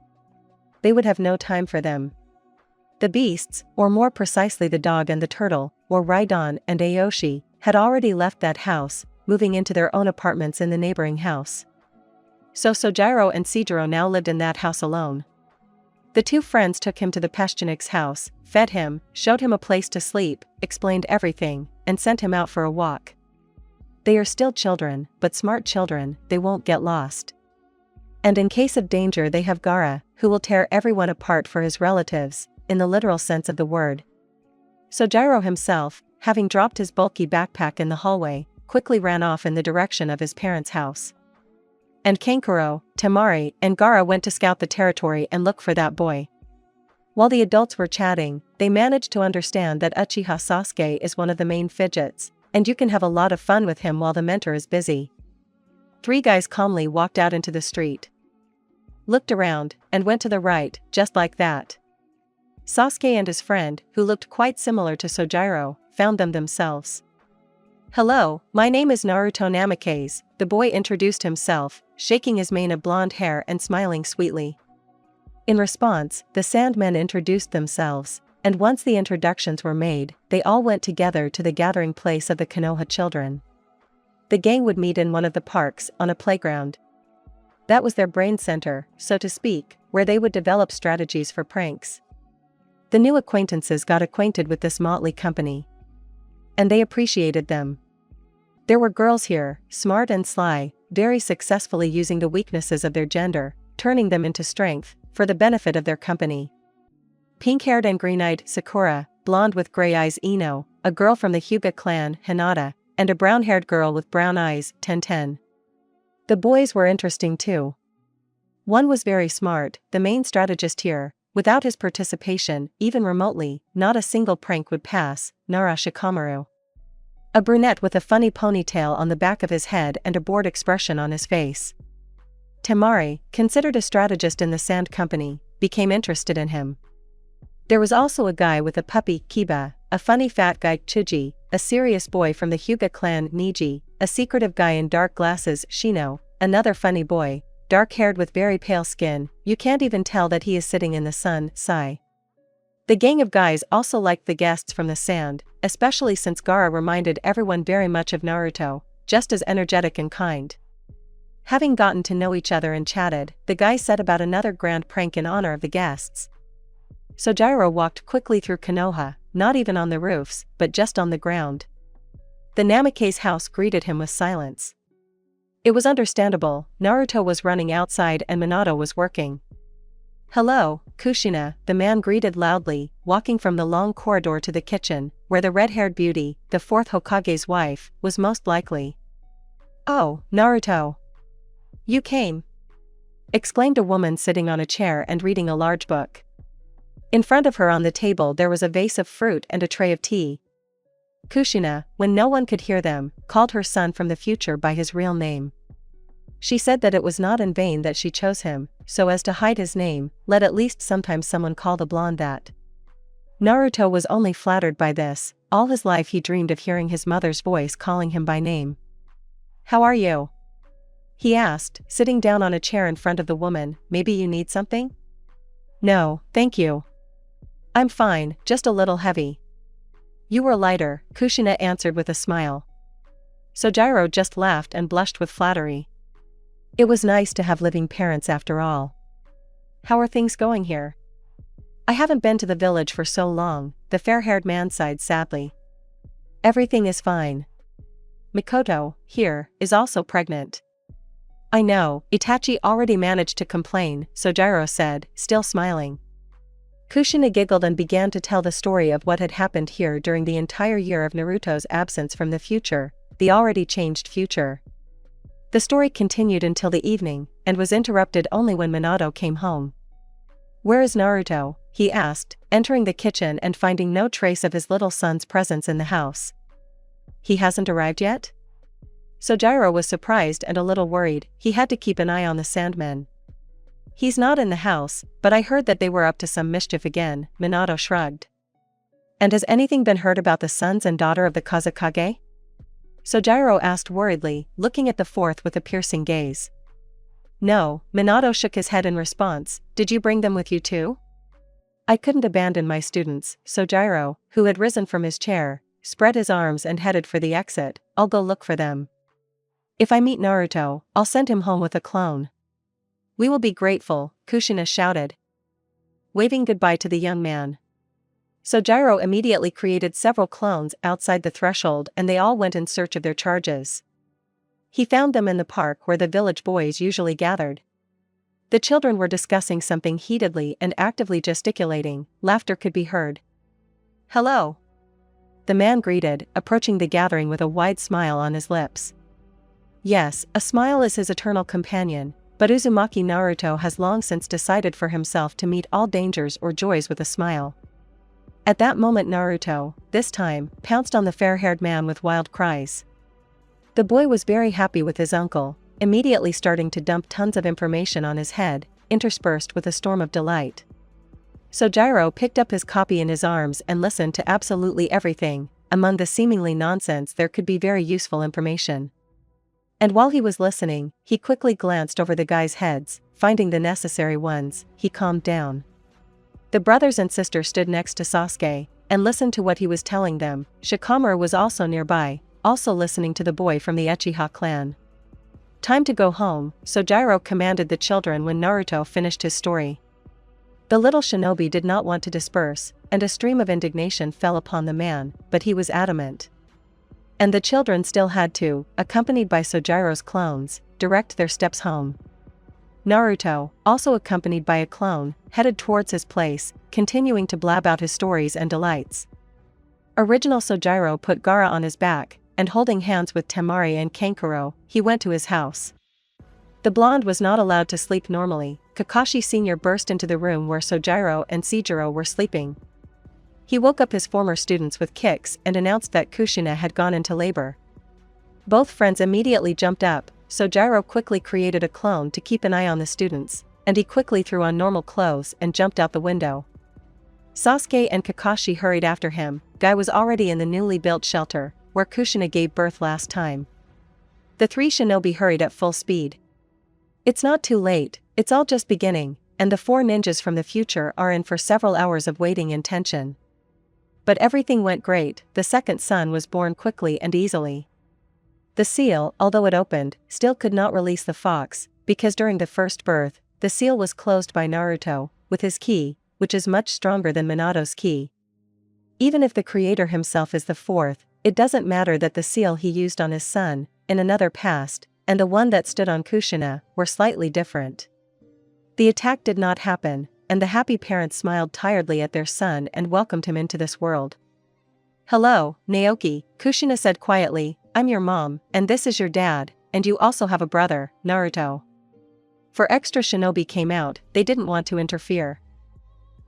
They would have no time for them. The beasts, or more precisely the dog and the turtle, or Raidon and Aoshi, had already left that house, moving into their own apartments in the neighboring house. So Sojiro and Sejiro now lived in that house alone. The 2 friends took him to the Peshchenik's house, fed him, showed him a place to sleep, explained everything, and sent him out for a walk. They are still children, but smart children. They won't get lost. And in case of danger they have Gaara, who will tear everyone apart for his relatives, in the literal sense of the word. Sojiro himself, having dropped his bulky backpack in the hallway, quickly ran off in the direction of his parents' house. And Kankuro, Temari, and Gaara went to scout the territory and look for that boy. While the adults were chatting, they managed to understand that Uchiha Sasuke is one of the main fidgets, and you can have a lot of fun with him while the mentor is busy. 3 guys calmly walked out into the street, looked around, and went to the right, just like that. Sasuke and his friend, who looked quite similar to Sojiro, found them themselves. "Hello, my name is Naruto Namikaze," the boy introduced himself, shaking his mane of blonde hair and smiling sweetly. In response, the Sandmen introduced themselves, and once the introductions were made, they all went together to the gathering place of the Konoha children. The gang would meet in one of the parks, on a playground. That was their brain center, so to speak, where they would develop strategies for pranks. The new acquaintances got acquainted with this motley company, and they appreciated them. There were girls here, smart and sly, very successfully using the weaknesses of their gender, turning them into strength, for the benefit of their company. Pink-haired and green-eyed Sakura, blonde with gray eyes Ino, a girl from the Hyuga clan Hinata, and a brown-haired girl with brown eyes Tenten. The boys were interesting too. One was very smart, the main strategist here. Without his participation, even remotely, not a single prank would pass, Nara Shikamaru. A brunette with a funny ponytail on the back of his head and a bored expression on his face. Temari, considered a strategist in the Sand Company, became interested in him. There was also a guy with a puppy, Kiba, a funny fat guy, Chuji, a serious boy from the Hyuga clan, Niji, a secretive guy in dark glasses, Shino, another funny boy, dark-haired with very pale skin, you can't even tell that he is sitting in the sun, Sai. The gang of guys also liked the guests from the Sand, especially since Gaara reminded everyone very much of Naruto, just as energetic and kind. Having gotten to know each other and chatted, the guys set about another grand prank in honor of the guests. Sojiro walked quickly through Konoha, not even on the roofs, but just on the ground. The Namake's house greeted him with silence. It was understandable, Naruto was running outside and Minato was working. "Hello, Kushina," the man greeted loudly, walking from the long corridor to the kitchen, where the red-haired beauty, the fourth Hokage's wife, was most likely. "Oh, Naruto. You came," exclaimed a woman sitting on a chair and reading a large book. In front of her on the table there was a vase of fruit and a tray of tea. Kushina, when no one could hear them, called her son from the future by his real name. She said that it was not in vain that she chose him, so as to hide his name, let at least sometimes someone call the blonde that. Naruto was only flattered by this, all his life he dreamed of hearing his mother's voice calling him by name. "How are you?" he asked, sitting down on a chair in front of the woman. "Maybe you need something?" "No, thank you. I'm fine, just a little heavy." "You were lighter," Kushina answered with a smile. Sojiro just laughed and blushed with flattery. It was nice to have living parents after all. "How are things going here?" "I haven't been to the village for so long," the fair-haired man sighed sadly. "Everything is fine. Mikoto, here, is also pregnant." "I know," Itachi already managed to complain, Sojiro said, still smiling. Kushina giggled and began to tell the story of what had happened here during the entire year of Naruto's absence from the future, the already changed future. The story continued until the evening, and was interrupted only when Minato came home. "Where is Naruto?" he asked, entering the kitchen and finding no trace of his little son's presence in the house. "He hasn't arrived yet?" Sojiro was surprised and a little worried. He had to keep an eye on the Sandmen. "He's not in the house, but I heard that they were up to some mischief again," Minato shrugged. "And has anything been heard about the sons and daughter of the Kazekage?" Sojiro asked worriedly, looking at the fourth with a piercing gaze. "No," Minato shook his head in response. "Did you bring them with you too?" "I couldn't abandon my students." Sojiro, who had risen from his chair, spread his arms and headed for the exit. "I'll go look for them. If I meet Naruto, I'll send him home with a clone." "We will be grateful," Kushina shouted, waving goodbye to the young man. Sojiro immediately created several clones outside the threshold and they all went in search of their charges. He found them in the park where the village boys usually gathered. The children were discussing something heatedly and actively gesticulating. Laughter could be heard. "Hello," the man greeted, approaching the gathering with a wide smile on his lips. Yes, a smile is his eternal companion, but Uzumaki Naruto has long since decided for himself to meet all dangers or joys with a smile. At that moment Naruto, this time, pounced on the fair-haired man with wild cries. The boy was very happy with his uncle, immediately starting to dump tons of information on his head, interspersed with a storm of delight. Sojiro picked up his copy in his arms and listened to absolutely everything. Among the seemingly nonsense there could be very useful information. And while he was listening, he quickly glanced over the guys' heads, finding the necessary ones. He calmed down. The brothers and sister stood next to Sasuke, and listened to what he was telling them. Shikamaru was also nearby, also listening to the boy from the Uchiha clan. "Time to go home," Sojiro commanded the children when Naruto finished his story. The little shinobi did not want to disperse, and a stream of indignation fell upon the man, but he was adamant. And the children still had to, accompanied by Sojiro's clones, direct their steps home. Naruto, also accompanied by a clone, headed towards his place, continuing to blab out his stories and delights. Original Sojiro put Gaara on his back, and holding hands with Temari and Kankuro, he went to his house. The blonde was not allowed to sleep normally. Kakashi Sr. burst into the room where Sojiro and Seijiro were sleeping. He woke up his former students with kicks and announced that Kushina had gone into labor. Both friends immediately jumped up. Sojiro quickly created a clone to keep an eye on the students, and he quickly threw on normal clothes and jumped out the window. Sasuke and Kakashi hurried after him. Guy was already in the newly built shelter, where Kushina gave birth last time. The three shinobi hurried at full speed. It's not too late, it's all just beginning, and the four ninjas from the future are in for several hours of waiting and tension. But everything went great. The second son was born quickly and easily. The seal, although it opened, still could not release the fox, because during the first birth, the seal was closed by Naruto, with his key, which is much stronger than Minato's ki. Even if the creator himself is the fourth, it doesn't matter that the seal he used on his son, in another past, and the one that stood on Kushina, were slightly different. The attack did not happen, and the happy parents smiled tiredly at their son and welcomed him into this world. "Hello, Naoki," Kushina said quietly, "I'm your mom, and this is your dad, and you also have a brother, Naruto." For extra shinobi came out, they didn't want to interfere.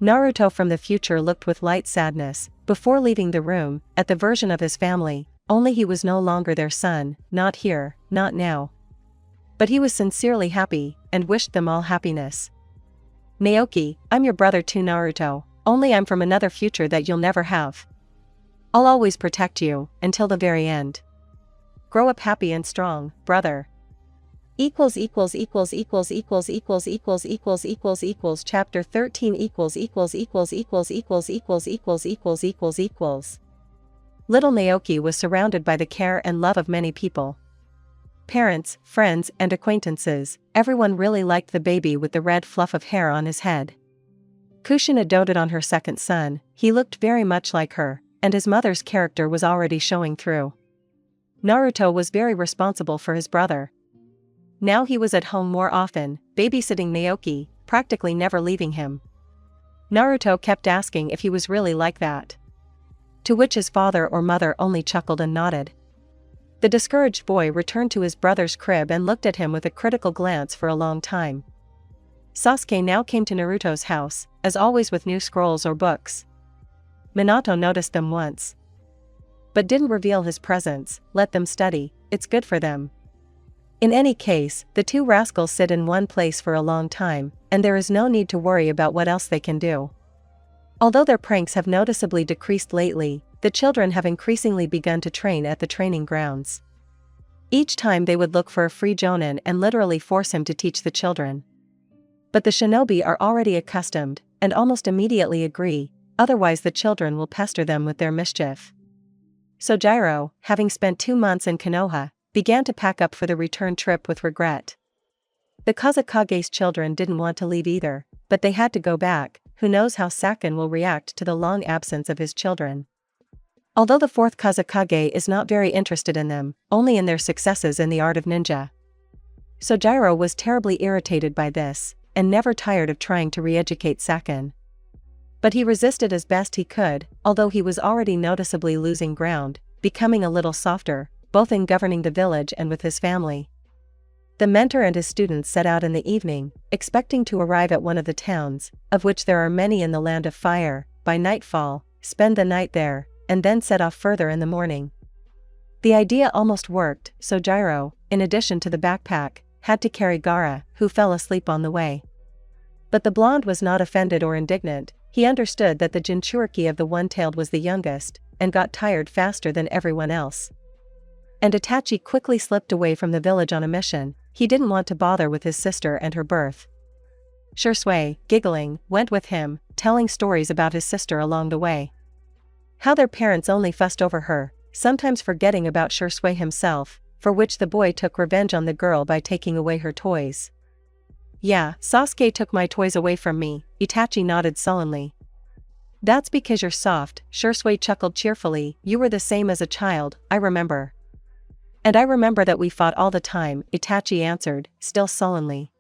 Naruto from the future looked with light sadness, before leaving the room, at the version of his family, only he was no longer their son, not here, not now. But he was sincerely happy, and wished them all happiness. "Naoki, I'm your brother too, Naruto, only I'm from another future that you'll never have. I'll always protect you, until the very end. Grow up happy and strong, brother." Chapter 13 Little Naoki was surrounded by the care and love of many people. Parents, friends, and acquaintances, everyone really liked the baby with the red fluff of hair on his head. Kushina doted on her second son, he looked very much like her, and his mother's character was already showing through. Naruto was very responsible for his brother. Now he was at home more often, babysitting Naoki, practically never leaving him. Naruto kept asking if he was really like that. To which his father or mother only chuckled and nodded. The discouraged boy returned to his brother's crib and looked at him with a critical glance for a long time. Sasuke now came to Naruto's house, as always with new scrolls or books. Minato noticed them once, but didn't reveal his presence. "Let them study, it's good for them." In any case, the two rascals sit in one place for a long time, and there is no need to worry about what else they can do. Although their pranks have noticeably decreased lately, the children have increasingly begun to train at the training grounds. Each time they would look for a free jonin and literally force him to teach the children. But the shinobi are already accustomed, and almost immediately agree, otherwise the children will pester them with their mischief. Sojiro, having spent 2 months in Konoha, began to pack up for the return trip with regret. The Kazekage's children didn't want to leave either, but they had to go back. Who knows how Saken will react to the long absence of his children. Although the fourth Kazekage is not very interested in them, only in their successes in the art of ninja. Sojiro was terribly irritated by this, and never tired of trying to re-educate Saken. But he resisted as best he could, although he was already noticeably losing ground, becoming a little softer, both in governing the village and with his family. The mentor and his students set out in the evening, expecting to arrive at one of the towns, of which there are many in the Land of Fire, by nightfall, spend the night there, and then set off further in the morning. The idea almost worked. Sojiro, in addition to the backpack, had to carry Gaara, who fell asleep on the way. But the blonde was not offended or indignant. He understood that the Jinchuriki of the one-tailed was the youngest, and got tired faster than everyone else. And Itachi quickly slipped away from the village on a mission. He didn't want to bother with his sister and her birth. Shursui, giggling, went with him, telling stories about his sister along the way. How their parents only fussed over her, sometimes forgetting about Shursui himself, for which the boy took revenge on the girl by taking away her toys. "Yeah, Sasuke took my toys away from me," Itachi nodded sullenly. "That's because you're soft," Shursui chuckled cheerfully. "You were the same as a child, I remember." "And I remember that we fought all the time," Itachi answered, still sullenly.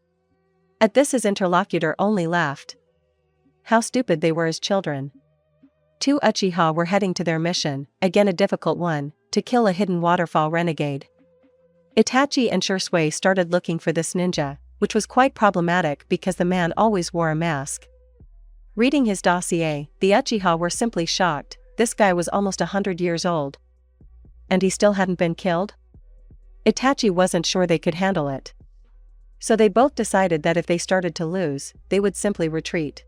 At this his interlocutor only laughed. How stupid they were as children. Two Uchiha were heading to their mission, again a difficult one, to kill a hidden waterfall renegade. Itachi and Shursui started looking for this ninja, which was quite problematic because the man always wore a mask. Reading his dossier, the Uchiha were simply shocked. This guy was almost 100 years old. And he still hadn't been killed? Itachi wasn't sure they could handle it. So they both decided that if they started to lose, they would simply retreat.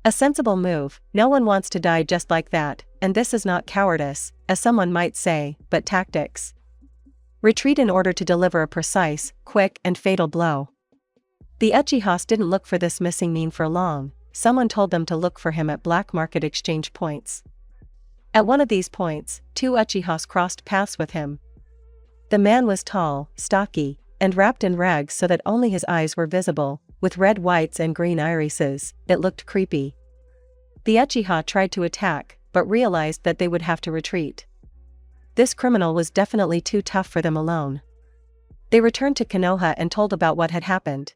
A sensible move. No one wants to die just like that, and this is not cowardice, as someone might say, but tactics. Retreat in order to deliver a precise, quick, and fatal blow. The Uchihas didn't look for this missing nin for long. Someone told them to look for him at black market exchange points. At one of these points, two Uchihas crossed paths with him. The man was tall, stocky, and wrapped in rags so that only his eyes were visible, with red whites and green irises. It looked creepy. The Uchiha tried to attack, but realized that they would have to retreat. This criminal was definitely too tough for them alone. They returned to Konoha and told about what had happened.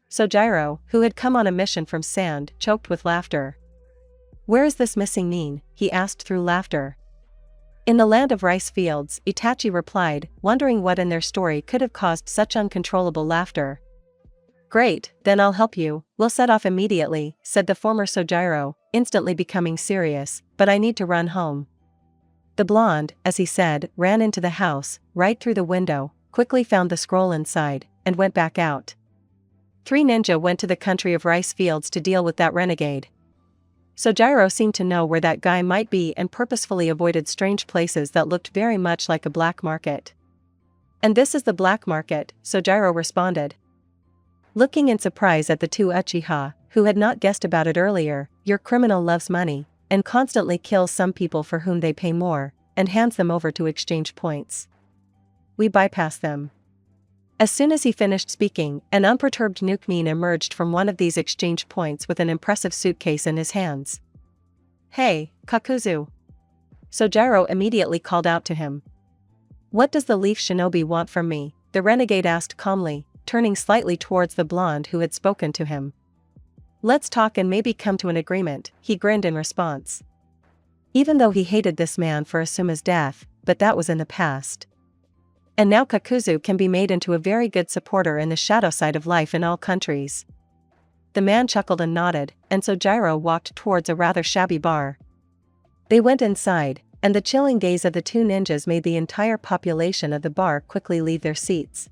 Sojiro, who had come on a mission from Sand, choked with laughter. "Where is this missing mean?" he asked through laughter. "In the land of rice fields," Itachi replied, wondering what in their story could have caused such uncontrollable laughter. "Great, then I'll help you, we'll set off immediately," said the former Sojiro, instantly becoming serious, "but I need to run home." The blonde, as he said, ran into the house, right through the window, quickly found the scroll inside, and went back out. 3 ninja went to the country of rice fields to deal with that renegade. Sojiro seemed to know where that guy might be and purposefully avoided strange places that looked very much like a black market. "And this is the black market," Sojiro responded. Looking in surprise at the 2 Uchiha, who had not guessed about it earlier, "Your criminal loves money, and constantly kills some people for whom they pay more, and hands them over to exchange points. We bypass them." As soon as he finished speaking, an unperturbed Nukmin emerged from one of these exchange points with an impressive suitcase in his hands. "Hey, Kakuzu!" Sojiro immediately called out to him. "What does the leaf shinobi want from me?" the renegade asked calmly, turning slightly towards the blonde who had spoken to him. "Let's talk and maybe come to an agreement," he grinned in response. Even though he hated this man for Asuma's death, but that was in the past. And now Kakuzu can be made into a very good supporter in the shadow side of life in all countries. The man chuckled and nodded, and Sojiro walked towards a rather shabby bar. They went inside, and the chilling gaze of the 2 ninjas made the entire population of the bar quickly leave their seats.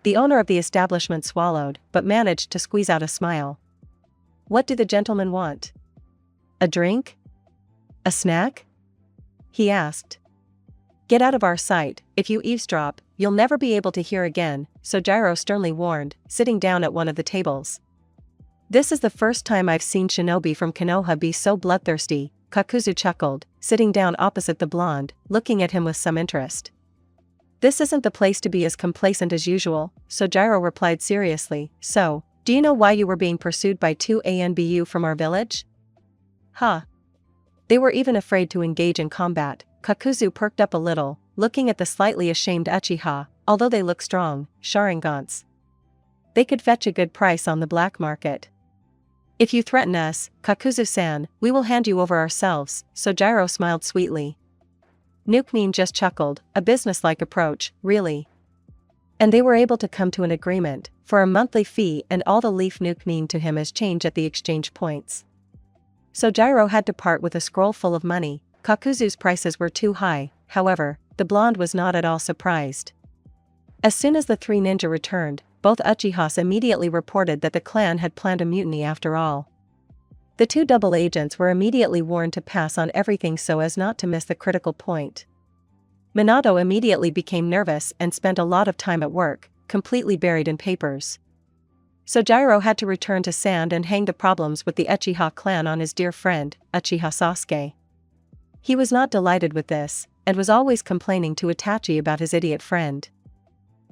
The owner of the establishment swallowed, but managed to squeeze out a smile. "What do the gentlemen want? A drink? A snack?" he asked. "Get out of our sight, if you eavesdrop, you'll never be able to hear again," Sojiro sternly warned, sitting down at one of the tables. "This is the first time I've seen shinobi from Konoha be so bloodthirsty," Kakuzu chuckled, sitting down opposite the blonde, looking at him with some interest. "This isn't the place to be as complacent as usual," Sojiro replied seriously. "So, do you know why you were being pursued by 2 ANBU from our village?" "Huh." They were even afraid to engage in combat. Kakuzu perked up a little, looking at the slightly ashamed Uchiha. "Although they look strong, Sharingans. They could fetch a good price on the black market. If you threaten us, Kakuzu-san, we will hand you over ourselves," Sojiro smiled sweetly. Nukmin just chuckled, a businesslike approach, really. And they were able to come to an agreement, for a monthly fee and all the leaf Nukmin to him as change at the exchange points. Sojiro had to part with a scroll full of money. Kakuzu's prices were too high, however, the blonde was not at all surprised. As soon as the 3 ninja returned, both Uchihas immediately reported that the clan had planned a mutiny after all. The 2 double agents were immediately warned to pass on everything so as not to miss the critical point. Minato immediately became nervous and spent a lot of time at work, completely buried in papers. Sojiro had to return to Sand and hang the problems with the Uchiha clan on his dear friend, Uchiha Sasuke. He was not delighted with this, and was always complaining to Itachi about his idiot friend.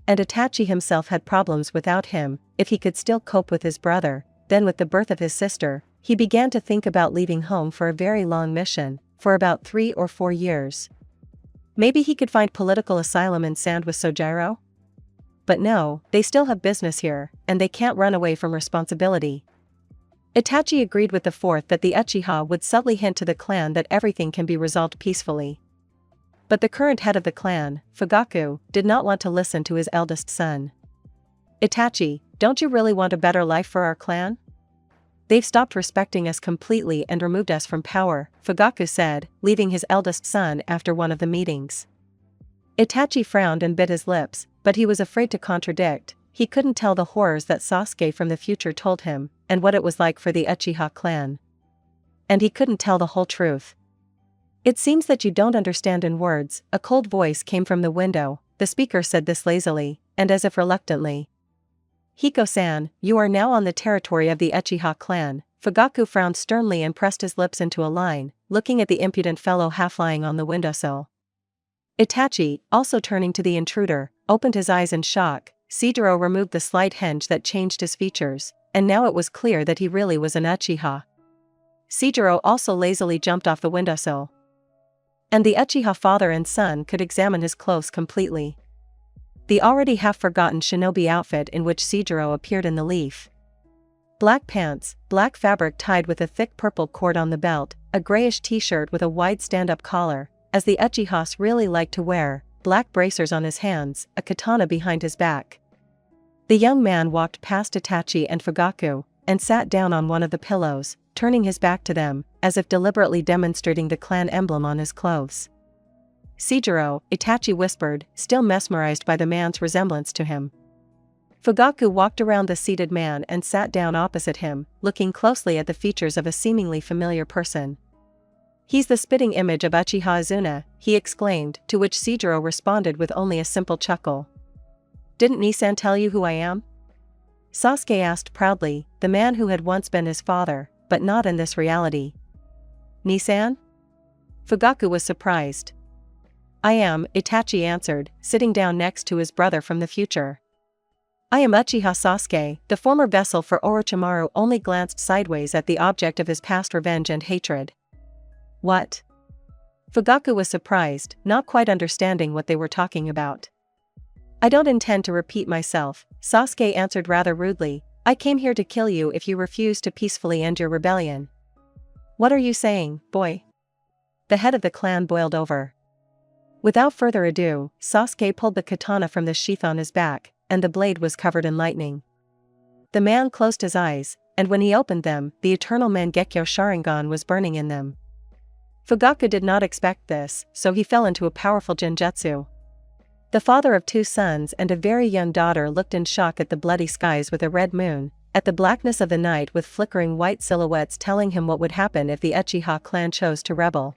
And Itachi himself had problems without him. If he could still cope with his brother, then with the birth of his sister, he began to think about leaving home for a very long mission, for about 3 or 4 years. Maybe he could find political asylum in Sand with Sojiro? But no, they still have business here, and they can't run away from responsibility. Itachi agreed with the 4th that the Uchiha would subtly hint to the clan that everything can be resolved peacefully. But the current head of the clan, Fugaku, did not want to listen to his eldest son. "Itachi, don't you really want a better life for our clan? They've stopped respecting us completely and removed us from power," Fugaku said, leaving his eldest son after one of the meetings. Itachi frowned and bit his lips, but he was afraid to contradict. He couldn't tell the horrors that Sasuke from the future told him, and what it was like for the Uchiha clan. And he couldn't tell the whole truth. "It seems that you don't understand in words," a cold voice came from the window. The speaker said this lazily, and as if reluctantly. "Hiko-san, you are now on the territory of the Uchiha clan." Fugaku frowned sternly and pressed his lips into a line, looking at the impudent fellow half lying on the windowsill. Itachi, also turning to the intruder, opened his eyes in shock. Sejiro removed the slight henge that changed his features, and now it was clear that he really was an Uchiha. Seijiro also lazily jumped off the windowsill. And the Uchiha father and son could examine his clothes completely. The already half-forgotten shinobi outfit in which Seijiro appeared in the leaf. Black pants, black fabric tied with a thick purple cord on the belt, a grayish t-shirt with a wide stand-up collar, as the Uchihas really liked to wear, black bracers on his hands, a katana behind his back. The young man walked past Itachi and Fugaku, and sat down on one of the pillows, turning his back to them, as if deliberately demonstrating the clan emblem on his clothes. Seijiro, Itachi whispered, still mesmerized by the man's resemblance to him. Fugaku walked around the seated man and sat down opposite him, looking closely at the features of a seemingly familiar person. "He's the spitting image of Uchiha Azuna," he exclaimed, to which Seijiro responded with only a simple chuckle. "Didn't Nisan tell you who I am?" Sasuke asked proudly, the man who had once been his father, but not in this reality. "Nisan?" Fugaku was surprised. "I am," Itachi answered, sitting down next to his brother from the future. "I am Uchiha Sasuke." The former vessel for Orochimaru only glanced sideways at the object of his past revenge and hatred. "What?" Fugaku was surprised, not quite understanding what they were talking about. "I don't intend to repeat myself," Sasuke answered rather rudely. "I came here to kill you if you refuse to peacefully end your rebellion." "What are you saying, boy?" The head of the clan boiled over. Without further ado, Sasuke pulled the katana from the sheath on his back, and the blade was covered in lightning. The man closed his eyes, and when he opened them, the eternal Mangekyo Sharingan was burning in them. Fugaku did not expect this, so he fell into a powerful genjutsu. The father of two sons and a very young daughter looked in shock at the bloody skies with a red moon, at the blackness of the night with flickering white silhouettes telling him what would happen if the Uchiha clan chose to rebel.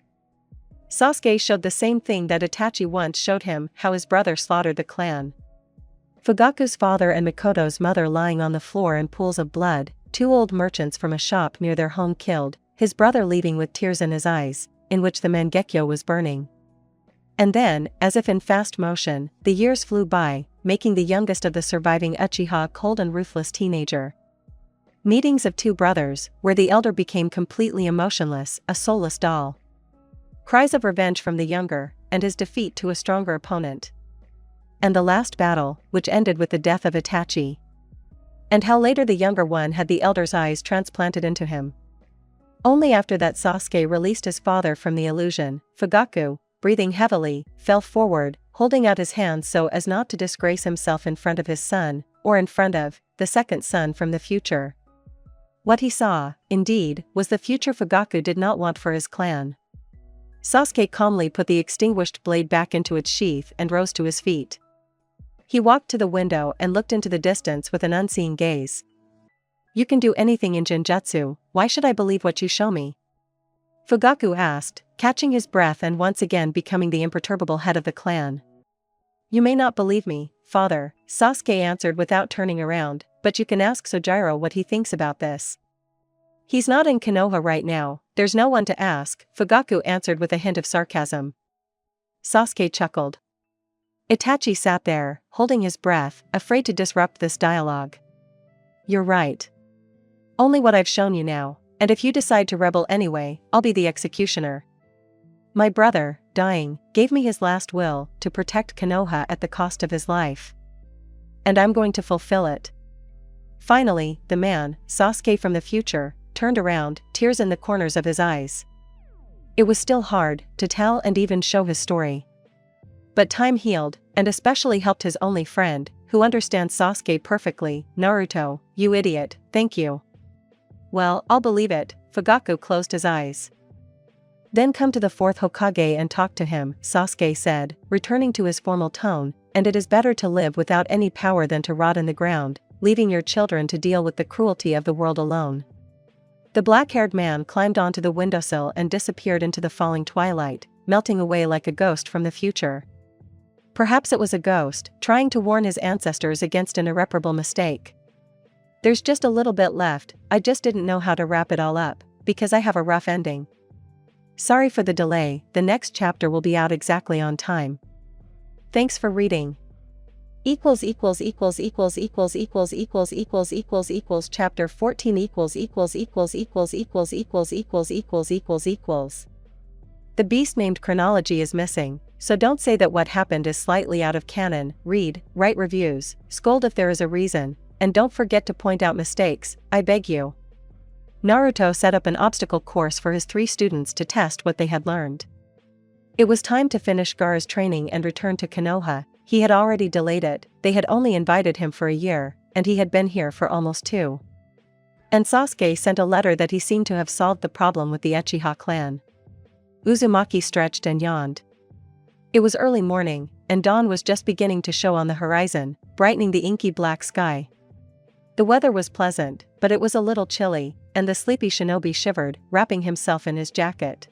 Sasuke showed the same thing that Itachi once showed him, how his brother slaughtered the clan. Fugaku's father and Mikoto's mother lying on the floor in pools of blood, two old merchants from a shop near their home killed, his brother leaving with tears in his eyes, in which the Mangekyo was burning. And then, as if in fast motion, the years flew by, making the youngest of the surviving Uchiha a cold and ruthless teenager. Meetings of two brothers, where the elder became completely emotionless, a soulless doll. Cries of revenge from the younger, and his defeat to a stronger opponent. And the last battle, which ended with the death of Itachi. And how later the younger one had the elder's eyes transplanted into him. Only after that Sasuke released his father from the illusion. Fugaku, breathing heavily, fell forward, holding out his hands so as not to disgrace himself in front of his son, or in front of, the second son from the future. What he saw, indeed, was the future Fugaku did not want for his clan. Sasuke calmly put the extinguished blade back into its sheath and rose to his feet. He walked to the window and looked into the distance with an unseeing gaze. "You can do anything in Genjutsu, why should I believe what you show me?" Fugaku asked, catching his breath and once again becoming the imperturbable head of the clan. "You may not believe me, father," Sasuke answered without turning around, "but you can ask Sojiro what he thinks about this." "He's not in Konoha right now, there's no one to ask," Fugaku answered with a hint of sarcasm. Sasuke chuckled. Itachi sat there, holding his breath, afraid to disrupt this dialogue. "You're right. Only what I've shown you now, and if you decide to rebel anyway, I'll be the executioner. My brother, dying, gave me his last will, to protect Konoha at the cost of his life. And I'm going to fulfill it." Finally, the man, Sasuke from the future, turned around, tears in the corners of his eyes. It was still hard to tell and even show his story. But time healed, and especially helped his only friend, who understands Sasuke perfectly. "Naruto, you idiot, thank you." "Well, I'll believe it." Fugaku closed his eyes. "Then come to the fourth Hokage and talk to him," Sasuke said, returning to his formal tone, "and it is better to live without any power than to rot in the ground, leaving your children to deal with the cruelty of the world alone." The black-haired man climbed onto the windowsill and disappeared into the falling twilight, melting away like a ghost from the future. Perhaps it was a ghost, trying to warn his ancestors against an irreparable mistake. "There's just a little bit left, I just didn't know how to wrap it all up, because I have a rough ending. Sorry for the delay, the next chapter will be out exactly on time. Thanks for reading. equals equals equals equals equals equals equals equals equals equals chapter 14 equals equals equals equals equals equals equals equals equals equals. The beast named chronology is missing, so don't say that what happened is slightly out of canon. Read, write reviews, scold if there is a reason, and don't forget to point out mistakes, I beg you. Naruto set up an obstacle course for his 3 students to test what they had learned. It was time to finish Gaara's training and return to Konoha. He had already delayed it, they had only invited him for a year, and he had been here for almost 2. And Sasuke sent a letter that he seemed to have solved the problem with the Uchiha clan. Uzumaki stretched and yawned. It was early morning, and dawn was just beginning to show on the horizon, brightening the inky black sky. The weather was pleasant, but it was a little chilly, and the sleepy shinobi shivered, wrapping himself in his jacket.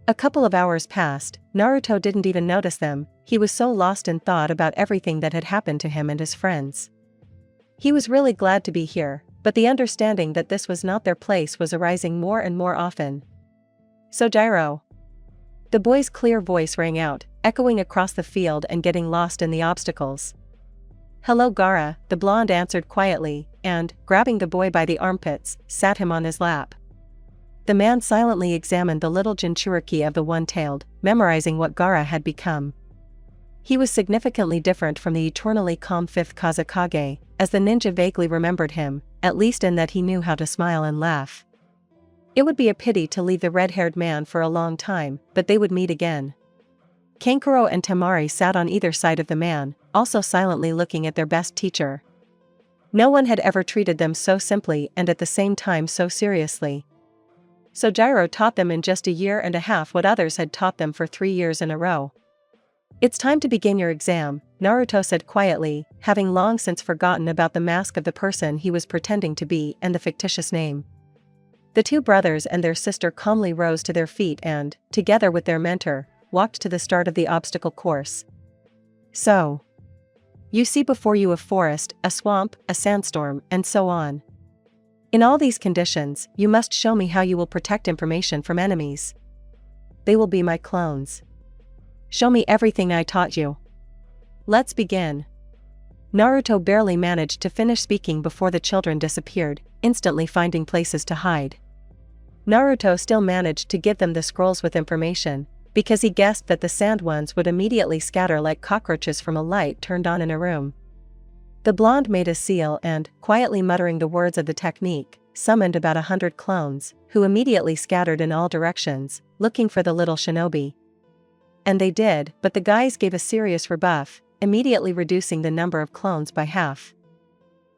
A couple of hours passed, Naruto didn't even notice them, he was so lost in thought about everything that had happened to him and his friends. He was really glad to be here, but the understanding that this was not their place was arising more and more often. Sojiro. The boy's clear voice rang out, echoing across the field and getting lost in the obstacles. Hello Gaara, the blonde answered quietly, and, grabbing the boy by the armpits, sat him on his lap. The man silently examined the little Jinchuriki of the one-tailed, memorizing what Gaara had become. He was significantly different from the eternally calm 5th Kazekage, as the ninja vaguely remembered him, at least in that he knew how to smile and laugh. It would be a pity to leave the red-haired man for a long time, but they would meet again. Kankuro and Temari sat on either side of the man, also silently looking at their best teacher. No one had ever treated them so simply and at the same time so seriously. Sojiro taught them in just a year and a half what others had taught them for 3 years in a row. It's time to begin your exam, Naruto said quietly, having long since forgotten about the mask of the person he was pretending to be and the fictitious name. The 2 brothers and their sister calmly rose to their feet and, together with their mentor, walked to the start of the obstacle course. So, you see before you a forest, a swamp, a sandstorm, and so on. In all these conditions, you must show me how you will protect information from enemies. They will be my clones. Show me everything I taught you. Let's begin. Naruto barely managed to finish speaking before the children disappeared, instantly finding places to hide. Naruto still managed to give them the scrolls with information, because he guessed that the sand ones would immediately scatter like cockroaches from a light turned on in a room. The blonde made a seal and, quietly muttering the words of the technique, summoned about 100 clones, who immediately scattered in all directions, looking for the little shinobi. And they did, but the guys gave a serious rebuff, immediately reducing the number of clones by half.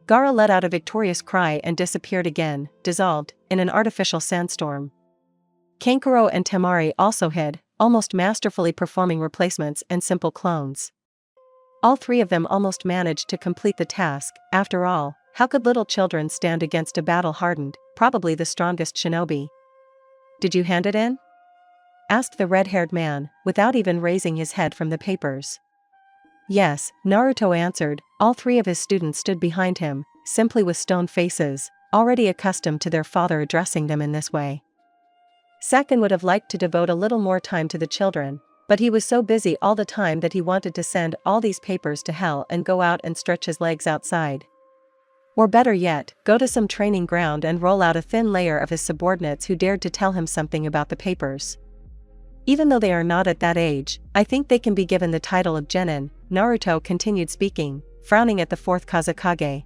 Gaara let out a victorious cry and disappeared again, dissolved, in an artificial sandstorm. Kankuro and Temari also hid, almost masterfully performing replacements and simple clones. All 3 of them almost managed to complete the task. After all, how could little children stand against a battle-hardened, probably the strongest shinobi? Did you hand it in? Asked the red-haired man, without even raising his head from the papers. Yes, Naruto answered. All 3 of his students stood behind him, simply with stone faces, already accustomed to their father addressing them in this way. Sakin would have liked to devote a little more time to the children, but he was so busy all the time that he wanted to send all these papers to hell and go out and stretch his legs outside. Or better yet, go to some training ground and roll out a thin layer of his subordinates who dared to tell him something about the papers. Even though they are not at that age, I think they can be given the title of genin. Naruto continued speaking, frowning at the 4th Kazekage.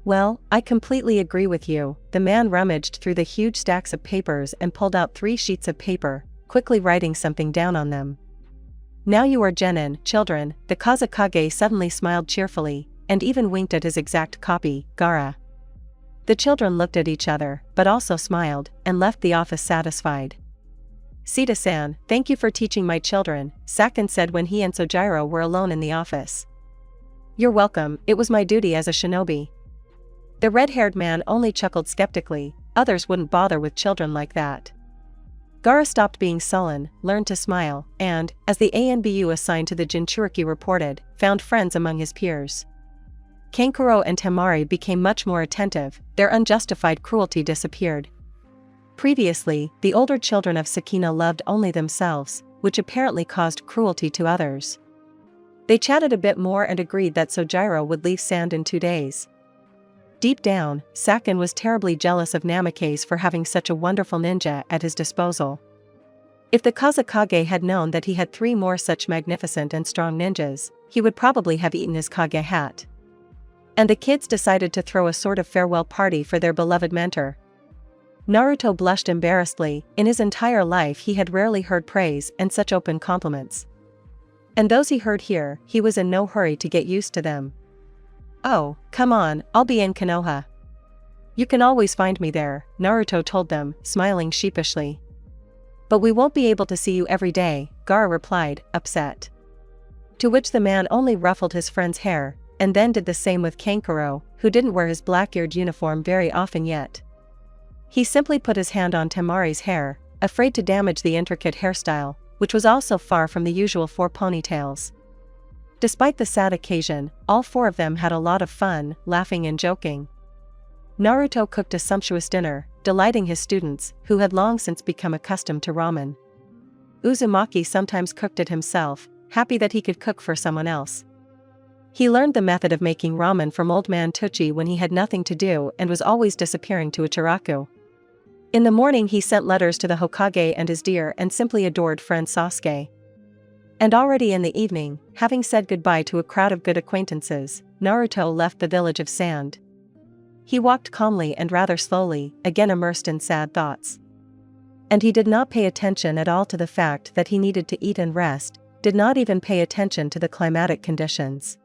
Well, I completely agree with you. The man rummaged through the huge stacks of papers and pulled out 3 sheets of paper, quickly writing something down on them. Now you are genin, children. The Kazekage suddenly smiled cheerfully, and even winked at his exact copy, Gaara. The children looked at each other, but also smiled, and left the office satisfied. Sita-san, thank you for teaching my children, Sakin said when he and Sojiro were alone in the office. You're welcome, it was my duty as a shinobi. The red-haired man only chuckled skeptically, others wouldn't bother with children like that. Gaara stopped being sullen, learned to smile, and, as the ANBU assigned to the Jinchuriki reported, found friends among his peers. Kankuro and Temari became much more attentive, their unjustified cruelty disappeared. Previously, the older children of Sakina loved only themselves, which apparently caused cruelty to others. They chatted a bit more and agreed that Sojiro would leave sand in 2 days. Deep down, Sakin was terribly jealous of Namikaze for having such a wonderful ninja at his disposal. If the Kazekage had known that he had 3 more such magnificent and strong ninjas, he would probably have eaten his Kage hat. And the kids decided to throw a sort of farewell party for their beloved mentor. Naruto blushed embarrassedly. In his entire life he had rarely heard praise and such open compliments. And those he heard here, he was in no hurry to get used to them. "Oh, come on, I'll be in Konoha. You can always find me there," Naruto told them, smiling sheepishly. "But we won't be able to see you every day," Gaara replied, upset. To which the man only ruffled his friend's hair, and then did the same with Kankuro, who didn't wear his black-eared uniform very often yet. He simply put his hand on Temari's hair, afraid to damage the intricate hairstyle, which was also far from the usual 4 ponytails. Despite the sad occasion, all 4 of them had a lot of fun, laughing and joking. Naruto cooked a sumptuous dinner, delighting his students, who had long since become accustomed to ramen. Uzumaki sometimes cooked it himself, happy that he could cook for someone else. He learned the method of making ramen from old man Tuchi when he had nothing to do and was always disappearing to Ichiraku. In the morning he sent letters to the Hokage and his dear and simply adored friend Sasuke. And already in the evening, having said goodbye to a crowd of good acquaintances, Naruto left the village of sand. He walked calmly and rather slowly, again immersed in sad thoughts. And he did not pay attention at all to the fact that he needed to eat and rest, did not even pay attention to the climatic conditions.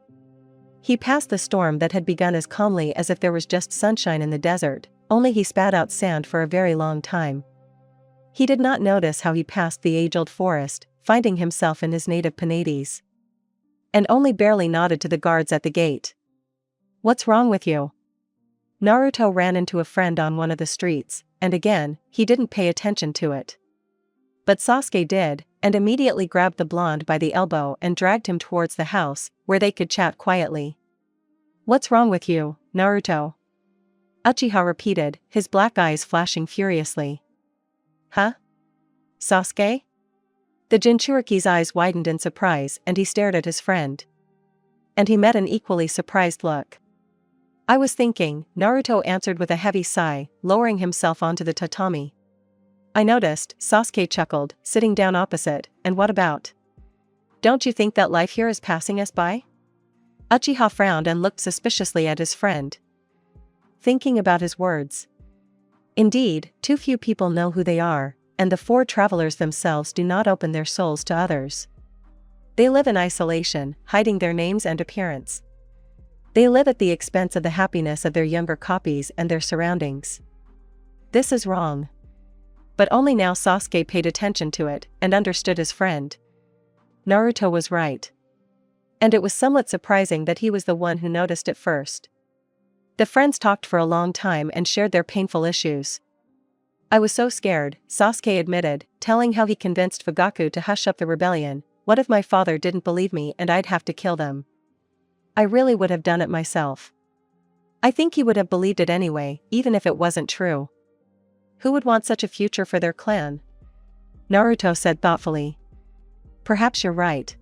He passed the storm that had begun as calmly as if there was just sunshine in the desert, only he spat out sand for a very long time. He did not notice how he passed the age-old forest, finding himself in his native Penates. And only barely nodded to the guards at the gate. "What's wrong with you?" Naruto ran into a friend on one of the streets, and again, he didn't pay attention to it. But Sasuke did, and immediately grabbed the blonde by the elbow and dragged him towards the house, where they could chat quietly. "What's wrong with you, Naruto?" Uchiha repeated, his black eyes flashing furiously. "Huh? Sasuke?" The Jinchuriki's eyes widened in surprise and he stared at his friend. And he met an equally surprised look. "I was thinking," Naruto answered with a heavy sigh, lowering himself onto the tatami. "I noticed," Sasuke chuckled, sitting down opposite, "and what about? Don't you think that life here is passing us by?" Uchiha frowned and looked suspiciously at his friend, thinking about his words. Indeed, too few people know who they are, and the 4 travelers themselves do not open their souls to others. They live in isolation, hiding their names and appearance. They live at the expense of the happiness of their younger copies and their surroundings. This is wrong. But only now Sasuke paid attention to it, and understood his friend. Naruto was right. And it was somewhat surprising that he was the one who noticed it first. The friends talked for a long time and shared their painful issues. "I was so scared," Sasuke admitted, telling how he convinced Fugaku to hush up the rebellion. "What if my father didn't believe me and I'd have to kill them? I really would have done it myself." "I think he would have believed it anyway, even if it wasn't true. Who would want such a future for their clan?" Naruto said thoughtfully. "Perhaps you're right."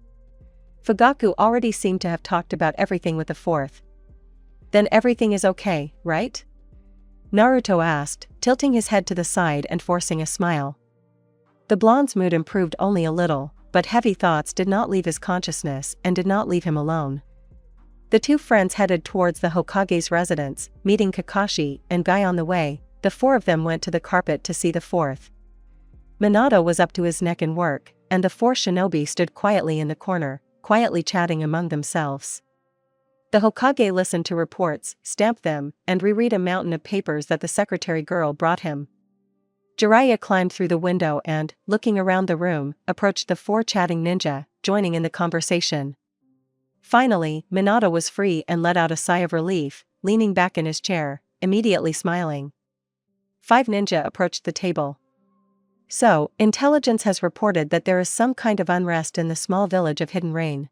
Fugaku already seemed to have talked about everything with the 4th. "Then everything is okay, right?" Naruto asked, tilting his head to the side and forcing a smile. The blonde's mood improved only a little, but heavy thoughts did not leave his consciousness and did not leave him alone. The 2 friends headed towards the Hokage's residence, meeting Kakashi and Guy on the way. The 4 of them went to the carpet to see the 4th. Minato was up to his neck in work, and the 4 shinobi stood quietly in the corner, quietly chatting among themselves. The Hokage listened to reports, stamped them, and reread a mountain of papers that the secretary girl brought him. Jiraiya climbed through the window and, looking around the room, approached the 4 chatting ninja, joining in the conversation. Finally, Minato was free and let out a sigh of relief, leaning back in his chair, immediately smiling. 5 ninja approached the table. "So, intelligence has reported that there is some kind of unrest in the small village of Hidden Rain.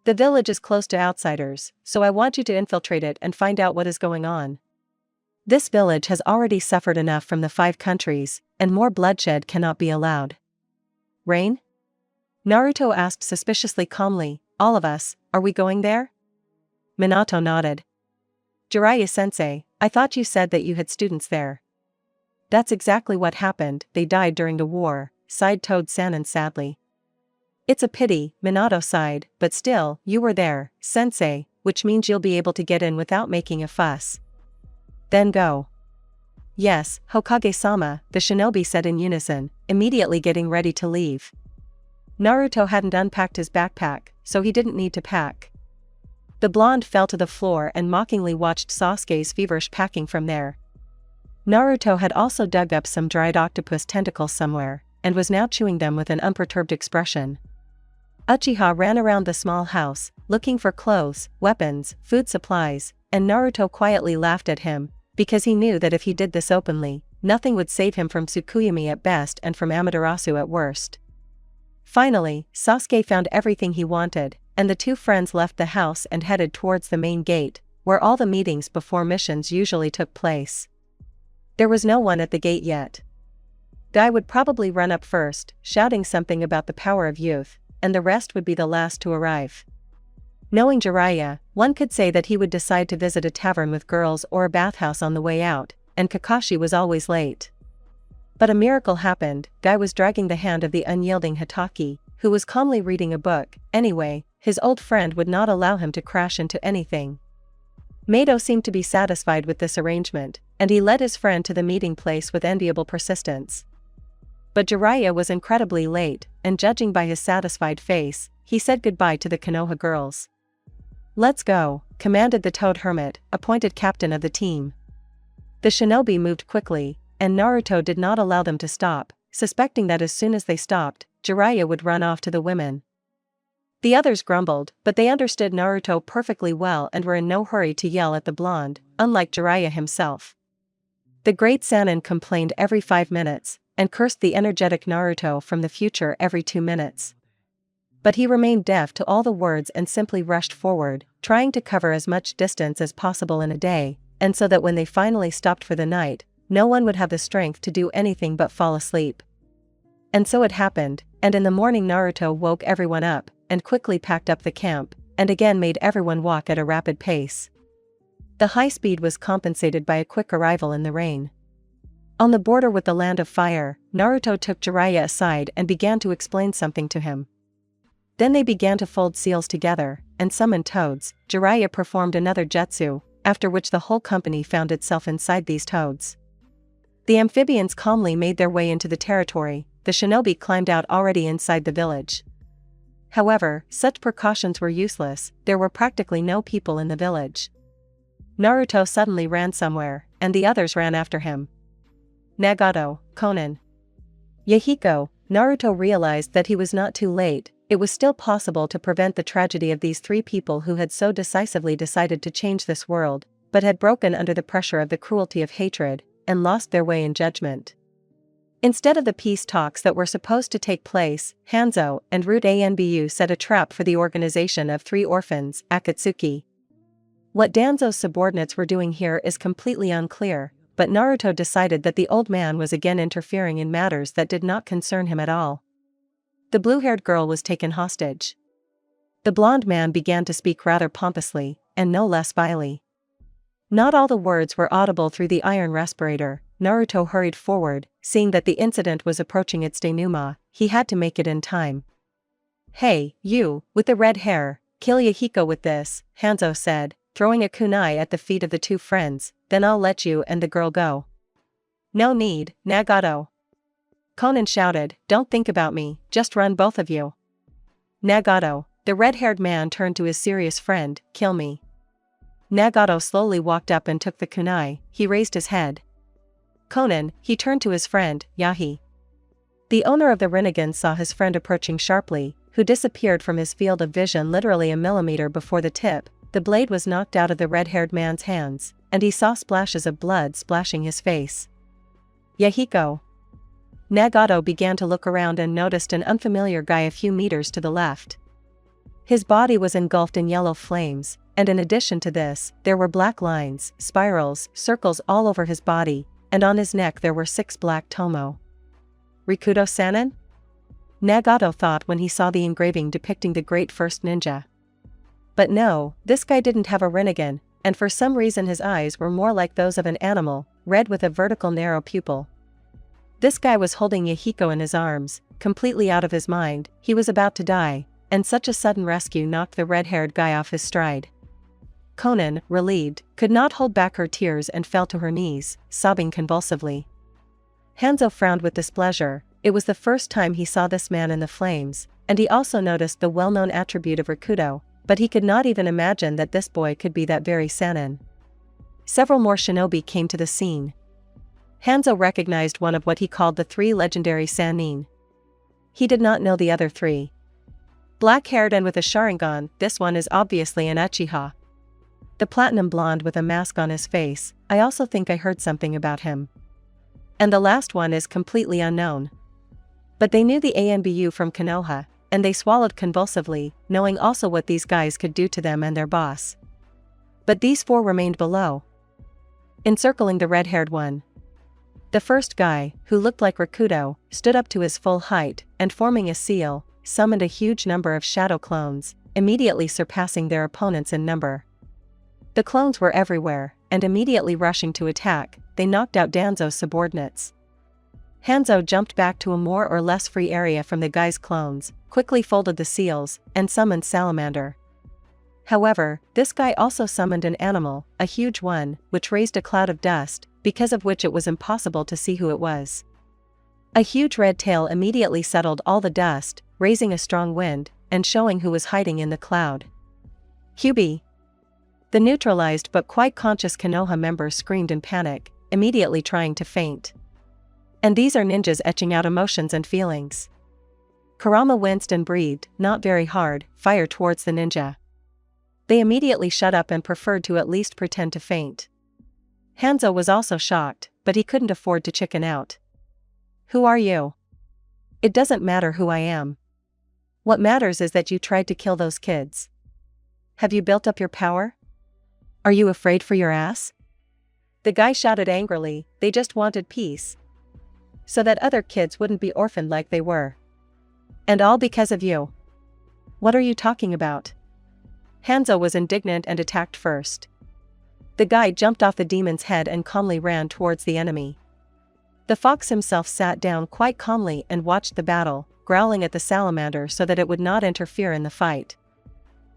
The village is close to outsiders, so I want you to infiltrate it and find out what is going on. This village has already suffered enough from the 5 countries, and more bloodshed cannot be allowed." "Rain?" Naruto asked suspiciously calmly, all of us, are we going there? Minato nodded. Jiraiya-sensei, I thought you said that you had students there. That's exactly what happened, they died during the war, sighed Toad-san sadly. It's a pity, Minato sighed, but still, you were there, sensei, which means you'll be able to get in without making a fuss. Then go. Yes, Hokage-sama, the shinobi said in unison, immediately getting ready to leave. Naruto hadn't unpacked his backpack, so he didn't need to pack. The blonde fell to the floor and mockingly watched Sasuke's feverish packing from there. Naruto had also dug up some dried octopus tentacles somewhere, and was now chewing them with an unperturbed expression. Uchiha ran around the small house, looking for clothes, weapons, food supplies, and Naruto quietly laughed at him, because he knew that if he did this openly, nothing would save him from Tsukuyomi at best and from Amaterasu at worst. Finally, Sasuke found everything he wanted, and the two friends left the house and headed towards the main gate, where all the meetings before missions usually took place. There was no one at the gate yet. Guy would probably run up first, shouting something about the power of youth, and the rest would be the last to arrive. Knowing Jiraiya, one could say that he would decide to visit a tavern with girls or a bathhouse on the way out, and Kakashi was always late. But a miracle happened. Guy was dragging the hand of the unyielding Hitaki, who was calmly reading a book. Anyway, his old friend would not allow him to crash into anything. Mado seemed to be satisfied with this arrangement, and he led his friend to the meeting place with enviable persistence. But Jiraiya was incredibly late, and judging by his satisfied face, he said goodbye to the Konoha girls. Let's go, commanded the Toad Hermit, appointed captain of the team. The shinobi moved quickly, and Naruto did not allow them to stop, suspecting that as soon as they stopped, Jiraiya would run off to the women. The others grumbled, but they understood Naruto perfectly well and were in no hurry to yell at the blonde, unlike Jiraiya himself. The great Sannin complained every 5 minutes, and cursed the energetic Naruto from the future every 2 minutes. But he remained deaf to all the words and simply rushed forward, trying to cover as much distance as possible in a day, and so that when they finally stopped for the night, no one would have the strength to do anything but fall asleep. And so it happened, and in the morning Naruto woke everyone up, and quickly packed up the camp, and again made everyone walk at a rapid pace. The high speed was compensated by a quick arrival in the rain. On the border with the land of fire, Naruto took Jiraiya aside and began to explain something to him. Then they began to fold seals together, and summon toads. Jiraiya performed another jutsu, after which the whole company found itself inside these toads. The amphibians calmly made their way into the territory. The shinobi climbed out already inside the village. However, such precautions were useless. There were practically no people in the village. Naruto suddenly ran somewhere, and the others ran after him. Nagato, Konan. Yahiko. Naruto realized that he was not too late. It was still possible to prevent the tragedy of these 3 people who had so decisively decided to change this world, but had broken under the pressure of the cruelty of hatred, and lost their way in judgment. Instead of the peace talks that were supposed to take place, Hanzo and Root Anbu set a trap for the organization of 3 orphans, Akatsuki. What Danzo's subordinates were doing here is completely unclear, but Naruto decided that the old man was again interfering in matters that did not concern him at all. The blue-haired girl was taken hostage. The blonde man began to speak rather pompously, and no less vilely. Not all the words were audible through the iron respirator. Naruto hurried forward, seeing that the incident was approaching its denouement. He had to make it in time. Hey, you, with the red hair, kill Yahiko with this, Hanzo said, throwing a kunai at the feet of the 2 friends, then I'll let you and the girl go. No need, Nagato. Konan shouted, don't think about me, just run both of you. Nagato. The red-haired man turned to his serious friend, kill me. Nagato slowly walked up and took the kunai. He raised his head. Konan. He turned to his friend, Yahi. The owner of the Rinnegan saw his friend approaching sharply, who disappeared from his field of vision literally a millimeter before the tip. The blade was knocked out of the red-haired man's hands, and he saw splashes of blood splashing his face. Yahiko. Nagato began to look around and noticed an unfamiliar guy a few meters to the left. His body was engulfed in yellow flames, and in addition to this, there were black lines, spirals, circles all over his body, and on his neck there were 6 black tomo. Rikudo Sannin? Nagato thought when he saw the engraving depicting the great first ninja. But no, this guy didn't have a Rinnegan, and for some reason his eyes were more like those of an animal, red with a vertical narrow pupil. This guy was holding Yahiko in his arms, completely out of his mind. He was about to die, and such a sudden rescue knocked the red-haired guy off his stride. Conan, relieved, could not hold back her tears and fell to her knees, sobbing convulsively. Hanzo frowned with displeasure. It was the first time he saw this man in the flames, and he also noticed the well-known attribute of Rakuto, but he could not even imagine that this boy could be that very Sannin. Several more shinobi came to the scene. Hanzo recognized one of what he called the 3 legendary Sannin. He did not know the other 3. Black-haired and with a Sharingan, this one is obviously an Uchiha. The platinum blonde with a mask on his face, I also think I heard something about him. And the last one is completely unknown. But they knew the ANBU from Konoha, and they swallowed convulsively, knowing also what these guys could do to them and their boss. But these 4 remained below, encircling the red-haired one. The first guy, who looked like Rakuto, stood up to his full height, and forming a seal, summoned a huge number of shadow clones, immediately surpassing their opponents in number. The clones were everywhere, and immediately rushing to attack, they knocked out Danzo's subordinates. Hanzo jumped back to a more or less free area from the guy's clones, quickly folded the seals, and summoned Salamander. However, this guy also summoned an animal, a huge one, which raised a cloud of dust, because of which it was impossible to see who it was. A huge red tail immediately settled all the dust, raising a strong wind, and showing who was hiding in the cloud. Kyubi! The neutralized but quite conscious Konoha member screamed in panic, immediately trying to faint. And these are ninjas etching out emotions and feelings. Kurama winced and breathed, not very hard, fire towards the ninja. They immediately shut up and preferred to at least pretend to faint. Hanzo was also shocked, but he couldn't afford to chicken out. Who are you? It doesn't matter who I am. What matters is that you tried to kill those kids. Have you built up your power? Are you afraid for your ass? The guy shouted angrily, they just wanted peace. So that other kids wouldn't be orphaned like they were. And all because of you. What are you talking about? Hanzo was indignant and attacked first. The guy jumped off the demon's head and calmly ran towards the enemy. The fox himself sat down quite calmly and watched the battle, growling at the salamander so that it would not interfere in the fight.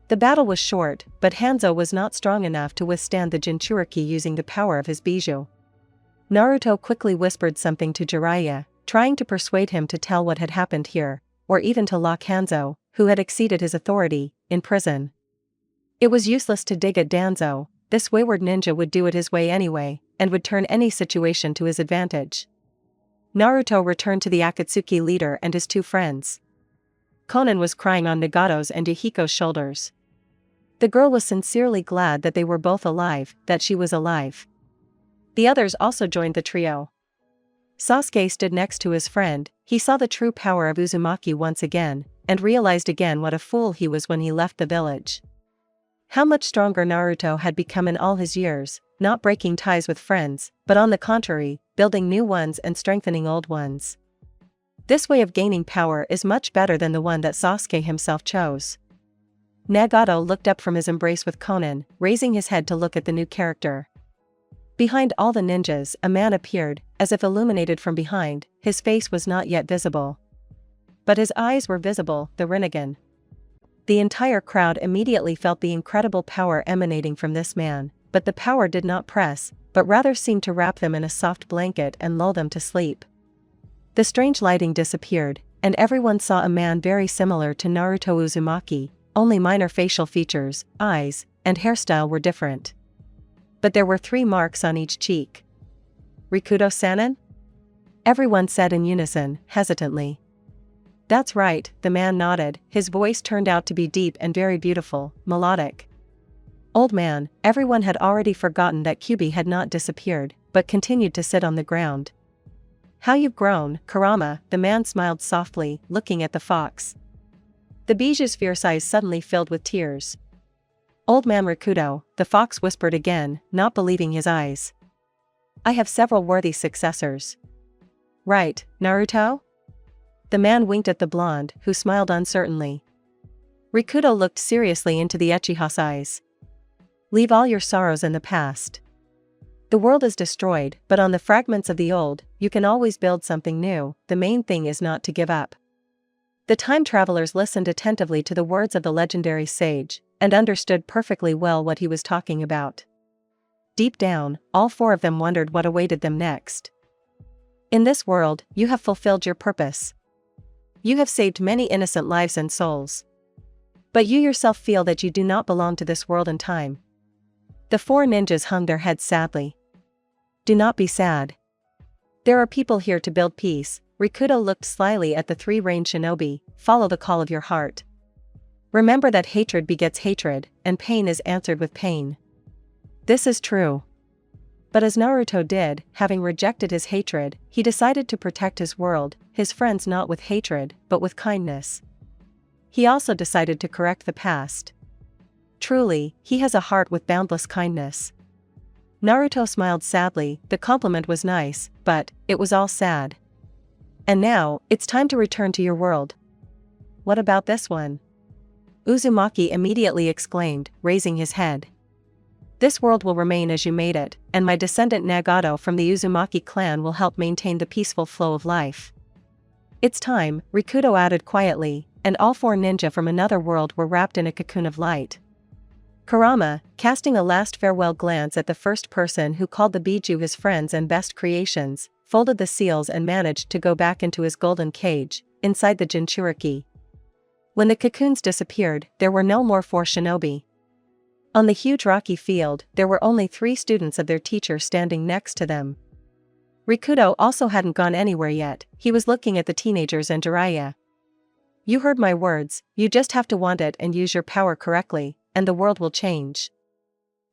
The battle was short, but Hanzo was not strong enough to withstand the Jinchuriki using the power of his bijou. Naruto quickly whispered something to Jiraiya, trying to persuade him to tell what had happened here, or even to lock Hanzo, who had exceeded his authority, in prison. It was useless to dig at Danzo. This wayward ninja would do it his way anyway, and would turn any situation to his advantage. Naruto returned to the Akatsuki leader and his 2 friends. Conan was crying on Nagato's and Yahiko's shoulders. The girl was sincerely glad that they were both alive, that she was alive. The others also joined the trio. Sasuke stood next to his friend. He saw the true power of Uzumaki once again, and realized again what a fool he was when he left the village. How much stronger Naruto had become in all his years, not breaking ties with friends, but on the contrary, building new ones and strengthening old ones. This way of gaining power is much better than the one that Sasuke himself chose. Nagato looked up from his embrace with Conan, raising his head to look at the new character. Behind all the ninjas, a man appeared, as if illuminated from behind. His face was not yet visible. But his eyes were visible, the Rinnegan. The entire crowd immediately felt the incredible power emanating from this man, but the power did not press, but rather seemed to wrap them in a soft blanket and lull them to sleep. The strange lighting disappeared, and everyone saw a man very similar to Naruto Uzumaki, only minor facial features, eyes, and hairstyle were different. But there were 3 marks on each cheek. Rikudo-sanin? Everyone said in unison, hesitantly. That's right, the man nodded. His voice turned out to be deep and very beautiful, melodic. Old man, everyone had already forgotten that Kyubi had not disappeared, but continued to sit on the ground. How you've grown, Kurama, the man smiled softly, looking at the fox. The bijou's fierce eyes suddenly filled with tears. Old man Rakudo, the fox whispered again, not believing his eyes. I have several worthy successors. Right, Naruto? The man winked at the blonde, who smiled uncertainly. Rikudo looked seriously into the Uchiha's eyes. Leave all your sorrows in the past. The world is destroyed, but on the fragments of the old, you can always build something new. The main thing is not to give up. The time travelers listened attentively to the words of the legendary sage, and understood perfectly well what he was talking about. Deep down, all four of them wondered what awaited them next. In this world, you have fulfilled your purpose. You have saved many innocent lives and souls. But you yourself feel that you do not belong to this world and time. The four ninjas hung their heads sadly. Do not be sad. There are people here to build peace. Rikudo looked slyly at the three-range shinobi. Follow the call of your heart. Remember that hatred begets hatred, and pain is answered with pain. This is true. But as Naruto did, having rejected his hatred, he decided to protect his world, his friends not with hatred, but with kindness. He also decided to correct the past. Truly, he has a heart with boundless kindness. Naruto smiled sadly. The compliment was nice, but it was all sad. And now, it's time to return to your world. What about this one? Uzumaki immediately exclaimed, raising his head. This world will remain as you made it, and my descendant Nagato from the Uzumaki clan will help maintain the peaceful flow of life. It's time, Rikudo added quietly, and all four ninja from another world were wrapped in a cocoon of light. Kurama, casting a last farewell glance at the first person who called the Biju his friends and best creations, folded the seals and managed to go back into his golden cage, inside the Jinchuriki. When the cocoons disappeared, there were no more four shinobi. On the huge rocky field, there were only 3 students of their teacher standing next to them. Rikudo also hadn't gone anywhere yet. He was looking at the teenagers and Jiraiya. You heard my words, you just have to want it and use your power correctly, and the world will change.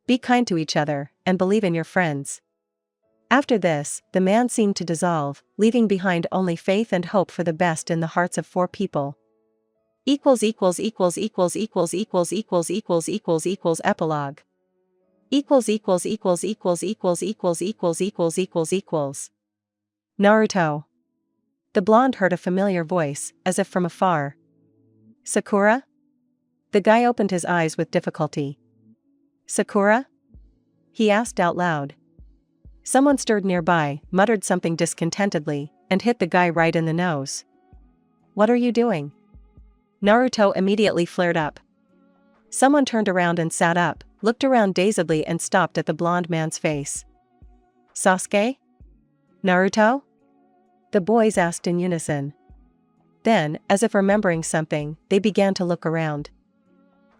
Be kind to each other, and believe in your friends. After this, the man seemed to dissolve, leaving behind only faith and hope for the best in the hearts of 4 people. Epilogue. Naruto. The blonde heard a familiar voice, as if from afar. Sakura? The guy opened his eyes with difficulty. Sakura? He asked out loud. Someone stirred nearby, muttered something discontentedly, and hit the guy right in the nose. What are you doing? Naruto immediately flared up. Someone turned around and sat up, looked around dazedly and stopped at the blonde man's face. Sasuke? Naruto? The boys asked in unison. Then, as if remembering something, they began to look around.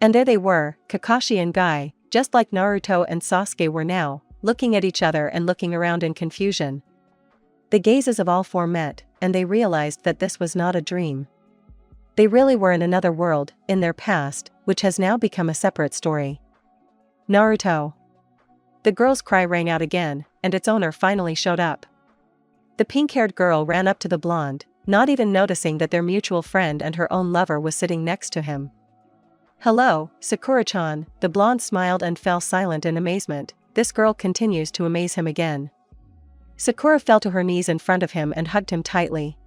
And there they were, Kakashi and Guy, just like Naruto and Sasuke were now, looking at each other and looking around in confusion. The gazes of all 4 met, and they realized that this was not a dream. They really were in another world, in their past, which has now become a separate story. Naruto. The girl's cry rang out again, and its owner finally showed up. The pink-haired girl ran up to the blonde, not even noticing that their mutual friend and her own lover was sitting next to him. Hello, Sakura-chan. The blonde smiled and fell silent in amazement. This girl continues to amaze him again. Sakura fell to her knees in front of him and hugged him tightly.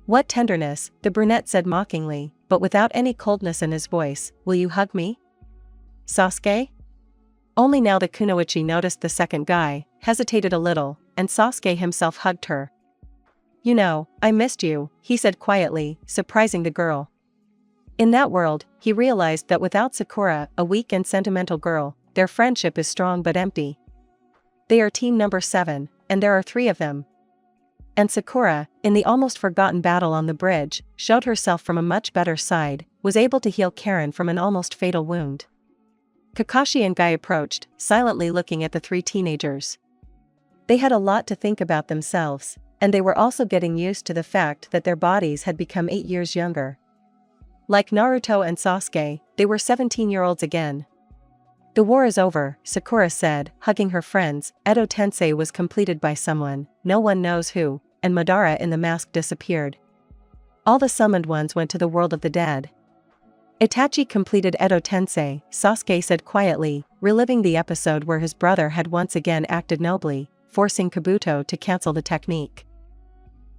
What tenderness, the brunette said mockingly, but without any coldness in his voice. Will you hug me? Sasuke? Only now the kunoichi noticed the second guy, hesitated a little, and Sasuke himself hugged her. You know, I missed you, he said quietly, surprising the girl. In that world, he realized that without Sakura, a weak and sentimental girl, their friendship is strong but empty. They are team number 7, and there are 3 of them. And Sakura, in the almost forgotten battle on the bridge, showed herself from a much better side, was able to heal Karen from an almost fatal wound. Kakashi and Guy approached, silently looking at the 3 teenagers. They had a lot to think about themselves, and they were also getting used to the fact that their bodies had become 8 years younger. Like Naruto and Sasuke, they were 17-year-olds again. The war is over, Sakura said, hugging her friends. Edo Tensei was completed by someone, no one knows who, and Madara in the mask disappeared. All the summoned ones went to the world of the dead. Itachi completed Edo Tensei, Sasuke said quietly, reliving the episode where his brother had once again acted nobly, forcing Kabuto to cancel the technique.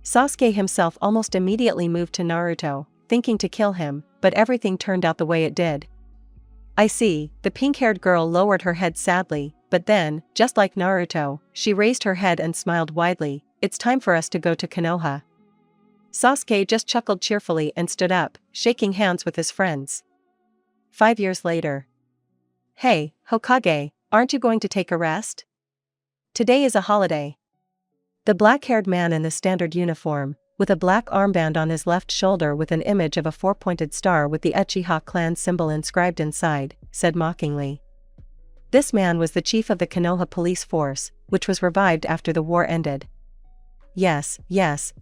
Sasuke himself almost immediately moved to Naruto, thinking to kill him, but everything turned out the way it did. I see, the pink-haired girl lowered her head sadly, but then, just like Naruto, she raised her head and smiled widely. It's time for us to go to Konoha. Sasuke just chuckled cheerfully and stood up, shaking hands with his friends. 5 years later. Hey, Hokage, aren't you going to take a rest? Today is a holiday. The black-haired man in the standard uniform, with a black armband on his left shoulder with an image of a four-pointed star with the Uchiha clan symbol inscribed inside, said mockingly. This man was the chief of the Konoha police force, which was revived after the war ended. Yes,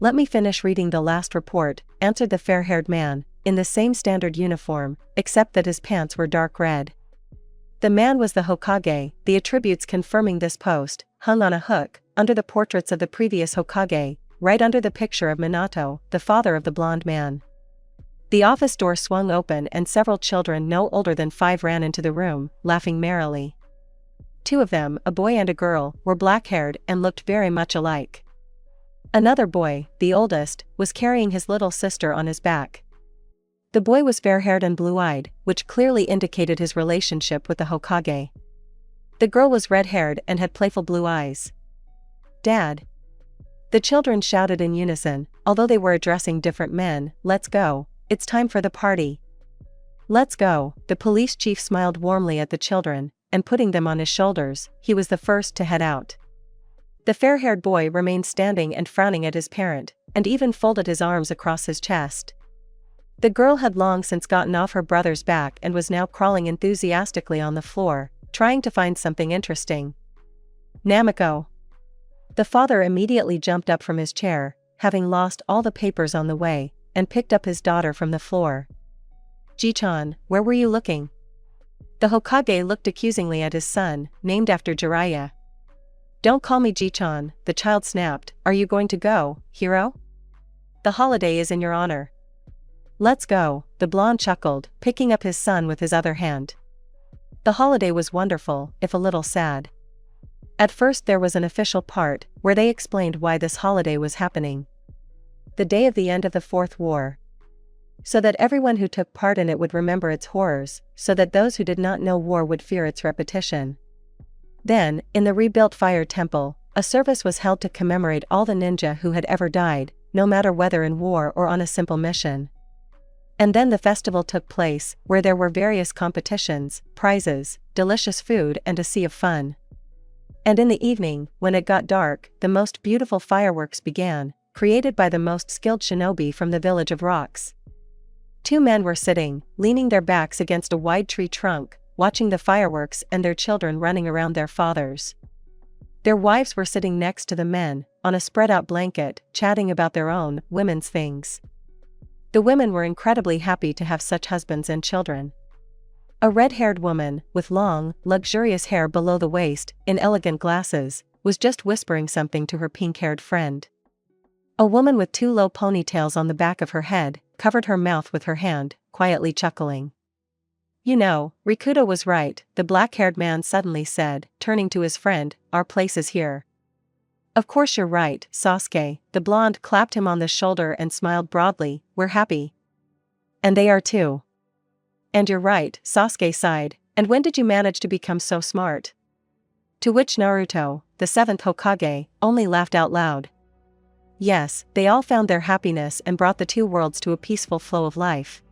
let me finish reading the last report, answered the fair-haired man, in the same standard uniform, except that his pants were dark red. The man was the Hokage, the attributes confirming this post, hung on a hook, under the portraits of the previous Hokage, right under the picture of Minato, the father of the blonde man. The office door swung open and several children no older than 5 ran into the room, laughing merrily. 2 of them, a boy and a girl, were black-haired and looked very much alike. Another boy, the oldest, was carrying his little sister on his back. The boy was fair-haired and blue-eyed, which clearly indicated his relationship with the Hokage. The girl was red-haired and had playful blue eyes. Dad. The children shouted in unison, although they were addressing different men, let's go, it's time for the party. Let's go, the police chief smiled warmly at the children, and putting them on his shoulders, he was the first to head out. The fair-haired boy remained standing and frowning at his parent, and even folded his arms across his chest. The girl had long since gotten off her brother's back and was now crawling enthusiastically on the floor, trying to find something interesting. Namiko. The father immediately jumped up from his chair, having lost all the papers on the way, and picked up his daughter from the floor. Ji-chan, where were you looking? The Hokage looked accusingly at his son, named after Jiraiya. Don't call me Ji-chan, the child snapped, are you going to go, hero? The holiday is in your honor. Let's go, the blonde chuckled, picking up his son with his other hand. The holiday was wonderful, if a little sad. At first there was an official part, where they explained why this holiday was happening. The day of the end of the Fourth War. So that everyone who took part in it would remember its horrors, so that those who did not know war would fear its repetition. Then, in the rebuilt fire temple, a service was held to commemorate all the ninja who had ever died, no matter whether in war or on a simple mission. And then the festival took place, where there were various competitions, prizes, delicious food and a sea of fun. And in the evening, when it got dark, the most beautiful fireworks began, created by the most skilled shinobi from the village of rocks. 2 men were sitting, leaning their backs against a wide tree trunk, watching the fireworks and their children running around their fathers. Their wives were sitting next to the men, on a spread-out blanket, chatting about their own, women's things. The women were incredibly happy to have such husbands and children. A red-haired woman, with long, luxurious hair below the waist, in elegant glasses, was just whispering something to her pink-haired friend. A woman with 2 low ponytails on the back of her head, covered her mouth with her hand, quietly chuckling. You know, Rikudo was right, the black-haired man suddenly said, turning to his friend, our place is here. Of course you're right, Sasuke, the blonde clapped him on the shoulder and smiled broadly, we're happy. And they are too. And you're right, Sasuke sighed, and when did you manage to become so smart? To which Naruto, the 7th Hokage, only laughed out loud. Yes, they all found their happiness and brought the 2 worlds to a peaceful flow of life.